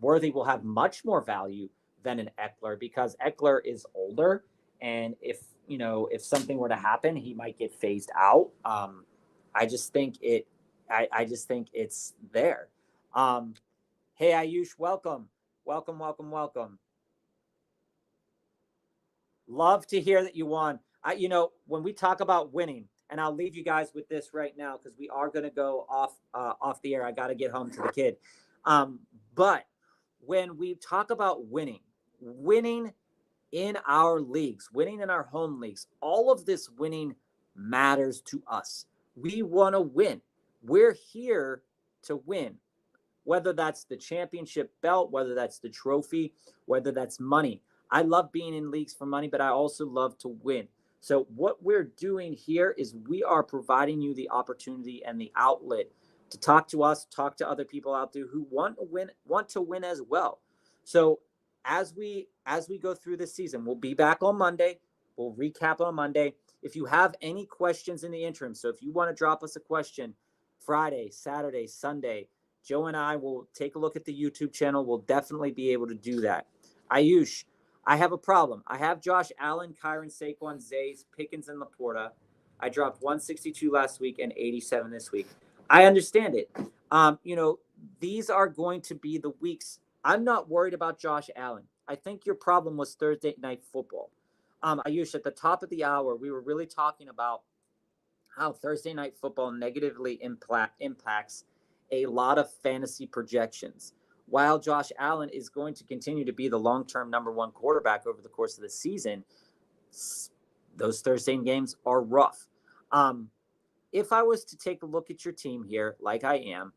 Worthy will have much more value than an Eckler because Eckler is older, and if something were to happen, he might get phased out. I just think it's there. Hey Ayush, welcome. Love to hear that you won. When we talk about winning, and I'll leave you guys with this right now because we are going to go off the air. I got to get home to the kid. But when we talk about winning in our leagues, winning in our home leagues, all of this winning matters to us. We want to win. We're here to win, whether that's the championship belt, whether that's the trophy, whether that's money. I love being in leagues for money, but I also love to win. So what we're doing here is we are providing you the opportunity and the outlet to talk to us, talk to other people out there who want to win as well. So as we go through this season, we'll be back on Monday. We'll recap on Monday. If you have any questions in the interim, so if you want to drop us a question Friday, Saturday, Sunday, Joe and I will take a look at the YouTube channel. We'll definitely be able to do that. Ayush, I have a problem. I have Josh Allen, Kyron, Saquon, Zays, Pickens, and Laporta. I dropped 162 last week and 87 this week. I understand it. These are going to be the weeks. I'm not worried about Josh Allen. I think your problem was Thursday night football. Ayush, at the top of the hour, we were really talking about how Thursday night football negatively impacts a lot of fantasy projections. While Josh Allen is going to continue to be the long-term number one quarterback over the course of the season, those Thursday games are rough. If I was to take a look at your team here, like I am,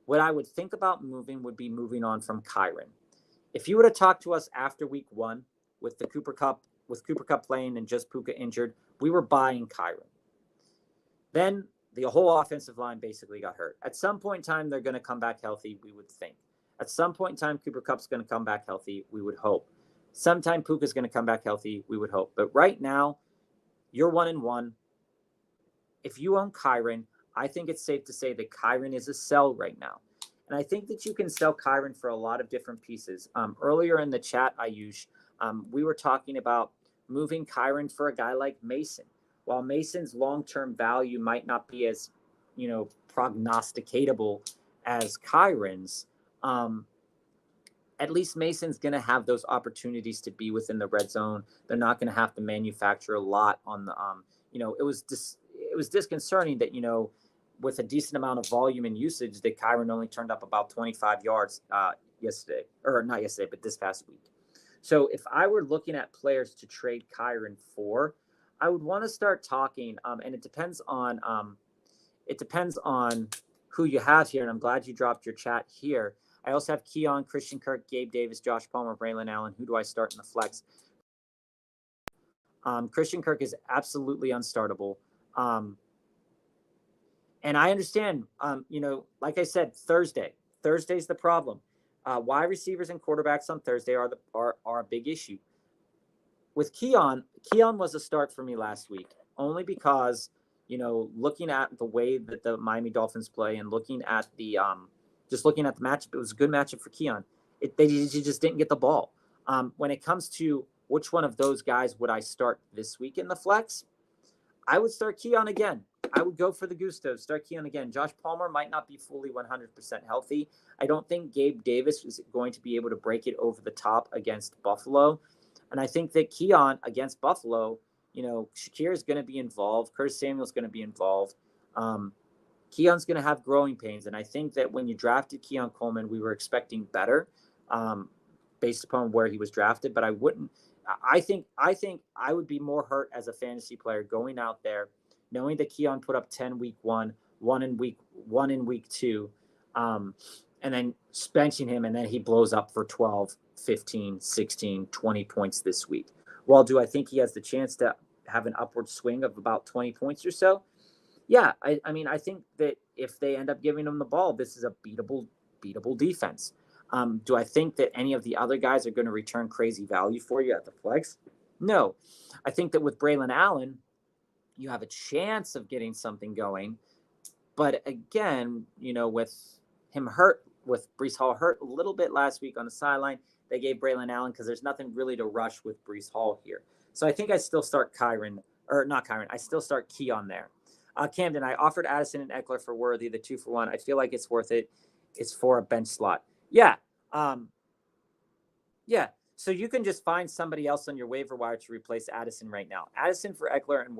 what I would think about would be moving on from Kyron. If you would have talked to us after week 1 with Cooper Kupp playing and just Puka injured, we were buying Kyron. Then the whole offensive line basically got hurt. At some point in time, they're going to come back healthy, we would think. At some point in time, Cooper Kupp's going to come back healthy, we would hope. Sometime Puka's going to come back healthy, we would hope. But right now, you're 1-1. If you own Kyron, I think it's safe to say that Kyron is a sell right now. And I think that you can sell Kyron for a lot of different pieces. Earlier in the chat, Ayush, we were talking about moving Kyron for a guy like Mason. While Mason's long-term value might not be as, prognosticatable as Kyron's, at least Mason's going to have those opportunities to be within the red zone. They're not going to have to manufacture a lot on the, it was disconcerting that, with a decent amount of volume and usage, that Kyron only turned up about 25 yards yesterday, or not yesterday, but this past week. So if I were looking at players to trade Kyron for, I would want to start talking, and it depends on who you have here. And I'm glad you dropped your chat here. I also have Keon, Christian Kirk, Gabe Davis, Josh Palmer, Braylon Allen. Who do I start in the flex? Christian Kirk is absolutely unstartable. And I understand, like I said, Thursday's the problem. Wide receivers and quarterbacks on Thursday are a big issue. With Keon was a start for me last week, only because, looking at the way that the Miami Dolphins play and looking at the matchup, it was a good matchup for Keon. They just didn't get the ball. When it comes to which one of those guys would I start this week in the flex, I would start Keon again. I would go for the Gusto, start Keon again. Josh Palmer might not be fully 100% healthy. I don't think Gabe Davis is going to be able to break it over the top against Buffalo. And I think that Keon against Buffalo, Shakir is going to be involved. Curtis Samuel's going to be involved. Keon's going to have growing pains. And I think that when you drafted Keon Coleman, we were expecting better based upon where he was drafted. But I think I would be more hurt as a fantasy player going out there, knowing that Keon put up 10 week one in week two, and then benching him, and then he blows up for 12, 15, 16, 20 points this week. Well, do I think he has the chance to have an upward swing of about 20 points or so? Yeah, I mean, I think that if they end up giving him the ball, this is a beatable defense. Do I think that any of the other guys are going to return crazy value for you at the flex? No. I think that with Braylon Allen, you have a chance of getting something going. But again, with him hurt, with Breece Hall hurt a little bit last week on the sideline, they gave Braylon Allen because there's nothing really to rush with Breece Hall here. So I think I still start I still start Keon there. Camden, I offered Addison and Eckler for Worthy, the 2-for-1. I feel like it's worth it. It's for a bench slot. Yeah. Yeah. So you can just find somebody else on your waiver wire to replace Addison right now. Addison for Eckler and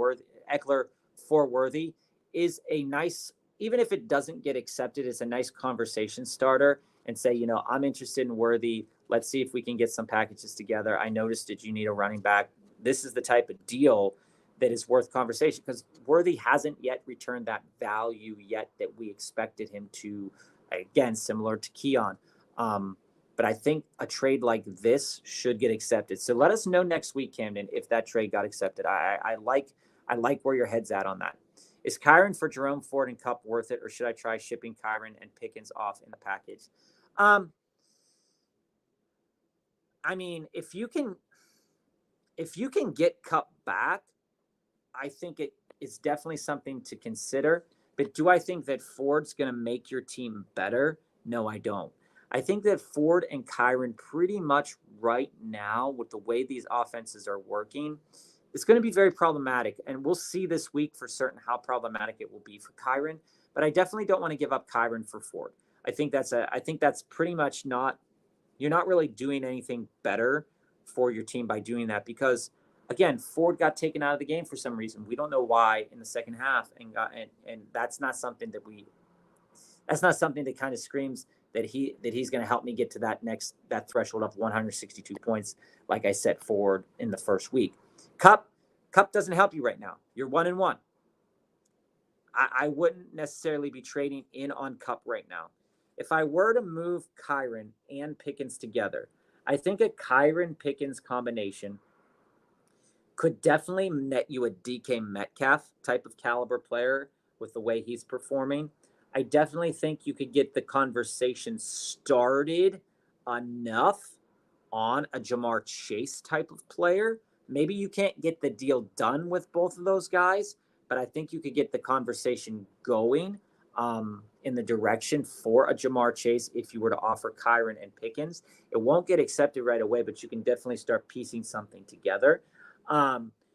Eckler for Worthy is a nice, even if it doesn't get accepted, it's a nice conversation starter and say, I'm interested in Worthy. Let's see if we can get some packages together. I noticed that you need a running back. This is the type of deal that is worth conversation because Worthy hasn't yet returned that value yet that we expected him to, again, similar to Keon. But I think a trade like this should get accepted. So let us know next week, Camden, if that trade got accepted. I like where your head's at on that. Is Kyron for Jerome Ford and Kupp worth it, or should I try shipping Kyron and Pickens off in the package? I mean, if you can get Kupp back, I think it is definitely something to consider. But do I think that Ford's going to make your team better? No, I don't. I think that Ford and Kyron pretty much right now, with the way these offenses are working, it's going to be very problematic. And we'll see this week for certain how problematic it will be for Kyron. But I definitely don't want to give up Kyron for Ford. I think that's pretty much you're not really doing anything better for your team by doing that because, again, Ford got taken out of the game for some reason. We don't know why in the second half, and that's not something that kind of screams that he's going to help me get to that threshold of 162 points, like I set forward in the first week. Kupp doesn't help you right now. You're 1-1. I wouldn't necessarily be trading in on Kupp right now. If I were to move Kyron and Pickens together, I think a Kyron-Pickens combination could definitely net you a DK Metcalf type of caliber player with the way he's performing. I definitely think you could get the conversation started enough on a Jamar Chase type of player. Maybe you can't get the deal done with both of those guys, but I think you could get the conversation going in the direction for a Jamar Chase if you were to offer Kyron and Pickens. It won't get accepted right away, but you can definitely start piecing something together. Kyron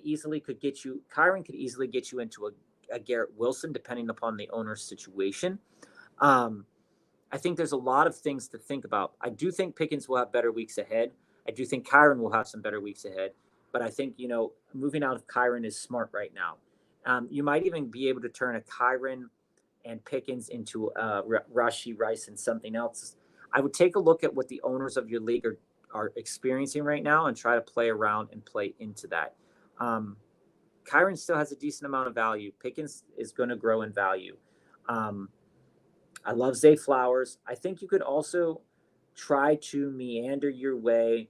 easily could get you. Kyron could easily get you into a Garrett Wilson, depending upon the owner's situation. I think there's a lot of things to think about. I do think Pickens will have better weeks ahead. I do think Kyron will have some better weeks ahead. But I think, moving out of Kyron is smart right now. You might even be able to turn a Kyron and Pickens into Rashee Rice and something else. I would take a look at what the owners of your league are experiencing right now and try to play around and play into that. Kyron still has a decent amount of value. Pickens is going to grow in value. I love Zay Flowers. I think you could also try to meander your way.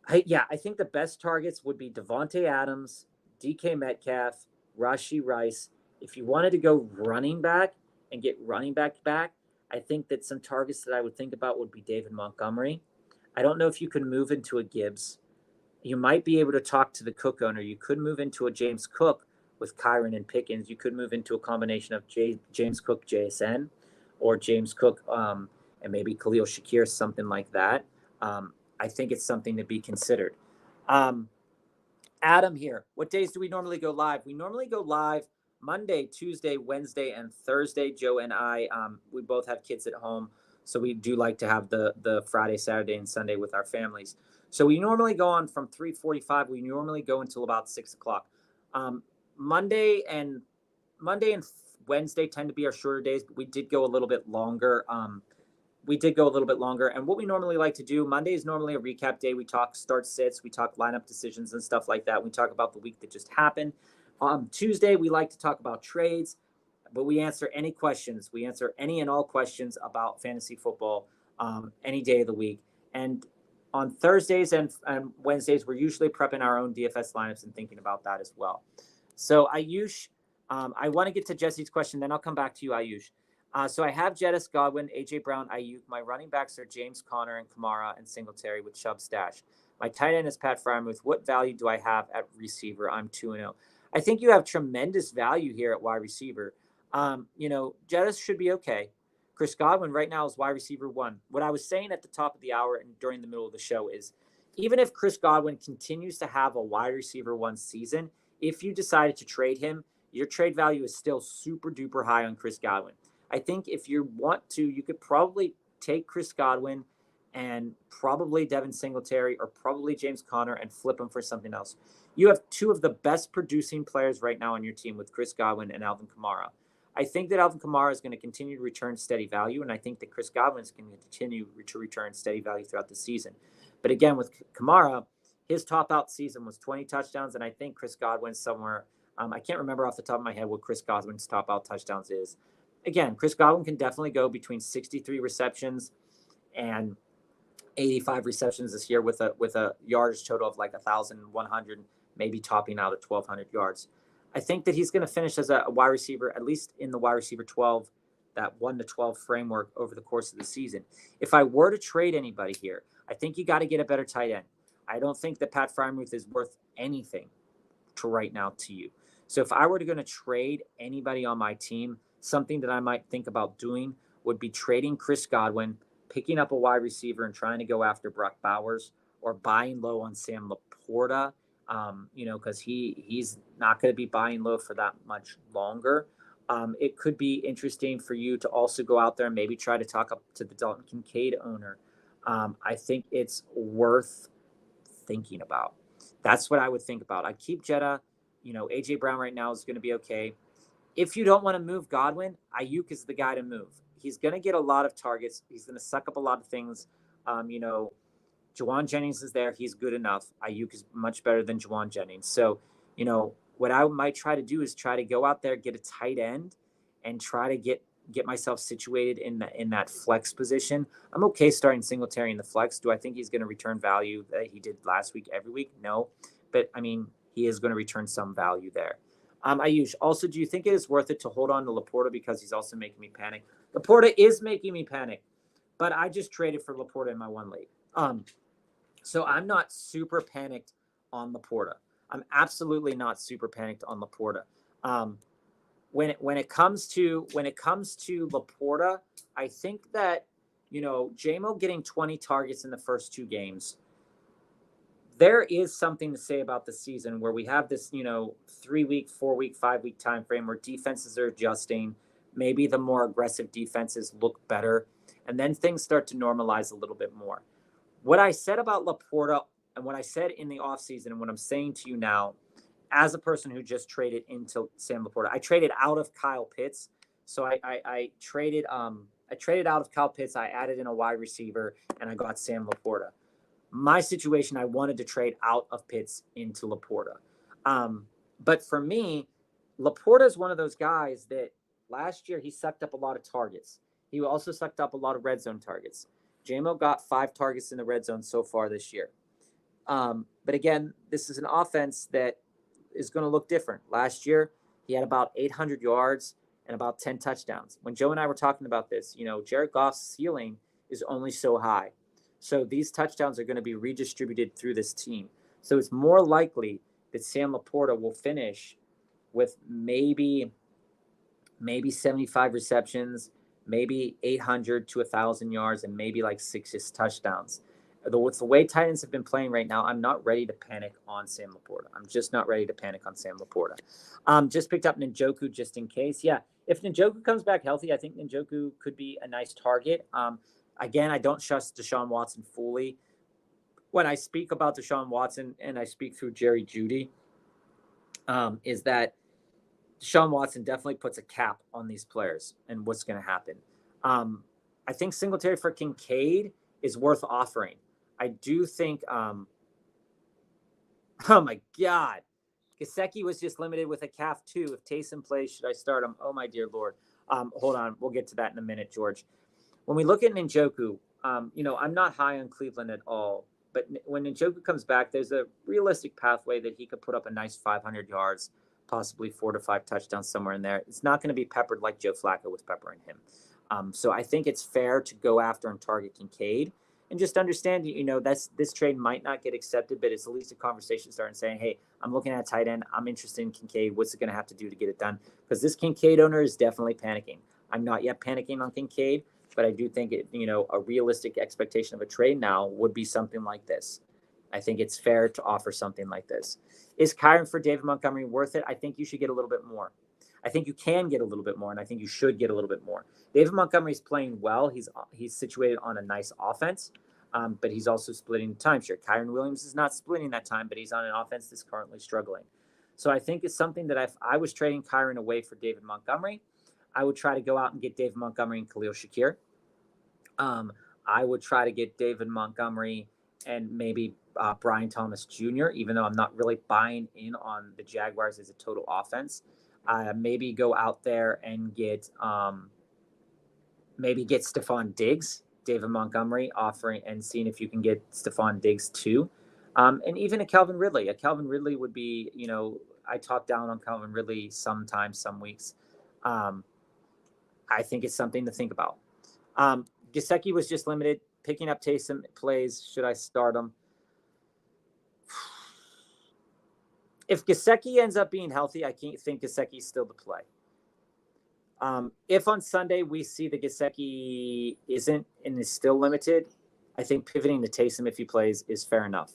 I think the best targets would be Devontae Adams, DK Metcalf, Rashee Rice. If you wanted to go running back and get running back, I think that some targets that I would think about would be David Montgomery. I don't know if you can move into a Gibbs. You might be able to talk to the Cook owner. You could move into a James Cook with Kyron and Pickens. You could move into a combination of James Cook, JSN, or James Cook and maybe Khalil Shakir, something like that. I think it's something to be considered. Adam here. What days do we normally go live? We normally go live Monday, Tuesday, Wednesday, and Thursday. Joe and I, we both have kids at home. So we do like to have the Friday, Saturday, and Sunday with our families. So we normally go on from 3:45. We normally go until about 6 o'clock. Um, Monday and Monday and Wednesday tend to be our shorter days, but we did go a little bit longer. And what we normally like to do, Monday is normally a recap day. We talk start sits, we talk lineup decisions and stuff like that. We talk about the week that just happened. Tuesday, we like to talk about trades, but we answer any questions. We answer any and all questions about fantasy football any day of the week. And on Thursdays and Wednesdays, we're usually prepping our own DFS lineups and thinking about that as well. So Ayush, I want to get to Jesse's question, then I'll come back to you, Ayush. So I have Jettis, Godwin, AJ Brown, Ayuk. My running backs are James Conner and Kamara and Singletary with Chubb stash. My tight end is Pat Freiermuth. What value do I have at receiver? I'm 2-0. I think you have tremendous value here at wide receiver. Jettis should be okay. Chris Godwin right now is wide receiver 1. What I was saying at the top of the hour and during the middle of the show is, even if Chris Godwin continues to have a wide receiver 1 season, if you decided to trade him, your trade value is still super duper high on Chris Godwin. I think if you want to, you could probably take Chris Godwin and probably Devin Singletary or probably James Conner and flip him for something else. You have 2 of the best producing players right now on your team with Chris Godwin and Alvin Kamara. I think that Alvin Kamara is going to continue to return steady value, and I think that Chris Godwin is going to continue to return steady value throughout the season. But again, with Kamara, his top out season was 20 touchdowns, and I think Chris Godwin's somewhere. I can't remember off the top of my head what Chris Godwin's top out touchdowns is. Again, Chris Godwin can definitely go between 63 receptions and 85 receptions this year with a yardage total of like 1,100, maybe topping out at 1,200 yards. I think that he's going to finish as a wide receiver, at least in the wide receiver 12, that 1 to 12 framework over the course of the season. If I were to trade anybody here, I think you got to get a better tight end. I don't think that Pat Freiermuth is worth anything right now to you. So if I were going to trade anybody on my team, something that I might think about doing would be trading Chris Godwin, picking up a wide receiver and trying to go after Brock Bowers, or buying low on Sam Laporta, because he's not going to be buying low for that much longer. It could be interesting for you to also go out there and maybe try to talk up to the Dalton Kincaid owner. I think it's worth thinking about. That's what I would think about. I keep Jetta. AJ Brown right now is going to be okay. If you don't want to move Godwin, Ayuk is the guy to move. He's going to get a lot of targets. He's going to suck up a lot of things. Juwan Jennings is there. He's good enough. Ayuk is much better than Juwan Jennings. So, what I might try to do is try to go out there, get a tight end, and try to get myself situated in that flex position. I'm okay starting Singletary in the flex. Do I think he's going to return value that he did last week every week? No. But, he is going to return some value there. Ayush, also, do you think it is worth it to hold on to Laporta because he's also making me panic? Laporta is making me panic, but I just traded for Laporta in my 1 league. So I'm not super panicked on Laporta. I'm absolutely not super panicked on Laporta. When it comes to Laporta, I think that JMO getting 20 targets in the first 2 games. There is something to say about the season where we have this, 3-week, 4-week, 5-week time frame where defenses are adjusting. Maybe the more aggressive defenses look better, and then things start to normalize a little bit more. What I said about Laporta and what I said in the offseason and what I'm saying to you now, as a person who just traded into Sam Laporta, I traded out of Kyle Pitts. So I traded out of Kyle Pitts. I added in a wide receiver, and I got Sam Laporta. My situation, I wanted to trade out of Pitts into Laporta. But for me, Laporta is one of those guys that last year he sucked up a lot of targets. He also sucked up a lot of red zone targets. JMO got 5 targets in the red zone so far this year. But again, this is an offense that is going to look different. Last year, he had about 800 yards and about 10 touchdowns. When Joe and I were talking about this, Jared Goff's ceiling is only so high. So these touchdowns are going to be redistributed through this team. So it's more likely that Sam Laporta will finish with maybe 75 receptions, maybe 800 to 1,000 yards, and maybe like 6 touchdowns. With the way tight ends have been playing right now, I'm not ready to panic on Sam Laporta. I'm just not ready to panic on Sam Laporta. Just picked up Njoku just in case. Yeah, if Njoku comes back healthy, I think Njoku could be a nice target. Again, I don't trust Deshaun Watson fully. When I speak about Deshaun Watson and I speak through Jerry Jeudy, is that Deshaun Watson definitely puts a cap on these players and what's going to happen. I think Singletary for Kincaid is worth offering. I do think, oh my God, Gesicki was just limited with a calf too. If Taysom plays, should I start him? Oh my dear Lord. Hold on, we'll get to that in a minute, George. When we look at Njoku, I'm not high on Cleveland at all, but when Njoku comes back, there's a realistic pathway that he could put up a nice 500 yards, possibly 4 to 5 touchdowns somewhere in there. It's not going to be peppered like Joe Flacco was peppering him. So I think it's fair to go after and target Kincaid. And just understand, this trade might not get accepted, but it's at least a conversation starting saying, hey, I'm looking at a tight end. I'm interested in Kincaid. What's it going to have to do to get it done? Because this Kincaid owner is definitely panicking. I'm not yet panicking on Kincaid, but I do think a realistic expectation of a trade now would be something like this. I think it's fair to offer something like this. Is Kyren for David Montgomery worth it? I think you should get a little bit more. I think you can get a little bit more, and I think you should get a little bit more. David Montgomery's playing well. He's situated on a nice offense, but he's also splitting the timeshare. Kyren Williams is not splitting that time, but he's on an offense that's currently struggling. So I think it's something that if I was trading Kyren away for David Montgomery, I would try to go out and get David Montgomery and Khalil Shakir. I would try to get David Montgomery and maybe Brian Thomas Jr., even though I'm not really buying in on the Jaguars as a total offense. Maybe go out there and get Stephon Diggs, David Montgomery, offering and seeing if you can get Stephon Diggs too. And even a Calvin Ridley. A Calvin Ridley would be, I talk down on Calvin Ridley sometimes, some weeks. I think it's something to think about. Gesicki was just limited. Picking up Taysom plays. Should I start him? If Gesicki ends up being healthy, I can't think Gesicki's still the play. If on Sunday we see that Gesicki isn't and is still limited, I think pivoting to Taysom if he plays is fair enough.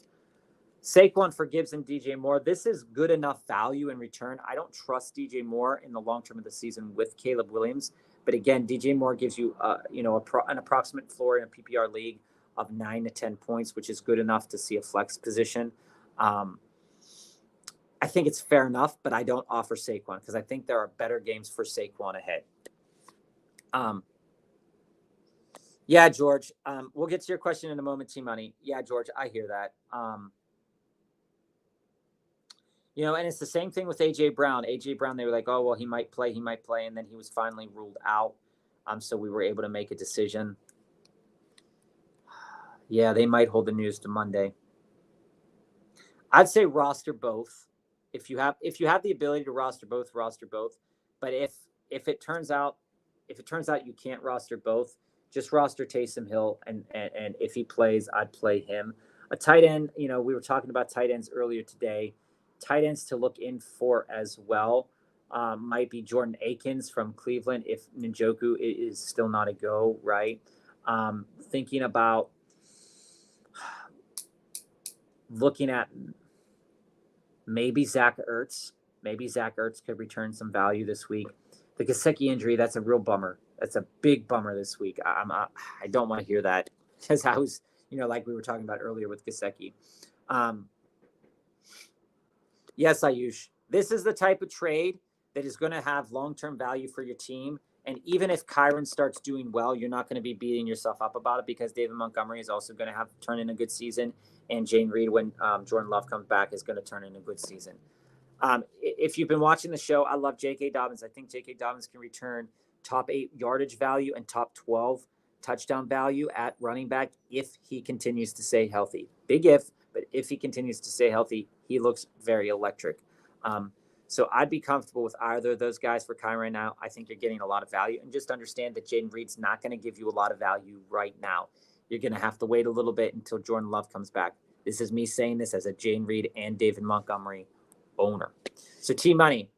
Saquon for Gibbs and DJ Moore. This is good enough value in return. I don't trust DJ Moore in the long term of the season with Caleb Williams. But again, DJ Moore gives you, an approximate floor in a PPR league of 9 to 10 points, which is good enough to see a flex position. I think it's fair enough, but I don't offer Saquon because I think there are better games for Saquon ahead. Yeah, George. We'll get to your question in a moment, T-Money. Yeah, George, I hear that. And it's the same thing with A.J. Brown. A.J. Brown, they were like, oh, well, he might play. And then he was finally ruled out. So we were able to make a decision. Yeah, they might hold the news to Monday. I'd say roster both. If you have the ability to roster both. But if it turns out you can't roster both, just roster Taysom Hill. And if he plays, I'd play him. A tight end, we were talking about tight ends earlier today. Tight ends to look in for as well might be Jordan Akins from Cleveland if Njoku is still not a go, right? Thinking about looking at maybe Zach Ertz. Maybe Zach Ertz could return some value this week. The Gesicki injury, that's a real bummer. That's a big bummer this week. I don't want to hear that because I was, like we were talking about earlier with Gesicki. Yes, Ayush. This is the type of trade that is going to have long-term value for your team. And even if Kyren starts doing well, you're not going to be beating yourself up about it because David Montgomery is also going to have to turn in a good season. And Jane Reed, when Jordan Love comes back, is going to turn in a good season. If you've been watching the show, I love J.K. Dobbins. I think J.K. Dobbins can return top 8 yardage value and top 12 touchdown value at running back if he continues to stay healthy. Big if, but if he continues to stay healthy, he looks very electric. So I'd be comfortable with either of those guys for Kyren right now. I think you're getting a lot of value. And just understand that Jaden Reed's not going to give you a lot of value right now. You're going to have to wait a little bit until Jordan Love comes back. This is me saying this as a Jaden Reed and David Montgomery owner. So T-Money,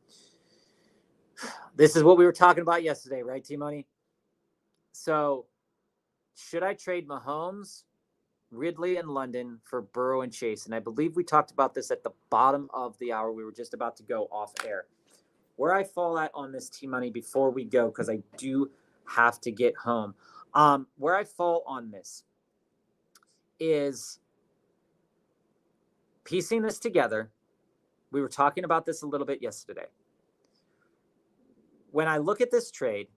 this is what we were talking about yesterday, right, T-Money? So should I trade Mahomes, Ridley, and London for Burrow and Chase? And I believe we talked about this at the bottom of the hour. We were just about to go off air. Where I fall at on this T-Money before we go, because I do have to get home. Where I fall on this is piecing this together. We were talking about this a little bit yesterday. When I look at this trade,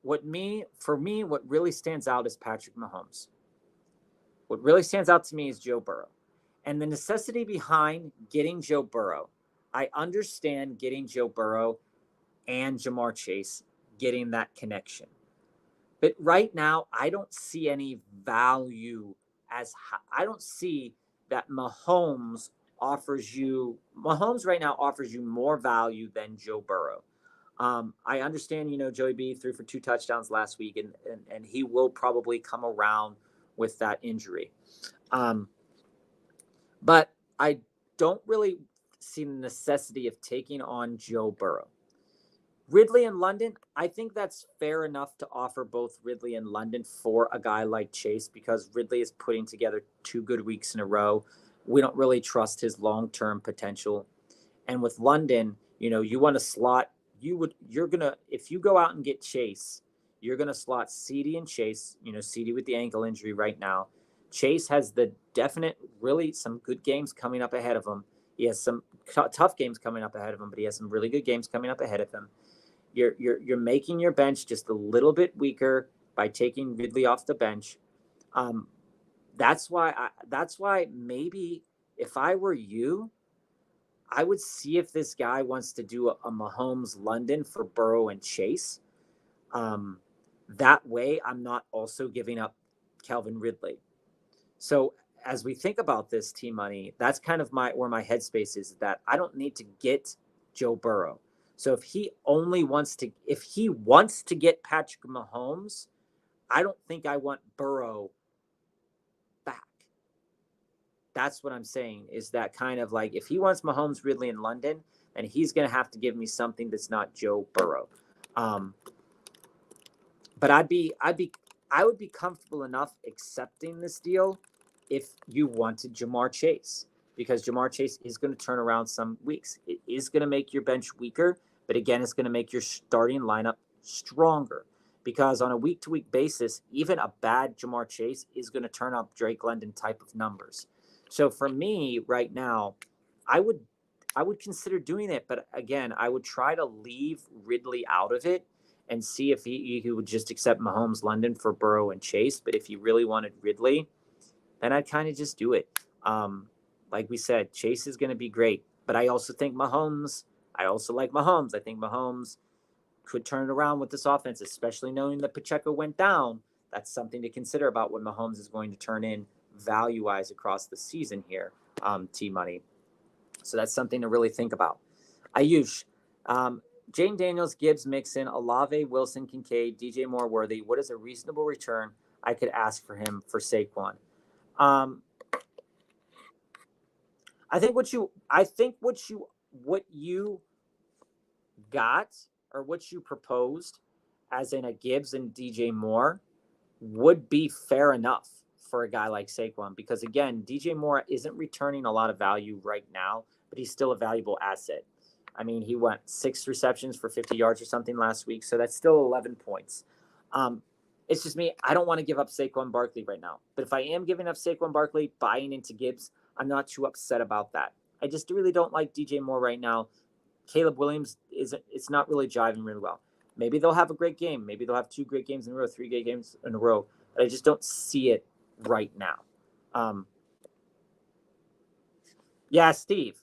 what really stands out is Patrick Mahomes. What really stands out to me is Joe Burrow. And the necessity behind getting Joe Burrow. I understand getting Joe Burrow and Jamar Chase, getting that connection. But right now, I don't see any value I don't see that Mahomes right now offers you more value than Joe Burrow. I understand, Joey B threw for 2 touchdowns last week, and he will probably come around with that injury. But I don't really see the necessity of taking on Joe Burrow. Ridley and London, I think that's fair enough to offer both Ridley and London for a guy like Chase, because Ridley is putting together 2 good weeks in a row. We don't really trust his long-term potential. And with London, you want to slot, if you go out and get Chase, you're going to slot CD and Chase, CD with the ankle injury right now. Chase has the definite, really some good games coming up ahead of him. He has some tough games coming up ahead of him, but he has some really good games coming up ahead of him. You're making your bench just a little bit weaker by taking Ridley off the bench. That's why maybe if I were you, I would see if this guy wants to do a Mahomes London for Burrow and Chase. That way, I'm not also giving up Calvin Ridley. So as we think about this, T-Money, that's kind of where my headspace is, that I don't need to get Joe Burrow. So if he wants to get Patrick Mahomes, I don't think I want Burrow back. That's what I'm saying, is that kind of like, if he wants Mahomes, Ridley, and London, then he's going to have to give me something that's not Joe Burrow. But I would be comfortable enough accepting this deal if you wanted Jamar Chase, because Jamar Chase is going to turn around some weeks. It is going to make your bench weaker, but again, it's going to make your starting lineup stronger, because on a week-to-week basis, even a bad Jamar Chase is going to turn up Drake London type of numbers. So for me right now, I would consider doing it, but again, I would try to leave Ridley out of it and see if he would just accept Mahomes London for Burrow and Chase. But if you really wanted Ridley, then I'd kind of just do it. Like we said, Chase is going to be great, but I also think Mahomes. I also like Mahomes. I think Mahomes could turn it around with this offense, especially knowing that Pacheco went down. That's something to consider about what Mahomes is going to turn in value-wise across the season here, T-Money. So that's something to really think about. Ayush, Jane Daniels, Gibbs, Mixon, Olave, Wilson, Kincaid, DJ Moore, Worthy. What is a reasonable return I could ask for him for Saquon? I think what you got, or what you proposed, as in a Gibbs and DJ Moore, would be fair enough for a guy like Saquon, because again, DJ Moore isn't returning a lot of value right now, but he's still a valuable asset. I mean, he went 6 receptions for 50 yards or something last week, so that's still 11 points. It's just me. I don't want to give up Saquon Barkley right now. But if I am giving up Saquon Barkley, buying into Gibbs, I'm not too upset about that. I just really don't like DJ Moore right now. Caleb Williams, it's not really jiving really well. Maybe they'll have a great game. Maybe they'll have 2 great games in a row, 3 great games in a row. But I just don't see it right now. Yeah, Steve.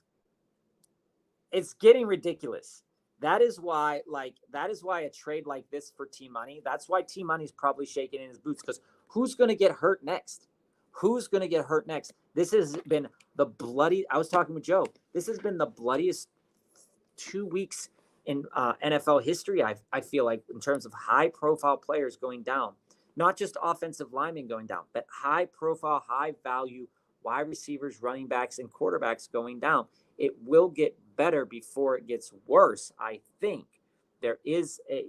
It's getting ridiculous. That is why a trade like this for T-Money, that's why T-Money's probably shaking in his boots, because who's going to get hurt next? Who's going to get hurt next? This has been I was talking with Joe. This has been the bloodiest 2 weeks in NFL history, I feel like, in terms of high-profile players going down. Not just offensive linemen going down, but high-profile, high-value wide receivers, running backs, and quarterbacks going down. It will get better before it gets worse, I think. There is a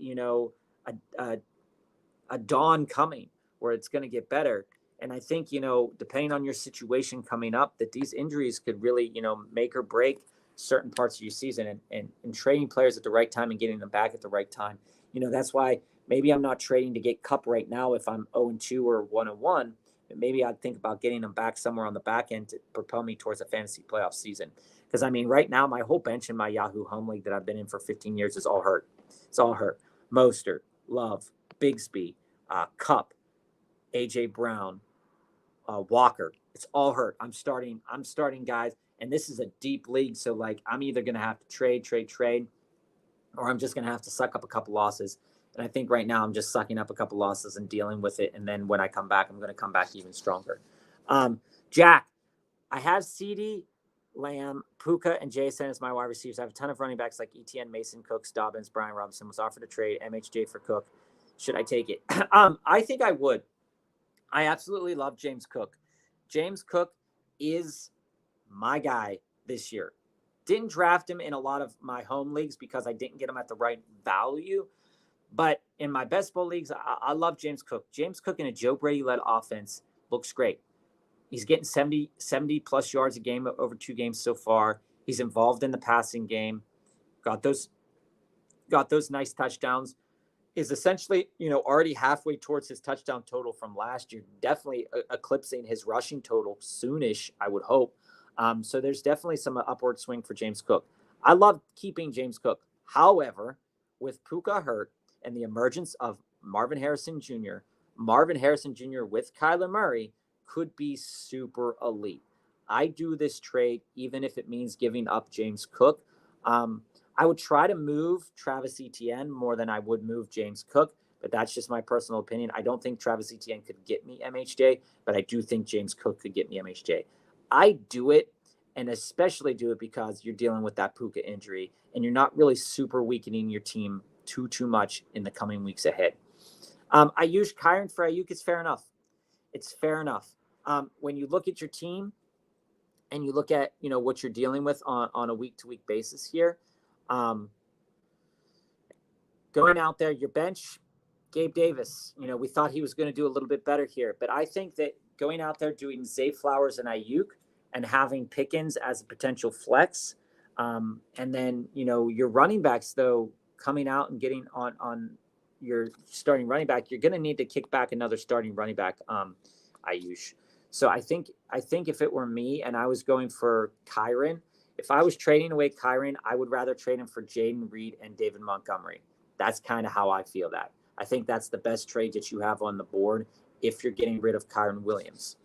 dawn coming where it's going to get better. And I think, depending on your situation coming up, that these injuries could really, make or break certain parts of your season, and trading players at the right time and getting them back at the right time. That's why maybe I'm not trading to get Cup right now if I'm 0-2 or 1-1. But maybe I'd think about getting him back somewhere on the back end to propel me towards a fantasy playoff season. Because, I mean, right now, my whole bench in my Yahoo home league that I've been in for 15 years is all hurt. It's all hurt. Mostert, Love, Bigsby, Cup, A.J. Brown, Walker. It's all hurt. I'm starting guys, and this is a deep league. So, like, I'm either going to have to trade, or I'm just going to have to suck up a couple losses. And I think right now I'm just sucking up a couple losses and dealing with it. And then when I come back, I'm going to come back even stronger. Jack, I have CD, Lamb, Puka, and Jason as my wide receivers. I have a ton of running backs like ETN, Mason, Cooks, Dobbins, Brian Robinson. Was offered a trade, MHJ for Cook. Should I take it? I think I would. I absolutely love James Cook. James Cook is my guy this year. Didn't draft him in a lot of my home leagues because I didn't get him at the right value. But in my best ball leagues, I love James Cook. James Cook in a Joe Brady-led offense looks great. He's getting 70-plus yards a game over 2 games so far. He's involved in the passing game. Got those nice touchdowns. Is essentially, already halfway towards his touchdown total from last year. Definitely eclipsing his rushing total soonish, I would hope. So there's definitely some upward swing for James Cook. I love keeping James Cook. However, with Puka hurt and the emergence of Marvin Harrison Jr., with Kyler Murray could be super elite. I do this trade even if it means giving up James Cook. I would try to move Travis Etienne more than I would move James Cook, but that's just my personal opinion. I don't think Travis Etienne could get me MHJ, but I do think James Cook could get me MHJ. I do it, and especially do it because you're dealing with that Puka injury, and you're not really super weakening your team too much in the coming weeks ahead. I use Kyron for Ayuk. It's fair enough. It's fair enough. When you look at your team and you look at, what you're dealing with on a week-to-week basis here, going out there, your bench, Gabe Davis, we thought he was going to do a little bit better here. But I think that going out there doing Zay Flowers and Ayuk and having Pickens as a potential flex, and then, your running backs, though, coming out and getting on your starting running back, you're going to need to kick back another starting running back, Ayush. So I think if it were me and I was going for Kyron, if I was trading away Kyron, I would rather trade him for Jaden Reed and David Montgomery. That's kind of how I feel that. I think that's the best trade that you have on the board if you're getting rid of Kyron Williams.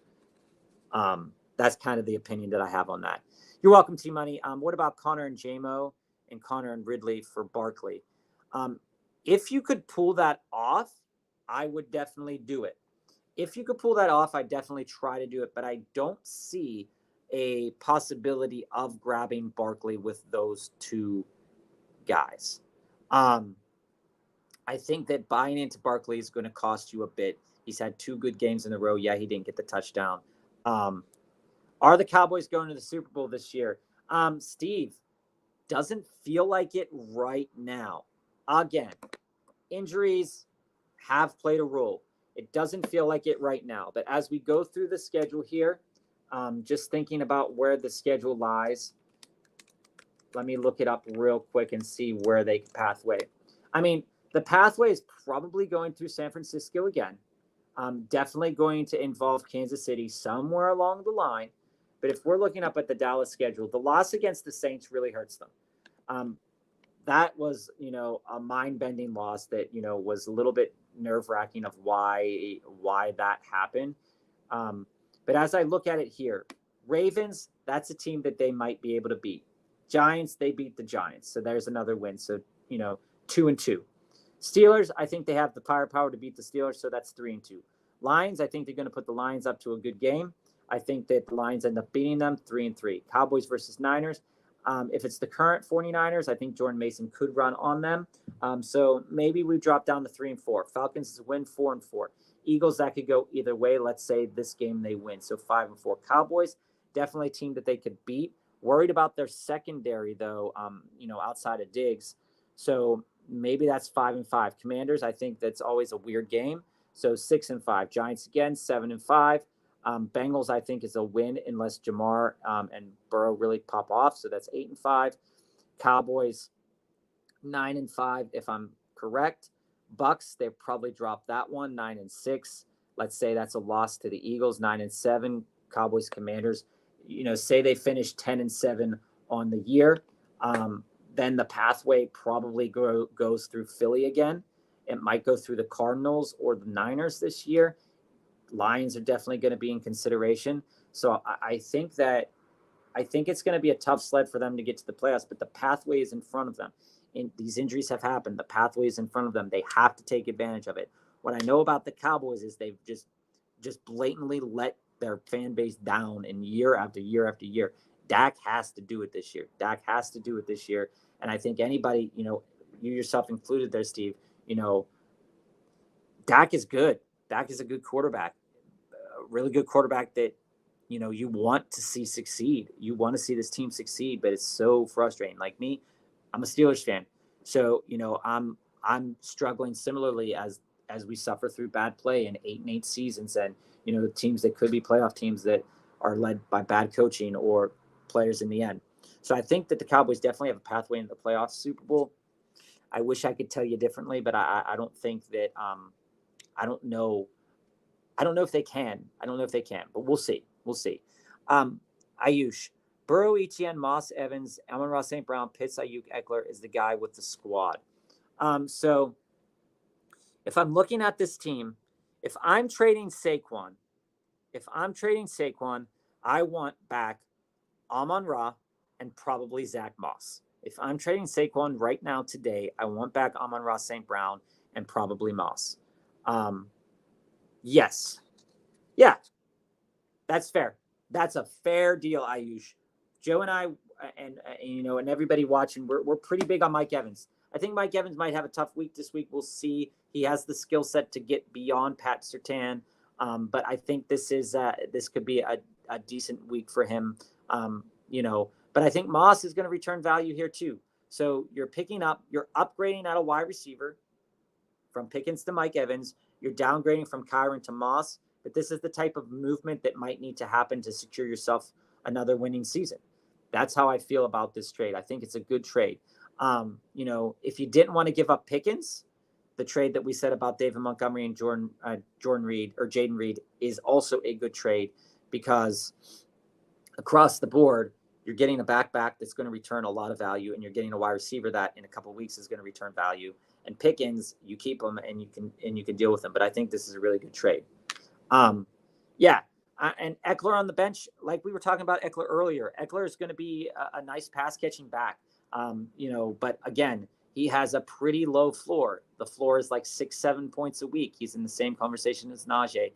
That's kind of the opinion that I have on that. You're welcome, T-Money. What about Connor and JMO and Connor and Ridley for Barkley? If you could pull that off, I would definitely do it. If you could pull that off, I'd definitely try to do it, but I don't see a possibility of grabbing Barkley with those 2 guys. I think that buying into Barkley is going to cost you a bit. He's had 2 good games in a row. Yeah, he didn't get the touchdown. Are the Cowboys going to the Super Bowl this year? Steve, doesn't feel like it right now. Again, injuries have played a role. It doesn't feel like it right now. But as we go through the schedule here, just thinking about where the schedule lies, let me look it up real quick and see where they pathway. I mean, the pathway is probably going through San Francisco again. Definitely going to involve Kansas City somewhere along the line. But if we're looking up at the Dallas schedule, the loss against the Saints really hurts them. That was, a mind-bending loss that, was a little bit nerve-wracking of why that happened. But as I look at it here, Ravens, that's a team that they might be able to beat. Giants, they beat the Giants. So there's another win. So, 2-2. Steelers, I think they have the firepower to beat the Steelers. So that's 3-2. Lions, I think they're going to put the Lions up to a good game. I think that the Lions end up beating them 3-3. Cowboys versus Niners. If it's the current 49ers, I think Jordan Mason could run on them. So maybe we drop down to 3-4. Falcons is a win 4-4. Eagles, that could go either way. Let's say this game they win. So 5-4. Cowboys, definitely a team that they could beat. Worried about their secondary, though, outside of Diggs. So maybe that's 5-5. Commanders, I think that's always a weird game. So 6-5. Giants again, 7-5. Bengals, I think, is a win unless Jamar and Burrow really pop off. So that's 8-5. Cowboys, 9-5, if I'm correct. Bucks, they probably dropped that one, 9-6. Let's say that's a loss to the Eagles, 9-7. Cowboys, Commanders, say they finish 10-7 on the year. Then the pathway probably goes through Philly again. It might go through the Cardinals or the Niners this year. Lions are definitely going to be in consideration. So I think it's going to be a tough sled for them to get to the playoffs, but the pathway is in front of them. And these injuries have happened. The pathway is in front of them. They have to take advantage of it. What I know about the Cowboys is they've just blatantly let their fan base down in year after year after year. Dak has to do it this year. And I think anybody, you yourself included there, Steve, Dak is good. Dak is a good quarterback, a really good quarterback that, you want to see succeed. You want to see this team succeed, but it's so frustrating. Like me, I'm a Steelers fan. So, I'm struggling similarly as we suffer through bad play in 8-8 seasons and, the teams that could be playoff teams that are led by bad coaching or players in the end. So I think that the Cowboys definitely have a pathway into the playoffs. Super Bowl, I wish I could tell you differently, but I don't think that I don't know if they can. But we'll see. Ayush, Burrow, Etienne, Moss, Evans, Amon-Ra St. Brown, Pitts, Ayuk, Eckler is the guy with the squad. So if I'm looking at this team, if I'm trading Saquon, I want back Amon-Ra and probably Zach Moss. If I'm trading Saquon right now today, I want back Amon-Ra St. Brown and probably Moss. Yes. Yeah. That's fair. That's a fair deal, Ayush. Joe and I and everybody watching, we're pretty big on Mike Evans. I think Mike Evans might have a tough week this week. We'll see. He has the skill set to get beyond Pat Surtain. But I think this could be a decent week for him. But I think Moss is going to return value here too. So you're upgrading at a wide receiver from Pickens to Mike Evans. You're downgrading from Kyron to Moss. But this is the type of movement that might need to happen to secure yourself another winning season. That's how I feel about this trade. I think it's a good trade. If you didn't want to give up Pickens, the trade that we said about David Montgomery and Jordan Reed or Jaden Reed is also a good trade because across the board, you're getting a back that's going to return a lot of value, and you're getting a wide receiver that in a couple of weeks is going to return value. And Pickens, you keep them and you can deal with them. But I think this is a really good trade. And Eckler on the bench, like we were talking about Eckler earlier. Eckler is going to be a nice pass catching back. But again, he has a pretty low floor. The floor is like 6-7 points a week. He's in the same conversation as Najee.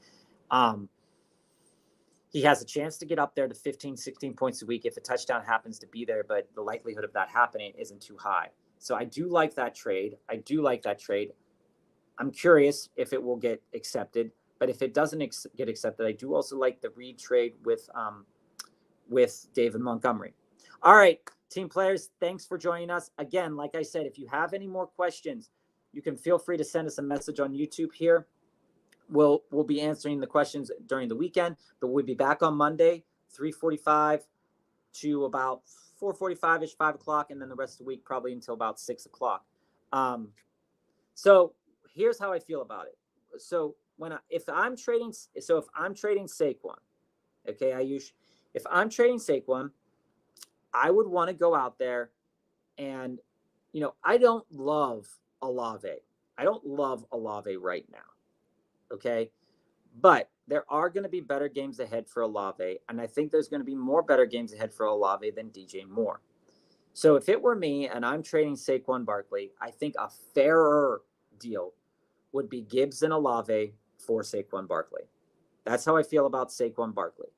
He has a chance to get up there to 15-16 points a week if a touchdown happens to be there, but the likelihood of that happening isn't too high. So I do like that trade. I'm curious if it will get accepted. But if it doesn't get accepted, I do also like the Reed trade with David Montgomery. All right, team players, thanks for joining us. Again, like I said, if you have any more questions, you can feel free to send us a message on YouTube here. We'll be answering the questions during the weekend, but we'll be back on Monday, 3:45 to about 4:45-ish, 5 o'clock, and then the rest of the week probably until about 6 o'clock. So here's how I feel about it. So if I'm trading Saquon, okay, Ayush, if I'm trading Saquon, I would want to go out there and, I don't love Olave. Right now. Okay. But there are going to be better games ahead for Olave. And I think there's going to be more better games ahead for Olave than DJ Moore. So if it were me and I'm trading Saquon Barkley, I think a fairer deal would be Gibbs and Olave for Saquon Barkley. That's how I feel about Saquon Barkley.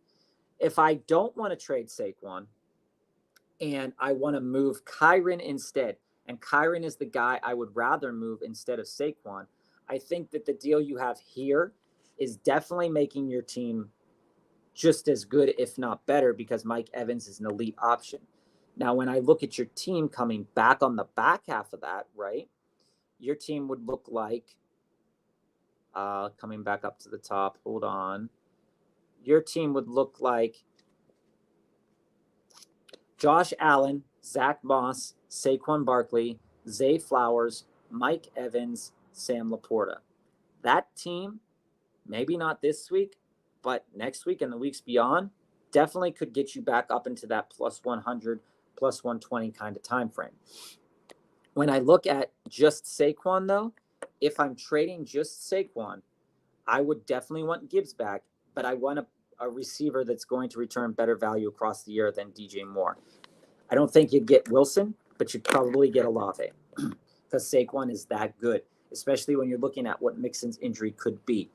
If I don't want to trade Saquon and I want to move Kyron instead, and Kyron is the guy I would rather move instead of Saquon, I think that the deal you have here is definitely making your team just as good, if not better, because Mike Evans is an elite option. Now, when I look at your team coming back on the back half of that, right, your team would look like, coming back up to the top, hold on. Your team would look like Josh Allen, Zach Moss, Saquon Barkley, Zay Flowers, Mike Evans, Sam Laporta. That team, maybe not this week, but next week and the weeks beyond, definitely could get you back up into that plus 100, plus 120 kind of time frame. When I look at just Saquon, though, if I'm trading just Saquon, I would definitely want Gibbs back, but I want a receiver that's going to return better value across the year than DJ Moore. I don't think you'd get Wilson, but you'd probably get Olave because Saquon is that good, especially when you're looking at what Mixon's injury could be.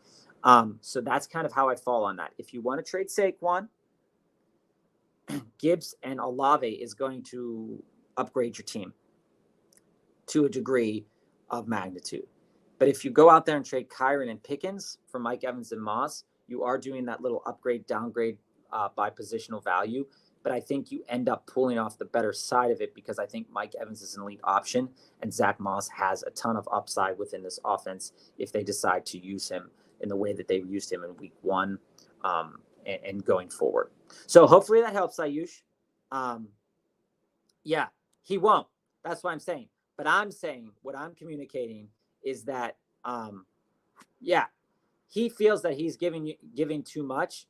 So that's kind of how I fall on that. If you want to trade Saquon, Gibbs and Olave is going to upgrade your team to a degree of magnitude. But if you go out there and trade Kyron and Pickens for Mike Evans and Moss, you are doing that little upgrade, downgrade by positional value. But I think you end up pulling off the better side of it because I think Mike Evans is an elite option and Zach Moss has a ton of upside within this offense if they decide to use him in the way that they used him in week 1 and going forward. So hopefully that helps, Ayush. Yeah, he won't. That's what I'm saying. But I'm saying what I'm communicating is that, yeah, he feels that he's giving too much,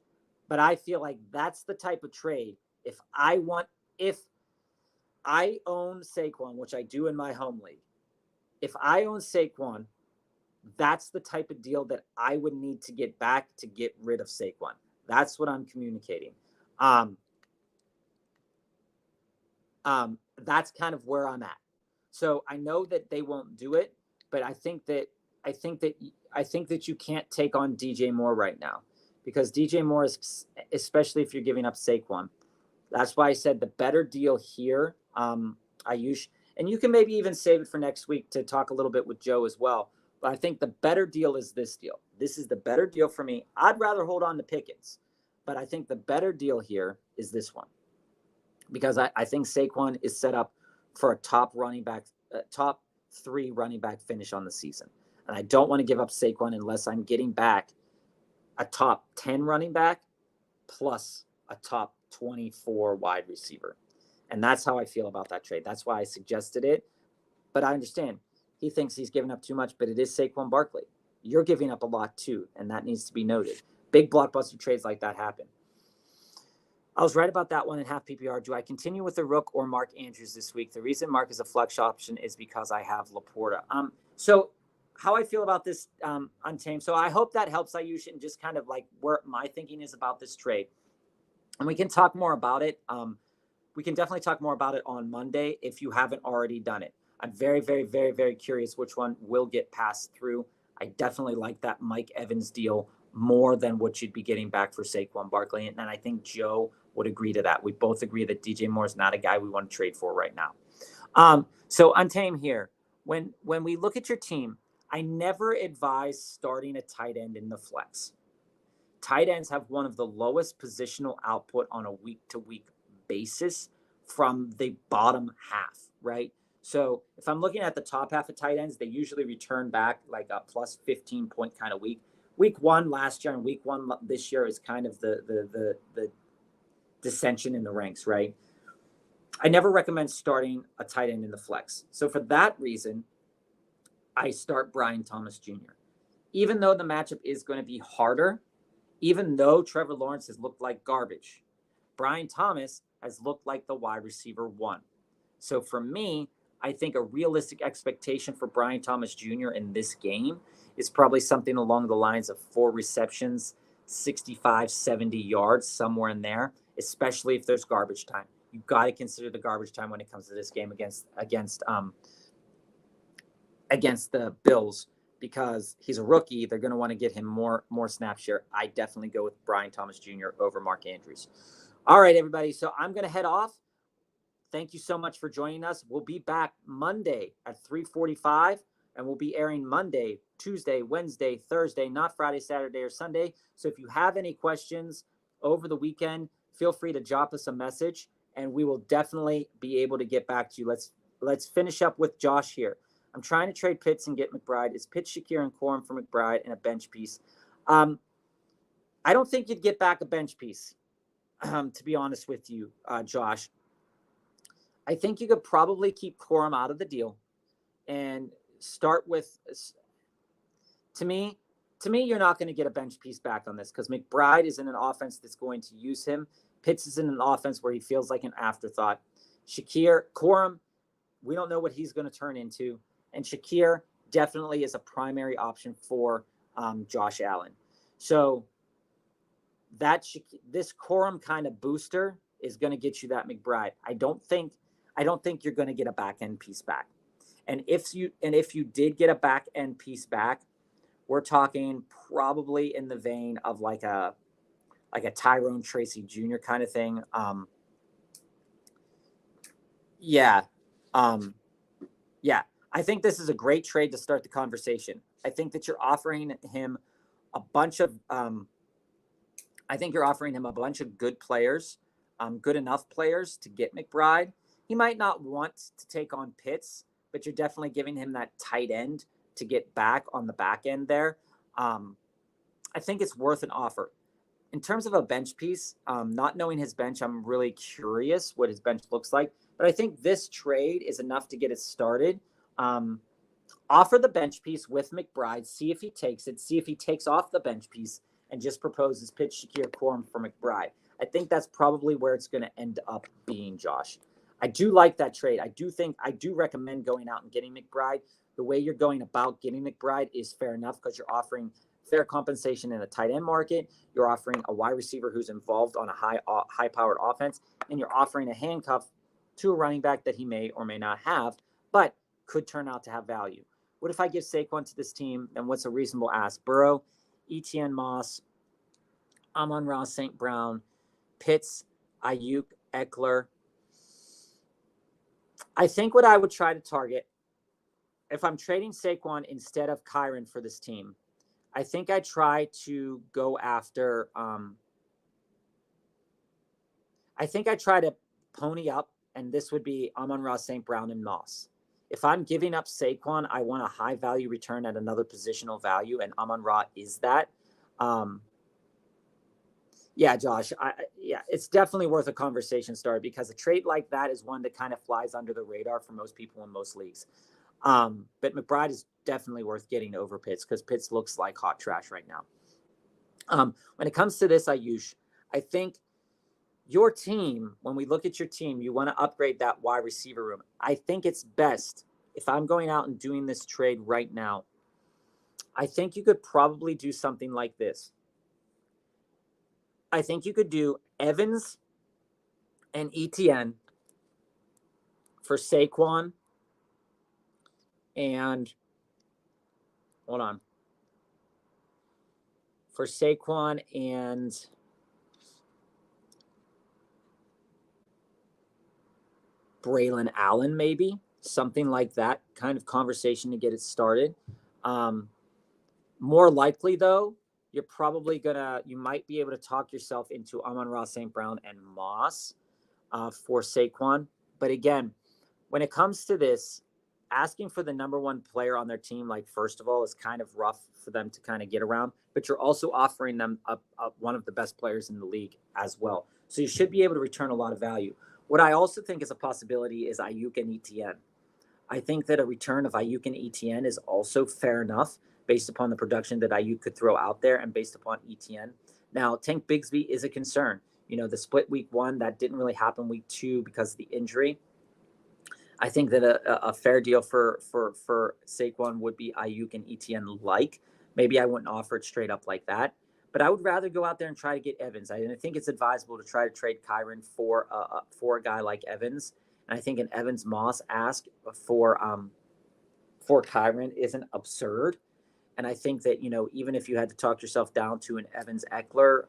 but I feel like that's the type of trade. If I own Saquon, which I do in my home league, if I own Saquon, that's the type of deal that I would need to get back to get rid of Saquon. That's what I'm communicating. That's kind of where I'm at. So I know that they won't do it, but I think that you can't take on DJ Moore right now because DJ Moore is, especially if you're giving up Saquon. That's why I said the better deal here, Ayush, and you can maybe even save it for next week to talk a little bit with Joe as well. But I think the better deal is this deal. This is the better deal for me. I'd rather hold on to Pickens, but I think the better deal here is this one because I think Saquon is set up for a top 3 running back finish on the season. And I don't want to give up Saquon unless I'm getting back a top 10 running back plus a top 24 wide receiver. And that's how I feel about that trade. That's why I suggested it. But I understand he thinks he's giving up too much, but it is Saquon Barkley. You're giving up a lot too, and that needs to be noted. Big blockbuster trades like that happen. I was right about that one in half PPR. Do I continue with the Rook or Mark Andrews this week? The reason Mark is a flex option is because I have Laporta. So how I feel about this Untamed. So I hope that helps Ayush and just kind of like where my thinking is about this trade. And we can talk more about it. We can definitely talk more about it on Monday if you haven't already done it. I'm very, very, very, very curious which one will get passed through. I definitely like that Mike Evans deal more than what you'd be getting back for Saquon Barkley. And I think Joe would agree to that. We both agree that DJ Moore is not a guy we want to trade for right now. So Untamed here. When we look at your team, I never advise starting a tight end in the flex. Tight ends have one of the lowest positional output on a week-to-week basis from the bottom half, right? So if I'm looking at the top half of tight ends, they usually return back like a plus 15 point kind of week. Week 1 last year and week 1 this year is kind of the dissension in the ranks, right? I never recommend starting a tight end in the flex. So for that reason, I start Brian Thomas Jr. Even though the matchup is going to be harder, even though Trevor Lawrence has looked like garbage, Brian Thomas has looked like the wide receiver 1. So for me, I think a realistic expectation for Brian Thomas Jr. in this game is probably something along the lines of 4 receptions, 65, 70 yards, somewhere in there, especially if there's garbage time. You've got to consider the garbage time when it comes to this game against the Bills because he's a rookie. They're going to want to get him more snap share. I definitely go with Brian Thomas Jr. over Mark Andrews. All right, everybody. So I'm going to head off. Thank you so much for joining us. We'll be back Monday at 3:45, and we'll be airing Monday, Tuesday, Wednesday, Thursday, not Friday, Saturday, or Sunday. So if you have any questions over the weekend, feel free to drop us a message, and we will definitely be able to get back to you. Let's finish up with Josh here. I'm trying to trade Pitts and get McBride. Is Pitts, Shakir, and Corum for McBride and a bench piece? I don't think you'd get back a bench piece, to be honest with you, Josh. I think you could probably keep Corum out of the deal and start with To me, you're not going to get a bench piece back on this because McBride is in an offense that's going to use him. Pitts is in an offense where he feels like an afterthought. Shakir, Corum, we don't know what he's going to turn into. And Shakir definitely is a primary option for Josh Allen. So this Corum kind of booster is going to get you that McBride. I don't think you're going to get a back end piece back. And if you did get a back end piece back, we're talking probably in the vein of like a Tyrone Tracy Jr. kind of thing. Yeah. I think this is a great trade to start the conversation. I think that you're offering him a bunch of good players, good enough players to get McBride. He might not want to take on Pitts, but you're definitely giving him that tight end to get back on the back end there. I think it's worth an offer. In terms of a bench piece, not knowing his bench, I'm really curious what his bench looks like. But I think this trade is enough to get it started. Offer the bench piece with McBride, see if he takes it, see if he takes off the bench piece and just proposes Pitts, Shakir, Corum for McBride. I think that's probably where it's going to end up being, Josh. I do like that trade. I do recommend going out and getting McBride. The way you're going about getting McBride is fair enough because you're offering fair compensation in a tight end market. You're offering a wide receiver who's involved on a high-powered offense, and you're offering a handcuff to a running back that he may or may not have, but could turn out to have value. What if I give Saquon to this team? Then what's a reasonable ask? Burrow, Etienne Moss, Amon-Ra St. Brown, Pitts, Ayuk, Eckler. I think what I would try to target, if I'm trading Saquon instead of Kyren for this team, I think I try to go after I think I try to pony up, and this would be Amon-Ra St. Brown and Moss. If I'm giving up Saquon, I want a high value return at another positional value, and Amon-Ra is that. Yeah, Josh, it's definitely worth a conversation starter because a trade like that is one that kind of flies under the radar for most people in most leagues. But McBride is definitely worth getting over Pitts because Pitts looks like hot trash right now. When it comes to this, Ayush, I think your team, when we look at your team, you want to upgrade that wide receiver room. I think it's best, if I'm going out and doing this trade right now, I think you could probably do something like this. I think you could do Evans and Etienne for Saquon and for Saquon and Braylon Allen, maybe something like that kind of conversation to get it started. More likely though, you might be able to talk yourself into Amon-Ra St. Brown and Moss for Saquon. But again, when it comes to this, asking for the number one player on their team, like first of all, is kind of rough for them to kind of get around, but you're also offering them one of the best players in the league as well. So you should be able to return a lot of value. What I also think is a possibility is Ayuk and Etienne. I think that a return of Ayuk and Etienne is also fair enough based upon the production that Ayuk could throw out there and based upon Etienne. Now, Tank Bigsby is a concern. The split week 1, that didn't really happen week 2 because of the injury. I think that a fair deal for Saquon would be Ayuk and Etienne like. Maybe I wouldn't offer it straight up like that. But I would rather go out there and try to get Evans. I think it's advisable to try to trade Kyren for a guy like Evans. And I think an Evans Moss ask for Kyren isn't absurd. And I think that, even if you had to talk yourself down to an Evans Eckler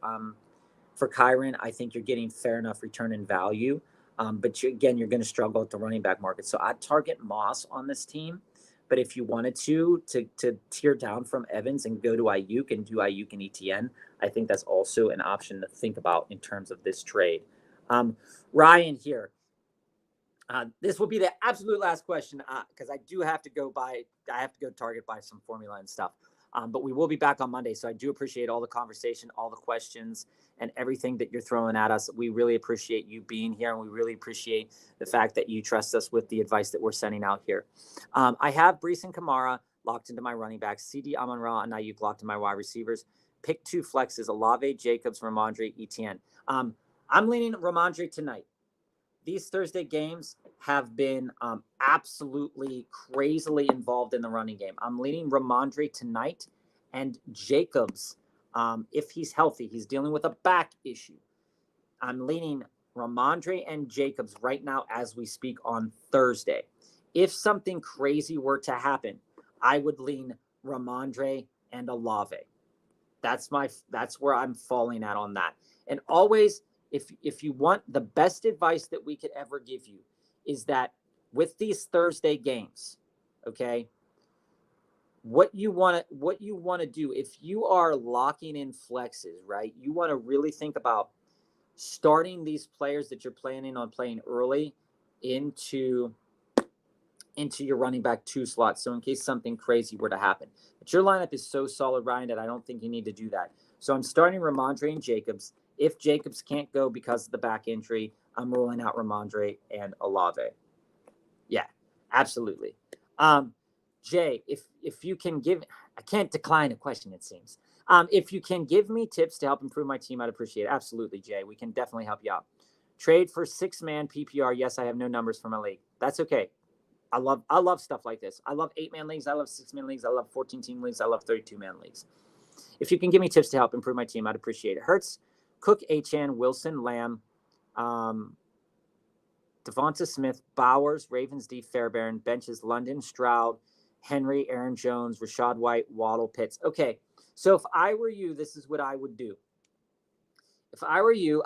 for Kyren, I think you're getting fair enough return in value. But you're going to struggle at the running back market. So I'd target Moss on this team. But if you wanted to tear down from Evans and go to Ayuk and do Ayuk and Etienne, I think that's also an option to think about in terms of this trade. Ryan here. This will be the absolute last question because I have to go to Target, buy some formula and stuff. But we will be back on Monday. So I do appreciate all the conversation, all the questions, and everything that you're throwing at us. We really appreciate you being here, and we really appreciate the fact that you trust us with the advice that we're sending out here. I have Brees and Kamara. locked into my running backs. CD, Amon-Ra, and Ayuk locked in my wide receivers. Pick 2 flexes: Olave, Jacobs, Ramondre, Etienne. I'm leaning Ramondre tonight. These Thursday games have been absolutely crazily involved in the running game. I'm leaning Ramondre tonight, and Jacobs, if he's healthy, he's dealing with a back issue. I'm leaning Ramondre and Jacobs right now as we speak on Thursday. If something crazy were to happen, I would lean Ramondre and Olave. That's where I'm falling at on that. And always, if you want, the best advice that we could ever give you is that with these Thursday games, okay, what you want to do, if you are locking in flexes, right, you want to really think about starting these players that you're planning on playing early into your running back 2 slot. So in case something crazy were to happen. But your lineup is so solid, Ryan, that I don't think you need to do that. So I'm starting Ramondre and Jacobs. If Jacobs can't go because of the back injury, I'm rolling out Ramondre and Olave. Yeah, absolutely. Jay, if you can give, I can't decline a question, it seems. If you can give me tips to help improve my team, I'd appreciate it. Absolutely, Jay. We can definitely help you out. Trade for 6-man PPR. Yes, I have no numbers for my league. That's okay. I love stuff like this. I love 8-man leagues. I love 6-man leagues. I love 14-team leagues. I love 32-man leagues. If you can give me tips to help improve my team, I'd appreciate it. Hurts, Cook, Achane, Wilson, Lamb, Devonta Smith, Bowers, Ravens D, Fairbairn, benches London, Stroud, Henry, Aaron Jones, Rashad White, Waddle, Pitts. Okay, so if I were you, this is what I would do. If I were you,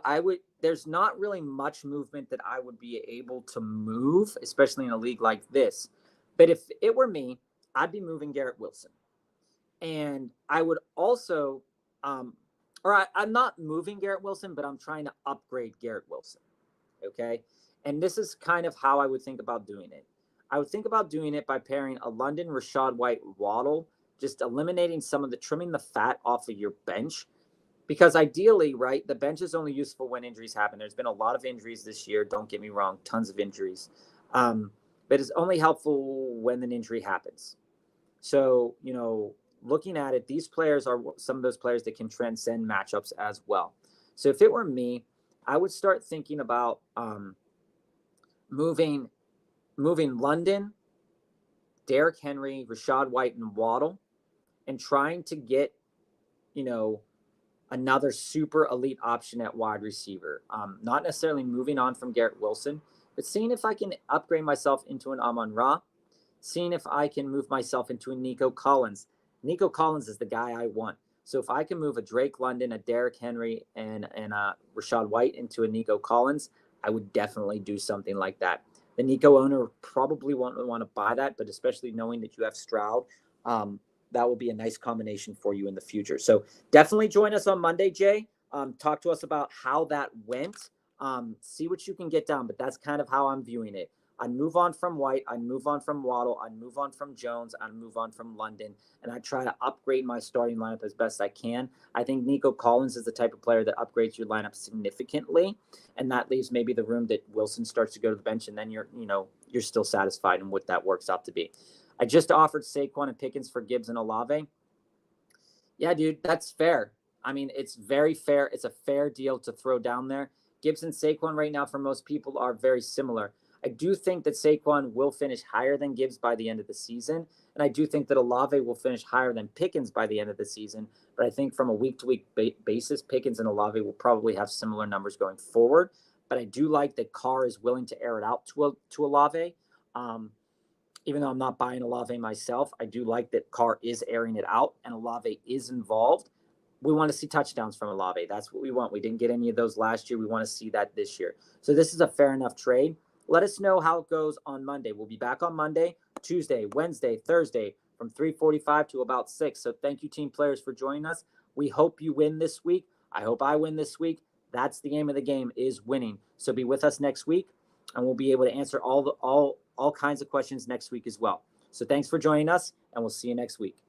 there's not really much movement that I would be able to move, especially in a league like this. But if it were me, I'd be moving Garrett Wilson. And I would also, I'm not moving Garrett Wilson, but I'm trying to upgrade Garrett Wilson. Okay. And this is kind of how I would think about doing it. I would think about doing it by pairing a London, Rashad White, Waddle, just eliminating trimming the fat off of your bench. Because ideally, right, the bench is only useful when injuries happen. There's been a lot of injuries this year. Don't get me wrong, tons of injuries. But it's only helpful when an injury happens. So, looking at it, these players are some of those players that can transcend matchups as well. So if it were me, I would start thinking about moving London, Derrick Henry, Rashad White, and Waddle, and trying to get, another super elite option at wide receiver. Not necessarily moving on from Garrett Wilson, but seeing if I can upgrade myself into an Amon-Ra, seeing if I can move myself into a Nico Collins. Nico Collins is the guy I want. So if I can move a Drake London, a Derrick Henry, and a Rashad White into a Nico Collins, I would definitely do something like that. The Nico owner probably won't want to buy that, but especially knowing that you have Stroud, that will be a nice combination for you in the future. So definitely join us on Monday, Jay. Talk to us about how that went. See what you can get done, but that's kind of how I'm viewing it. I'd move on from White. I'd move on from Waddle. I'd move on from Jones. I'd move on from London. And I try to upgrade my starting lineup as best I can. I think Nico Collins is the type of player that upgrades your lineup significantly. And that leaves maybe the room that Wilson starts to go to the bench, and then you're still satisfied in what that works out to be. I just offered Saquon and Pickens for Gibbs and Olave. Yeah, dude, that's fair. I mean, it's very fair. It's a fair deal to throw down there. Gibbs and Saquon right now for most people are very similar. I do think that Saquon will finish higher than Gibbs by the end of the season. And I do think that Olave will finish higher than Pickens by the end of the season. But I think from a week-to-week basis, Pickens and Olave will probably have similar numbers going forward. But I do like that Carr is willing to air it out to Olave. Even though I'm not buying Olave myself, I do like that Carr is airing it out and Olave is involved. We want to see touchdowns from Olave. That's what we want. We didn't get any of those last year. We want to see that this year. So this is a fair enough trade. Let us know how it goes on Monday. We'll be back on Monday, Tuesday, Wednesday, Thursday from 3:45 to about 6. So thank you, team players, for joining us. We hope you win this week. I hope I win this week. That's the aim of the game, is winning. So be with us next week, and we'll be able to answer all kinds of questions next week as well. So thanks for joining us, and we'll see you next week.